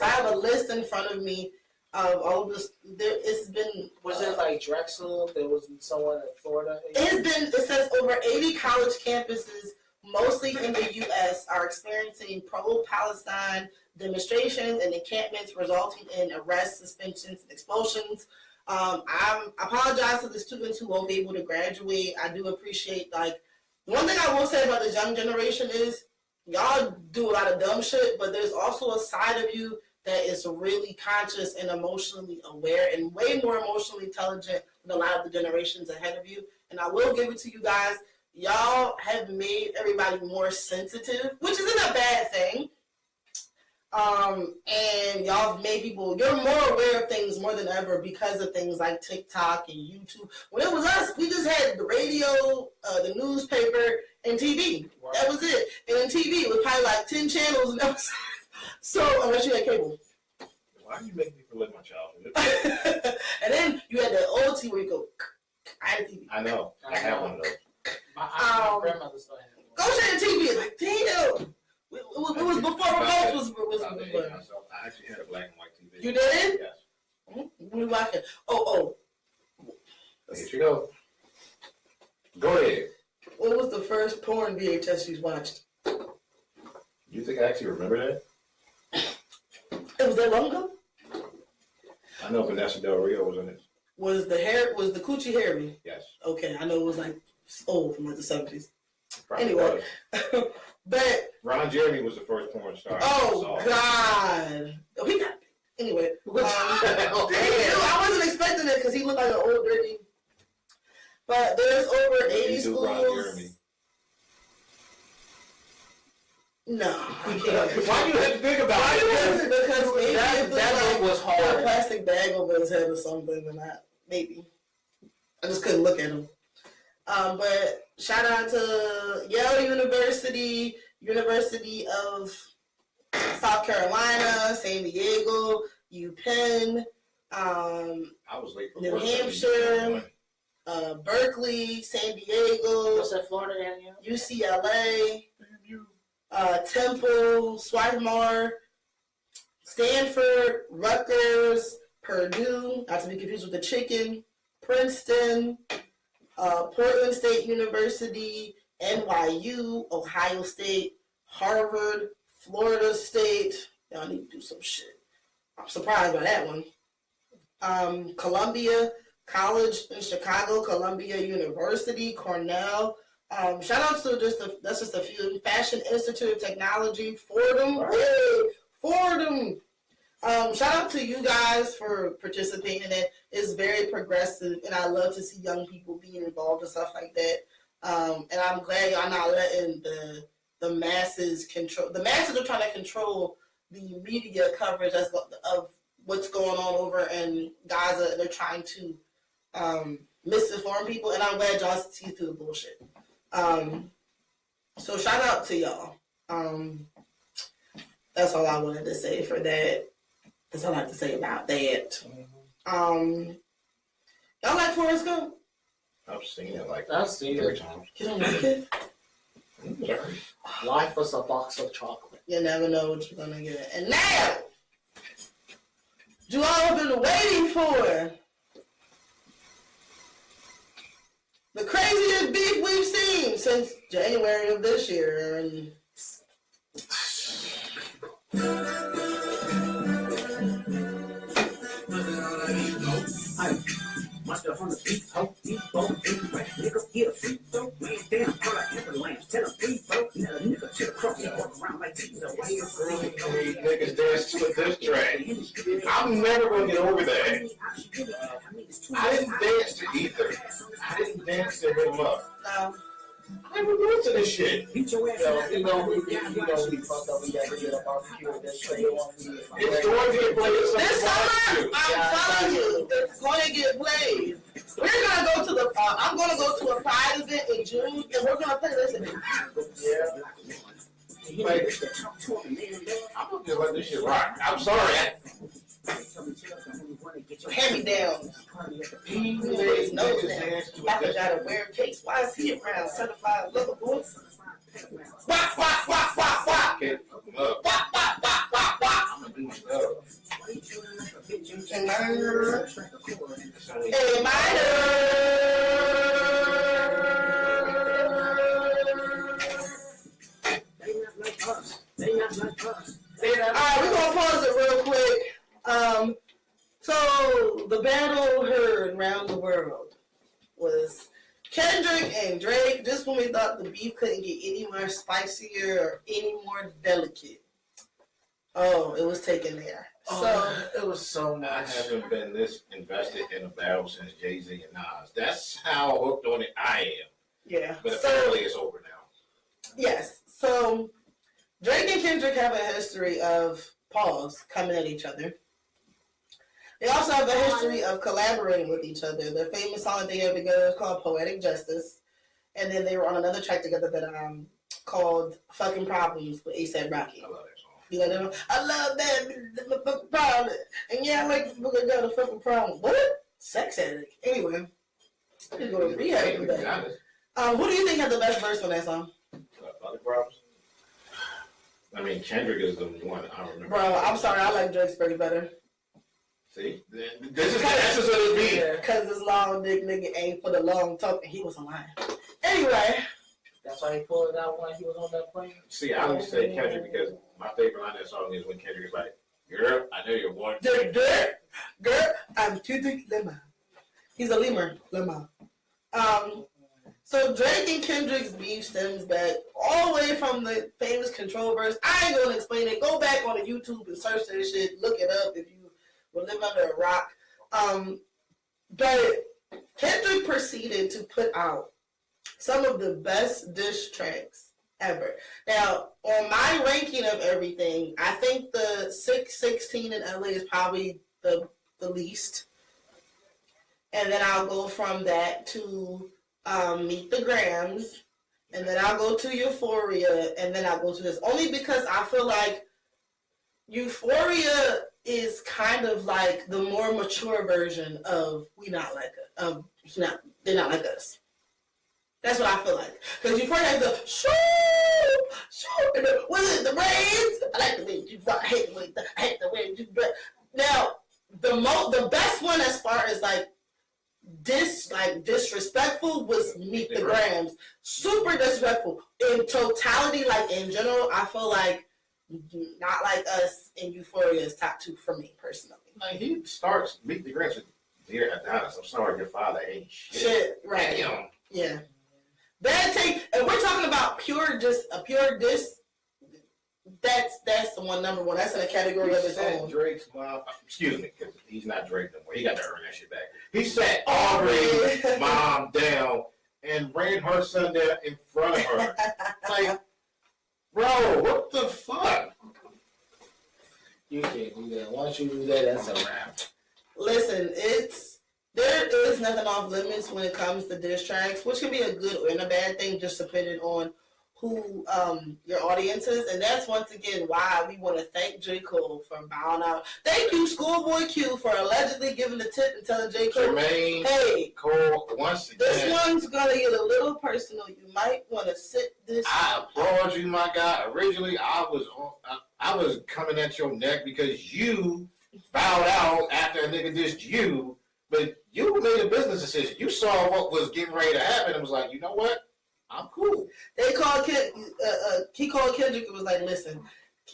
Speaker 4: I have a list in front of me of all of this. It's been.
Speaker 3: Was it like Drexel? There was someone in Florida.
Speaker 4: It says over 80 college campuses mostly in the U.S., are experiencing pro-Palestine demonstrations and encampments resulting in arrests, suspensions, and expulsions. I apologize to the students who won't be able to graduate. I do appreciate, like, one thing I will say about this young generation is y'all do a lot of dumb shit, but there's also a side of you that is really conscious and emotionally aware and way more emotionally intelligent than a lot of the generations ahead of you. And I will give it to you guys. Y'all have made everybody more sensitive, which isn't a bad thing. And y'all have made people, you're more aware of things more than ever because of things like TikTok and YouTube. When it was us, we just had the radio, the newspaper, and TV. Wow. That was it. And then TV was probably like 10 channels and that was so, unless you had cable.
Speaker 2: Why do you make me relive my childhood?
Speaker 4: And then you had the old TV where you go, I had a TV.
Speaker 2: I know. I have one of those.
Speaker 3: My grandmother still had one.
Speaker 4: Go check the TV. It's like, damn. It was before remotes was
Speaker 2: I actually had a black and white TV.
Speaker 4: You did?
Speaker 2: Yes.
Speaker 4: What are you watching? Oh.
Speaker 2: Here you go. Go ahead.
Speaker 4: What was the first porn VHS you watched?
Speaker 2: You think I actually remember that?
Speaker 4: It was that long ago?
Speaker 2: I know Vanessa Del Rio was in it.
Speaker 4: Was the coochie hairy?
Speaker 2: Yes.
Speaker 4: Okay, I know it was like old from like the 70s.
Speaker 2: Probably
Speaker 4: anyway. But
Speaker 2: Ron Jeremy was the first porn star.
Speaker 4: Oh God. Oh, he got anyway. I wasn't expecting it because he looked like an old dirty. But there's over 80 schools. Ron Jeremy. No, I can't.
Speaker 2: Why do you have to think about it?
Speaker 4: Because maybe
Speaker 3: that was hard.
Speaker 4: A plastic bag over his head or something, and maybe I just couldn't look at him. But shout out to Yale University, University of South Carolina, San Diego, UPenn,
Speaker 2: I was late for
Speaker 4: New Hampshire, Berkeley, San Diego.
Speaker 3: What's that, Florida area?
Speaker 4: UCLA, Temple, Swarthmore, Stanford, Rutgers, Purdue, not to be confused with the chicken, Princeton, Portland State University, NYU, Ohio State, Harvard, Florida State. Y'all need to do some shit. I'm surprised by that one. Columbia College in Chicago, Columbia University, Cornell. Shout out to that's just a few. Fashion Institute of Technology, Fordham. Hey, Fordham. Shout out to you guys for participating in it. It's very progressive, and I love to see young people being involved and stuff like that. And I'm glad y'all not letting the masses control. The masses are trying to control the media coverage of what's going on over in Gaza. They're trying to misinform people, and I'm glad y'all see through the bullshit. So shout out to y'all. That's all I wanted to say for that. That's all I have to say about that. Y'all like Forrest Gump?
Speaker 2: I've seen it like
Speaker 3: I've seen
Speaker 2: 3
Speaker 3: it.
Speaker 2: times.
Speaker 4: You don't like it?
Speaker 2: Sorry.
Speaker 3: Life was a box of chocolate.
Speaker 4: You never know what you're gonna get. And now, you all have been waiting for the craziest beef we've seen since January of this year. And
Speaker 1: Monster on the beat, ho, beat, bo, everywhere. Nigga, get a free throw, man down, all like avalanche. Tell a beat, bro, now a nigga to the cross, walk around like this. Away
Speaker 2: These niggas dance to this track. I'm never gonna get over that. I didn't dance to either. I didn't dance to him up.
Speaker 4: no.
Speaker 2: I never danced to this shit.
Speaker 1: Beat your ass.
Speaker 3: You know, we fucked up. We got to get a barbecue with this trade on.
Speaker 2: It's going to get played at
Speaker 4: This
Speaker 2: some
Speaker 4: summer, I'm telling you, it's going to get played. We're going to go to I'm going to go to a Pride event in June, and we're going to play this.
Speaker 2: Yeah. Like, I'm gonna just let this shit rock. I'm sorry.
Speaker 4: Hand me down. There's no I got a wear case. Why is he around? Certified lover boy. Wah, wah, wah, wah, wah.
Speaker 2: Okay,
Speaker 4: Wah, wah, wah, wah, wah.
Speaker 2: I'm gonna do my stuff.
Speaker 4: Hey, minor. So the battle heard around the world was Kendrick and Drake. Just when we thought the beef couldn't get any more spicier or any more delicate, oh, it was taken there. So
Speaker 3: it was so
Speaker 2: I
Speaker 3: much.
Speaker 2: haven't been this invested in a battle since Jay-Z and Nas. That's how hooked on it I am.
Speaker 4: yeah.
Speaker 2: But
Speaker 4: So
Speaker 2: apparently it's over now.
Speaker 4: yes. So Drake and Kendrick have a history of coming at each other. They also have a history of collaborating with each other. Their famous song that they have together is called Poetic Justice. And then they were on another track together that called Fucking Problems with A$AP Rocky.
Speaker 2: I love that song.
Speaker 4: You know that? I love that fucking problem. And yeah, I like the fucking problem. What? Sex addict. Anyway, I need to go to rehab for that. Who do you think had the best verse on that song?
Speaker 2: Other problems? I mean, Kendrick is the one I remember.
Speaker 4: Bro, I'm sorry, I like Drake's pretty better.
Speaker 2: See? This is the essence of the beat.
Speaker 4: Because this long dick nigga ain't for the long talk, and he wasn't lying. Anyway.
Speaker 3: That's why he pulled it out when he was on that plane.
Speaker 2: See, I would say Kendrick because my favorite line of that song is when Kendrick is like, "Girl, I know you're born."
Speaker 4: Girl, I'm Kendrick Lamar. He's a lemur. Lamar. So Drake and Kendrick's beef stems back all the way from the famous Control verse. I ain't gonna explain it. Go back on the YouTube and search that shit. Look it up if you will live under a rock. But Kendrick proceeded to put out some of the best diss tracks ever. Now, on my ranking of everything, I think the 616 in LA is probably the least. And then I'll go from that to Meet the Grams. And then I'll go to Euphoria. And then I'll go to this. Only because I feel like Euphoria is kind of like the more mature version of They're Not Like Us. That's what I feel like. Because Euphoria has the shoo, and was it the brains? I like the way you I hate the way you Now, the best one as far as disrespectful was Meet the Grams. Super disrespectful. In totality, in general, I feel like Not Like Us and Euphoria is top 2 for me personally.
Speaker 2: Like he starts Meet the Grams with "Dear Adonis, I'm sorry your father ain't shit."
Speaker 4: Right.
Speaker 2: Damn.
Speaker 4: Yeah. Bad take, and we're talking about pure diss. That's the one, number one. That's in a category of its own.
Speaker 2: Drake's mom, excuse me, because he's not Drake no more. He got to earn that shit back. He sat Aubrey's mom down and ran her son down in front of her. Like, bro, what the fuck?
Speaker 3: You can't do that. Once you do that, that's a wrap.
Speaker 4: Listen, there is nothing off limits when it comes to diss tracks, which can be a good and a bad thing, just depending on who your audience is. And that's once again why we want to thank J. Cole for bowing out. Thank you, Schoolboy Q, for allegedly giving the tip and telling J. Cole,
Speaker 2: Jermaine
Speaker 4: hey,
Speaker 2: Cole, once again,
Speaker 4: this one's gonna get a little personal. You might want to sit this.
Speaker 2: I applaud you, my guy. Originally, I was coming at your neck because you bowed out after a nigga dissed you, but you made a business decision. You saw what was getting ready to happen and was like, you know what? I'm cool.
Speaker 4: They called he called Kendrick and was like, listen,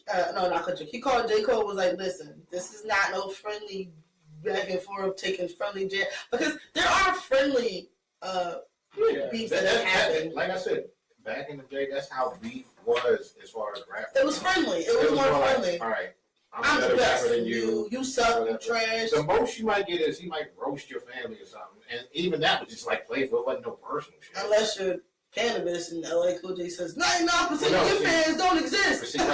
Speaker 4: no, not Kendrick. He called J. Cole, was like, listen, this is not no friendly back and forth taking friendly jab, because there are friendly beefs that happen.
Speaker 2: Like I said, back in the day, that's how beef was as far as rap.
Speaker 4: It was friendly. It was more friendly.
Speaker 2: All right,
Speaker 4: I'm the best than you. You suck. You trash.
Speaker 2: The most you might get is he might roast your family or something, and even that was just playful. It wasn't no personal shit.
Speaker 4: Unless you're cannabis and LA Cool J says 99% of your fans don't exist.
Speaker 2: See, the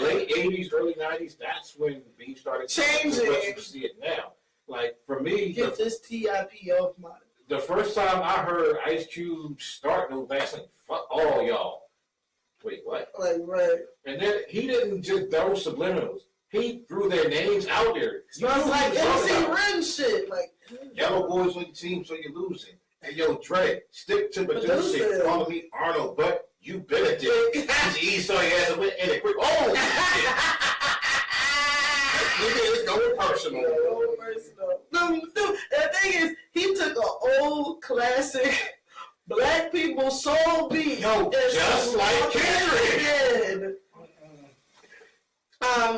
Speaker 2: late 80s, early 90s, that's when beef started
Speaker 4: changing.
Speaker 2: You see it now. Like for me,
Speaker 4: get this TIP off my.
Speaker 2: The first time I heard Ice Cube start no vaccine, fuck all y'all. Wait, what?
Speaker 4: Right.
Speaker 2: And then he didn't just throw subliminals. He threw their names out there.
Speaker 4: Smells like MC Ren shit.
Speaker 2: Yellow boys on your team, so you're losing. And yo, Dre, stick to producing. Calling me Arnold, but you been a dick. Easy saw your ass went in it quick. Oh, shit. It's going personal.
Speaker 4: The thing is, he took an old classic black people soul beat.
Speaker 2: Yo, just like Kendrick.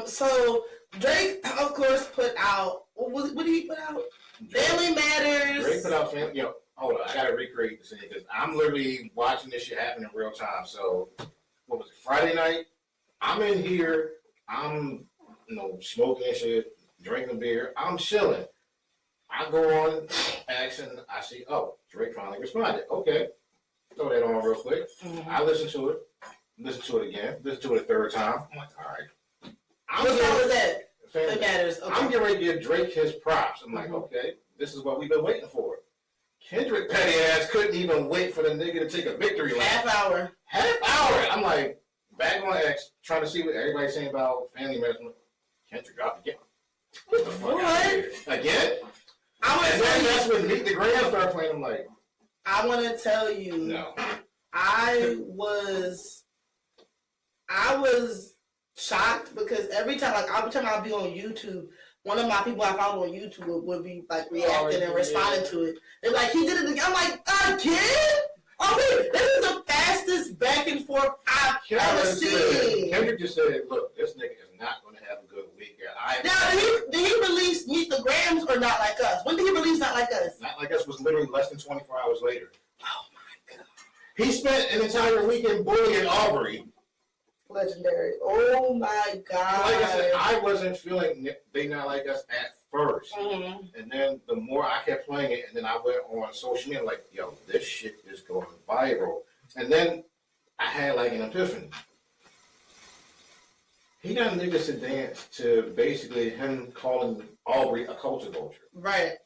Speaker 4: So Drake, of course, out. What did he put out? Family Matters.
Speaker 2: Drake put out Family. Yo, hold on. I gotta recreate the scene because I'm literally watching this shit happen in real time. So, what was it? Friday night. I'm in here. I'm, smoking and shit, drinking beer. I'm chilling. I go on X and I see, Drake finally responded. Okay, throw that on real quick.
Speaker 4: Mm-hmm.
Speaker 2: I listen to it again, listen to it a third time. I'm like, all right.
Speaker 4: What song was that?
Speaker 2: Family
Speaker 4: It matters. Okay.
Speaker 2: I'm getting ready to give Drake his props. I'm like, okay, this is what we've been waiting for. Kendrick petty ass couldn't even wait for the nigga to take a victory lap.
Speaker 4: Half hour.
Speaker 2: I'm like, back on X, trying to see what everybody's saying about Family Matters. Kendrick dropped again. What the fuck? Again? And then that's when Meet the Graham started playing. I'm like,
Speaker 4: I want to tell you.
Speaker 2: No.
Speaker 4: I was shocked because every time I'd be on YouTube, one of my people I follow on YouTube would be like reacting and responding to it. They're like, he did it again. I'm like, again? Okay, this is the fastest back and forth I've ever seen.
Speaker 2: Kendrick just said, look, this nigga is not going to have a good week.
Speaker 4: Now, did he release Meet the Grams or Not Like Us? When did he release Not Like Us?
Speaker 2: Not Like Us was literally less than 24 hours later.
Speaker 4: Oh, my God.
Speaker 2: He spent an entire weekend bullying Aubrey.
Speaker 4: Legendary. Oh, my God.
Speaker 2: Like I said, I wasn't feeling They Not Like Us at first.
Speaker 4: Mm-hmm.
Speaker 2: And then the more I kept playing it, and then I went on social media, like, yo, this shit is going viral. And then I had like an epiphany. He got niggas to dance to basically him calling Aubrey a culture vulture.
Speaker 4: Right.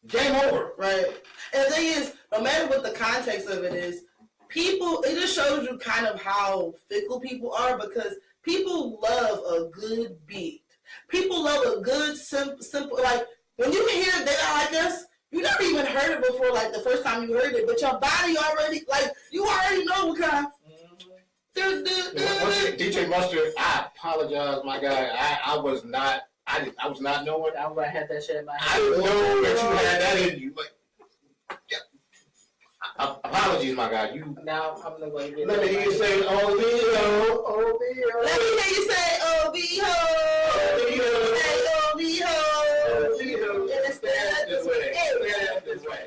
Speaker 2: Game over.
Speaker 4: Right. And the thing is, no matter what the context of it is, it just shows you kind of how fickle people are because people love a good beat. People love a good, simple, like, when you hear They Not Like Us, you never even heard it before, like, the first time you heard it, but your body already, like, you already know what kind of...
Speaker 2: DJ Mustard, I apologize, my guy. I was not knowing.
Speaker 3: I had that shit in my head.
Speaker 2: I didn't know that you had that in you. Like, yeah. Apologies, my guy.
Speaker 3: Now I'm gonna go and get
Speaker 2: Let me hear you say OVO.
Speaker 4: Let me hear you say OVO. Say OVO.
Speaker 2: This way.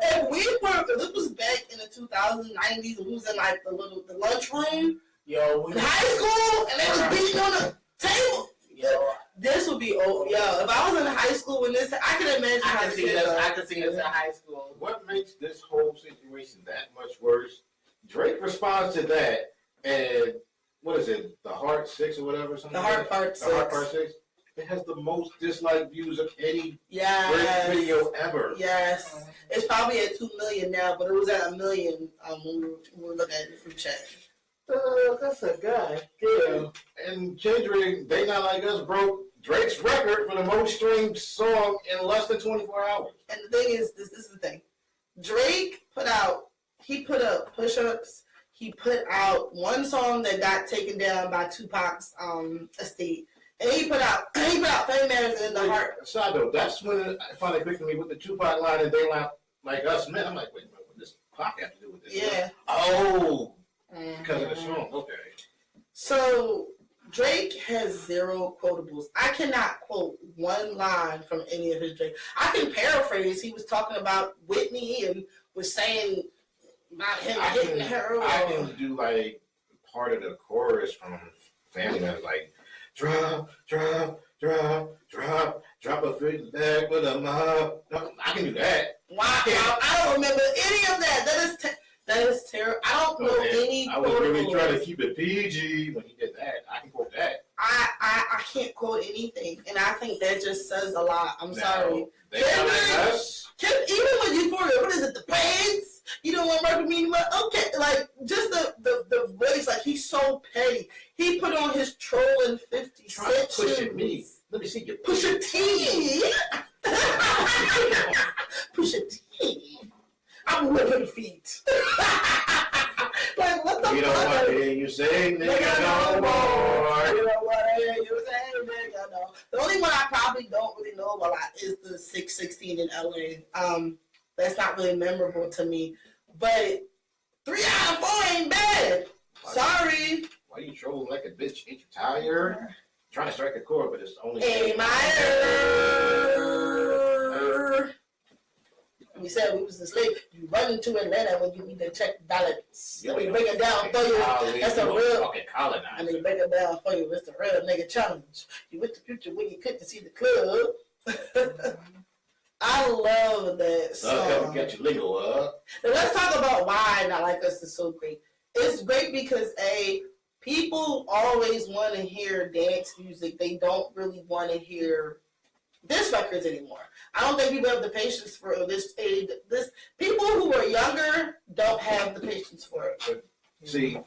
Speaker 4: If we were, this was back in the 2090s, we was in like the lunchroom, in high school, and they was beating on the table. This would be if I was in high school when this, I can imagine.
Speaker 3: I can see us in high school.
Speaker 2: What makes this whole situation that much worse? Drake responds to that, and what is it? The Heart 6 or whatever.
Speaker 4: The Heart Part 6.
Speaker 2: The Heart Part 6. It has the most disliked views of any
Speaker 4: Drake
Speaker 2: video ever.
Speaker 4: Yes, it's probably at 2 million now, but it was at 1 million when we were looking at it from chat.
Speaker 3: That's a guy.
Speaker 2: Yeah. And Kendrick, They Not Like Us broke Drake's record for the most streamed song in less than 24 hours.
Speaker 4: And the thing is, this is the thing. Drake put up Push-Ups. He put out one song that got taken down by Tupac's estate. And he put out Family Matters and The Heart.
Speaker 2: Side note, that's when it finally clicked to me with the Tupac line and They Not Like Us. Man, I'm like, wait a minute, what does Pac have to do with this?
Speaker 4: Yeah.
Speaker 2: Oh, because of the song. Okay.
Speaker 4: So Drake has 0 quotables. I cannot quote one line from any of his Drake. I can paraphrase. He was talking about Whitney and was saying about him hitting her.
Speaker 2: I can do like part of the chorus from Family Matters, like drop a foot back with a mob. No, I can do that.
Speaker 4: Wow, I don't remember any of that. That is terrible. I don't know any.
Speaker 2: I was really trying to keep it PG when he did that. I can quote that.
Speaker 4: I can't quote anything, and I think that just says a lot. I'm sorry.
Speaker 2: They Not Like Us.
Speaker 4: Even with Euphoria, what is it? The Pains? You don't want to murder me anymore? Okay, like just the voice, like he's so petty. He put on his trolling 50 Cent
Speaker 2: push it me. Let me see your
Speaker 4: push a T. Push a T. I'm whipping feet. Like what the fuck?
Speaker 2: You don't want to hear you say nigga no more.
Speaker 4: You don't want to hear you say nigga no. The only one I probably don't really know a lot is the 616 in LA. That's not really memorable to me. But 3 out of 4 ain't bad. Sorry.
Speaker 2: bitch, ain't you tired? Trying to strike a chord, but it's only.
Speaker 4: A minor. We said we was asleep. You run into Atlanta when you need to check balance. Let me break it down for you. That's a real.
Speaker 2: Okay, colonizer.
Speaker 4: I mean, break it down for you. It's a real nigga challenge. You with the future when you couldn't see the club. I love that song.
Speaker 2: Got your lingo up.
Speaker 4: Now let's talk about why Not Like Us is so great. It's great because people always want to hear dance music. They don't really want to hear diss records anymore. I don't think people have the patience for this. People who are younger don't have the patience for it.
Speaker 2: But see,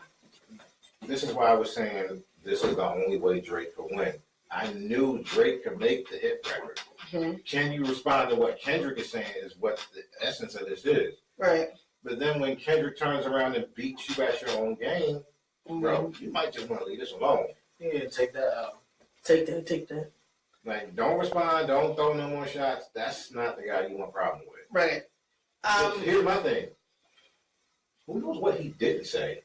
Speaker 2: this is why I was saying this is the only way Drake could win. I knew Drake could make the hit record.
Speaker 4: Mm-hmm.
Speaker 2: Can you respond to what Kendrick is saying is what the essence of this is?
Speaker 4: Right.
Speaker 2: But then when Kendrick turns around and beats you at your own game, bro, you might just want to leave this alone.
Speaker 3: Yeah, take that out.
Speaker 4: Take that.
Speaker 2: Like, don't respond, don't throw no more shots. That's not the guy you want a problem with.
Speaker 4: Right.
Speaker 2: Here's my thing. Who knows what he didn't say?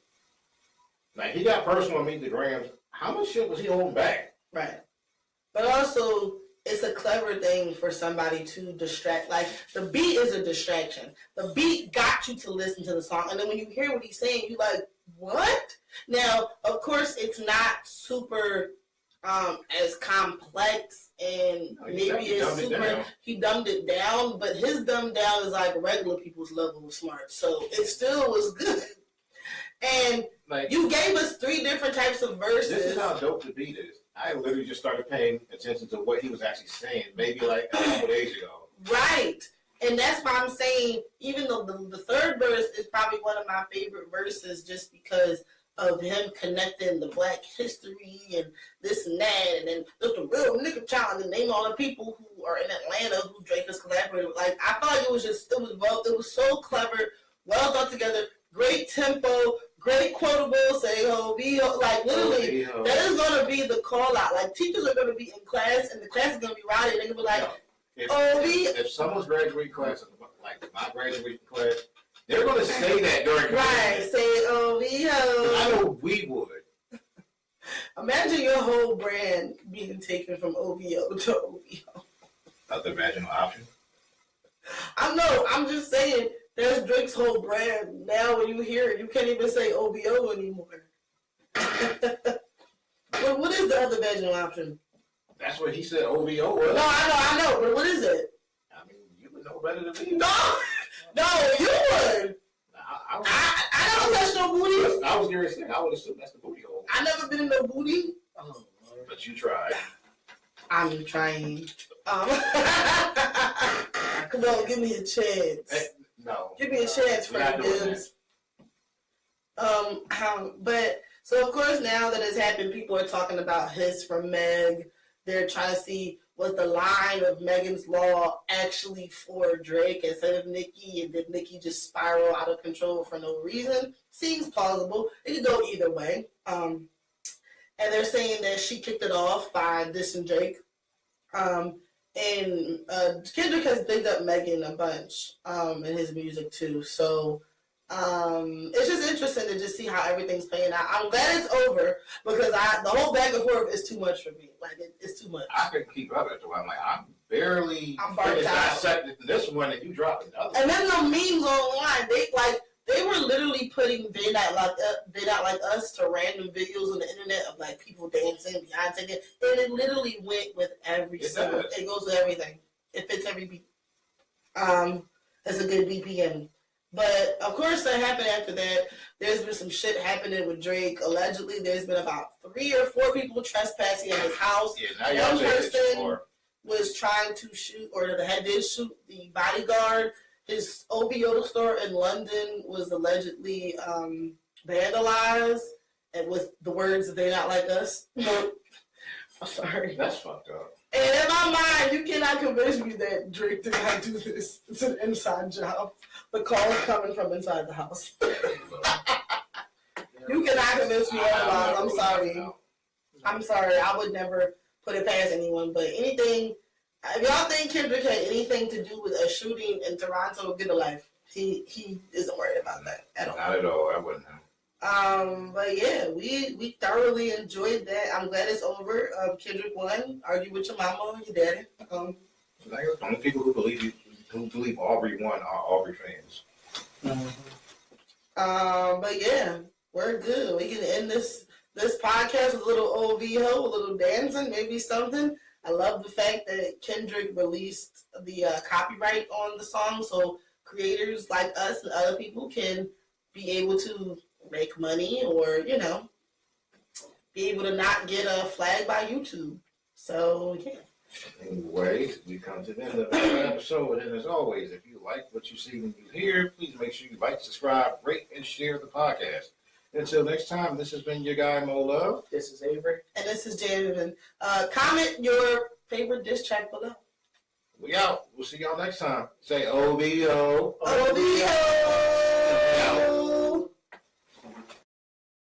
Speaker 2: Like, he got personal on Meet the Grams. How much shit was he holding back?
Speaker 4: Right. But also, it's a clever thing for somebody to distract. Like, the beat is a distraction. The beat got you to listen to the song. And then when you hear what he's saying, you're like, what? Now, of course, it's not super as complex and maybe as super. He dumbed it down, but his dumbed down is like regular people's level of smart. So it still was good. And like, you gave us 3 different types of verses.
Speaker 2: This is how dope the beat is. I literally just started paying attention to what he was actually saying, maybe like a couple days ago.
Speaker 4: Right. And that's why I'm saying, even though the third verse is probably one of my favorite verses just because of him connecting the Black history and this and that, and then there's the real nigga challenge and name all the people who are in Atlanta who Drake has collaborated with. Like, I thought it was so clever, well done together, great tempo, great quotable, say ho, be ho. Like, literally, that is going to be the call out. Like, teachers are going to be in class, and the class is going to be rowdy, and they're going to be like,
Speaker 2: if someone's graduating class, like my graduating class, they're going to say that during class.
Speaker 4: Right, say ho.
Speaker 2: I know we would.
Speaker 4: Imagine your whole brand being taken from OVO to OVO.
Speaker 2: Other vaginal option?
Speaker 4: I'm just saying, there's Drake's whole brand. Now when you hear it, you can't even say OVO anymore. But what is the other vaginal option?
Speaker 2: That's what he said OVO was.
Speaker 4: No, I know, but what is it?
Speaker 2: I mean, you would know better than me.
Speaker 4: No, you would. I never touched no booty.
Speaker 2: I was going to say, I would assume that's the booty hole.
Speaker 4: I never been in no booty.
Speaker 3: Oh, Lord.
Speaker 2: But you tried.
Speaker 4: I'm trying. Come on, give me a chance.
Speaker 2: No.
Speaker 4: Give me a chance, Frank Gibbs. But so of course now that it's happened, people are talking about Hiss from Meg. They're trying to see was the line of Megan's Law actually for Drake instead of Nicki, and did Nicki just spiral out of control for no reason? Seems plausible. It could go either way. And they're saying that she kicked it off by dissing Drake. And Kendrick has bigged up Megan a bunch in his music too. So it's just interesting to just see how everything's playing out. I'm glad it's over because the whole back and forth is too much for me. Like it's too much.
Speaker 2: I couldn't keep up after a while. I'm like, I'm finished dissecting this one and you dropped another.
Speaker 4: And then the memes online, they were literally putting They Not Like Us to random videos on the internet of like people dancing, Beyonce, and it literally went with every single. It goes with everything. It fits every beat. It's a good BPM. But of course, that happened after that. There's been some shit happening with Drake. Allegedly, there's been about 3 or 4 people trespassing at his house.
Speaker 2: Yeah,
Speaker 4: one person was trying to shoot, or did shoot the bodyguard. His OVO store in London was allegedly vandalized, and with the words "They Not Like Us." I'm sorry.
Speaker 2: That's fucked up.
Speaker 4: And in my mind, you cannot convince me that Drake did not do this. It's an inside job. The call is coming from inside the house. You cannot convince me otherwise. I'm sorry. I'm sorry. I would never put it past anyone. But anything, if y'all think Kendrick had anything to do with a shooting in Toronto, get a life. He isn't worried about that at all.
Speaker 2: Not at all. I wouldn't have.
Speaker 4: But yeah, we thoroughly enjoyed that. I'm glad it's over. Kendrick won. Argue with your mama or your daddy.
Speaker 2: Like, the only people who believe Aubrey won are Aubrey fans.
Speaker 4: But yeah, we're good. We can end this podcast with a little OVO, a little dancing, maybe something. I love the fact that Kendrick released the copyright on the song, so creators like us and other people can be able to make money, or be able to not get a flag by YouTube. So yeah.
Speaker 2: Anyway, we come to the end of the episode, and as always, if you like what you see when you hear, please make sure you like, subscribe, rate, and share the podcast. Until next time, this has been your guy, Mo Love.
Speaker 3: This is Avery.
Speaker 4: And this is Jasmine. Comment your favorite diss track below.
Speaker 2: We out. We'll see y'all next time. Say OVO.
Speaker 4: OVO!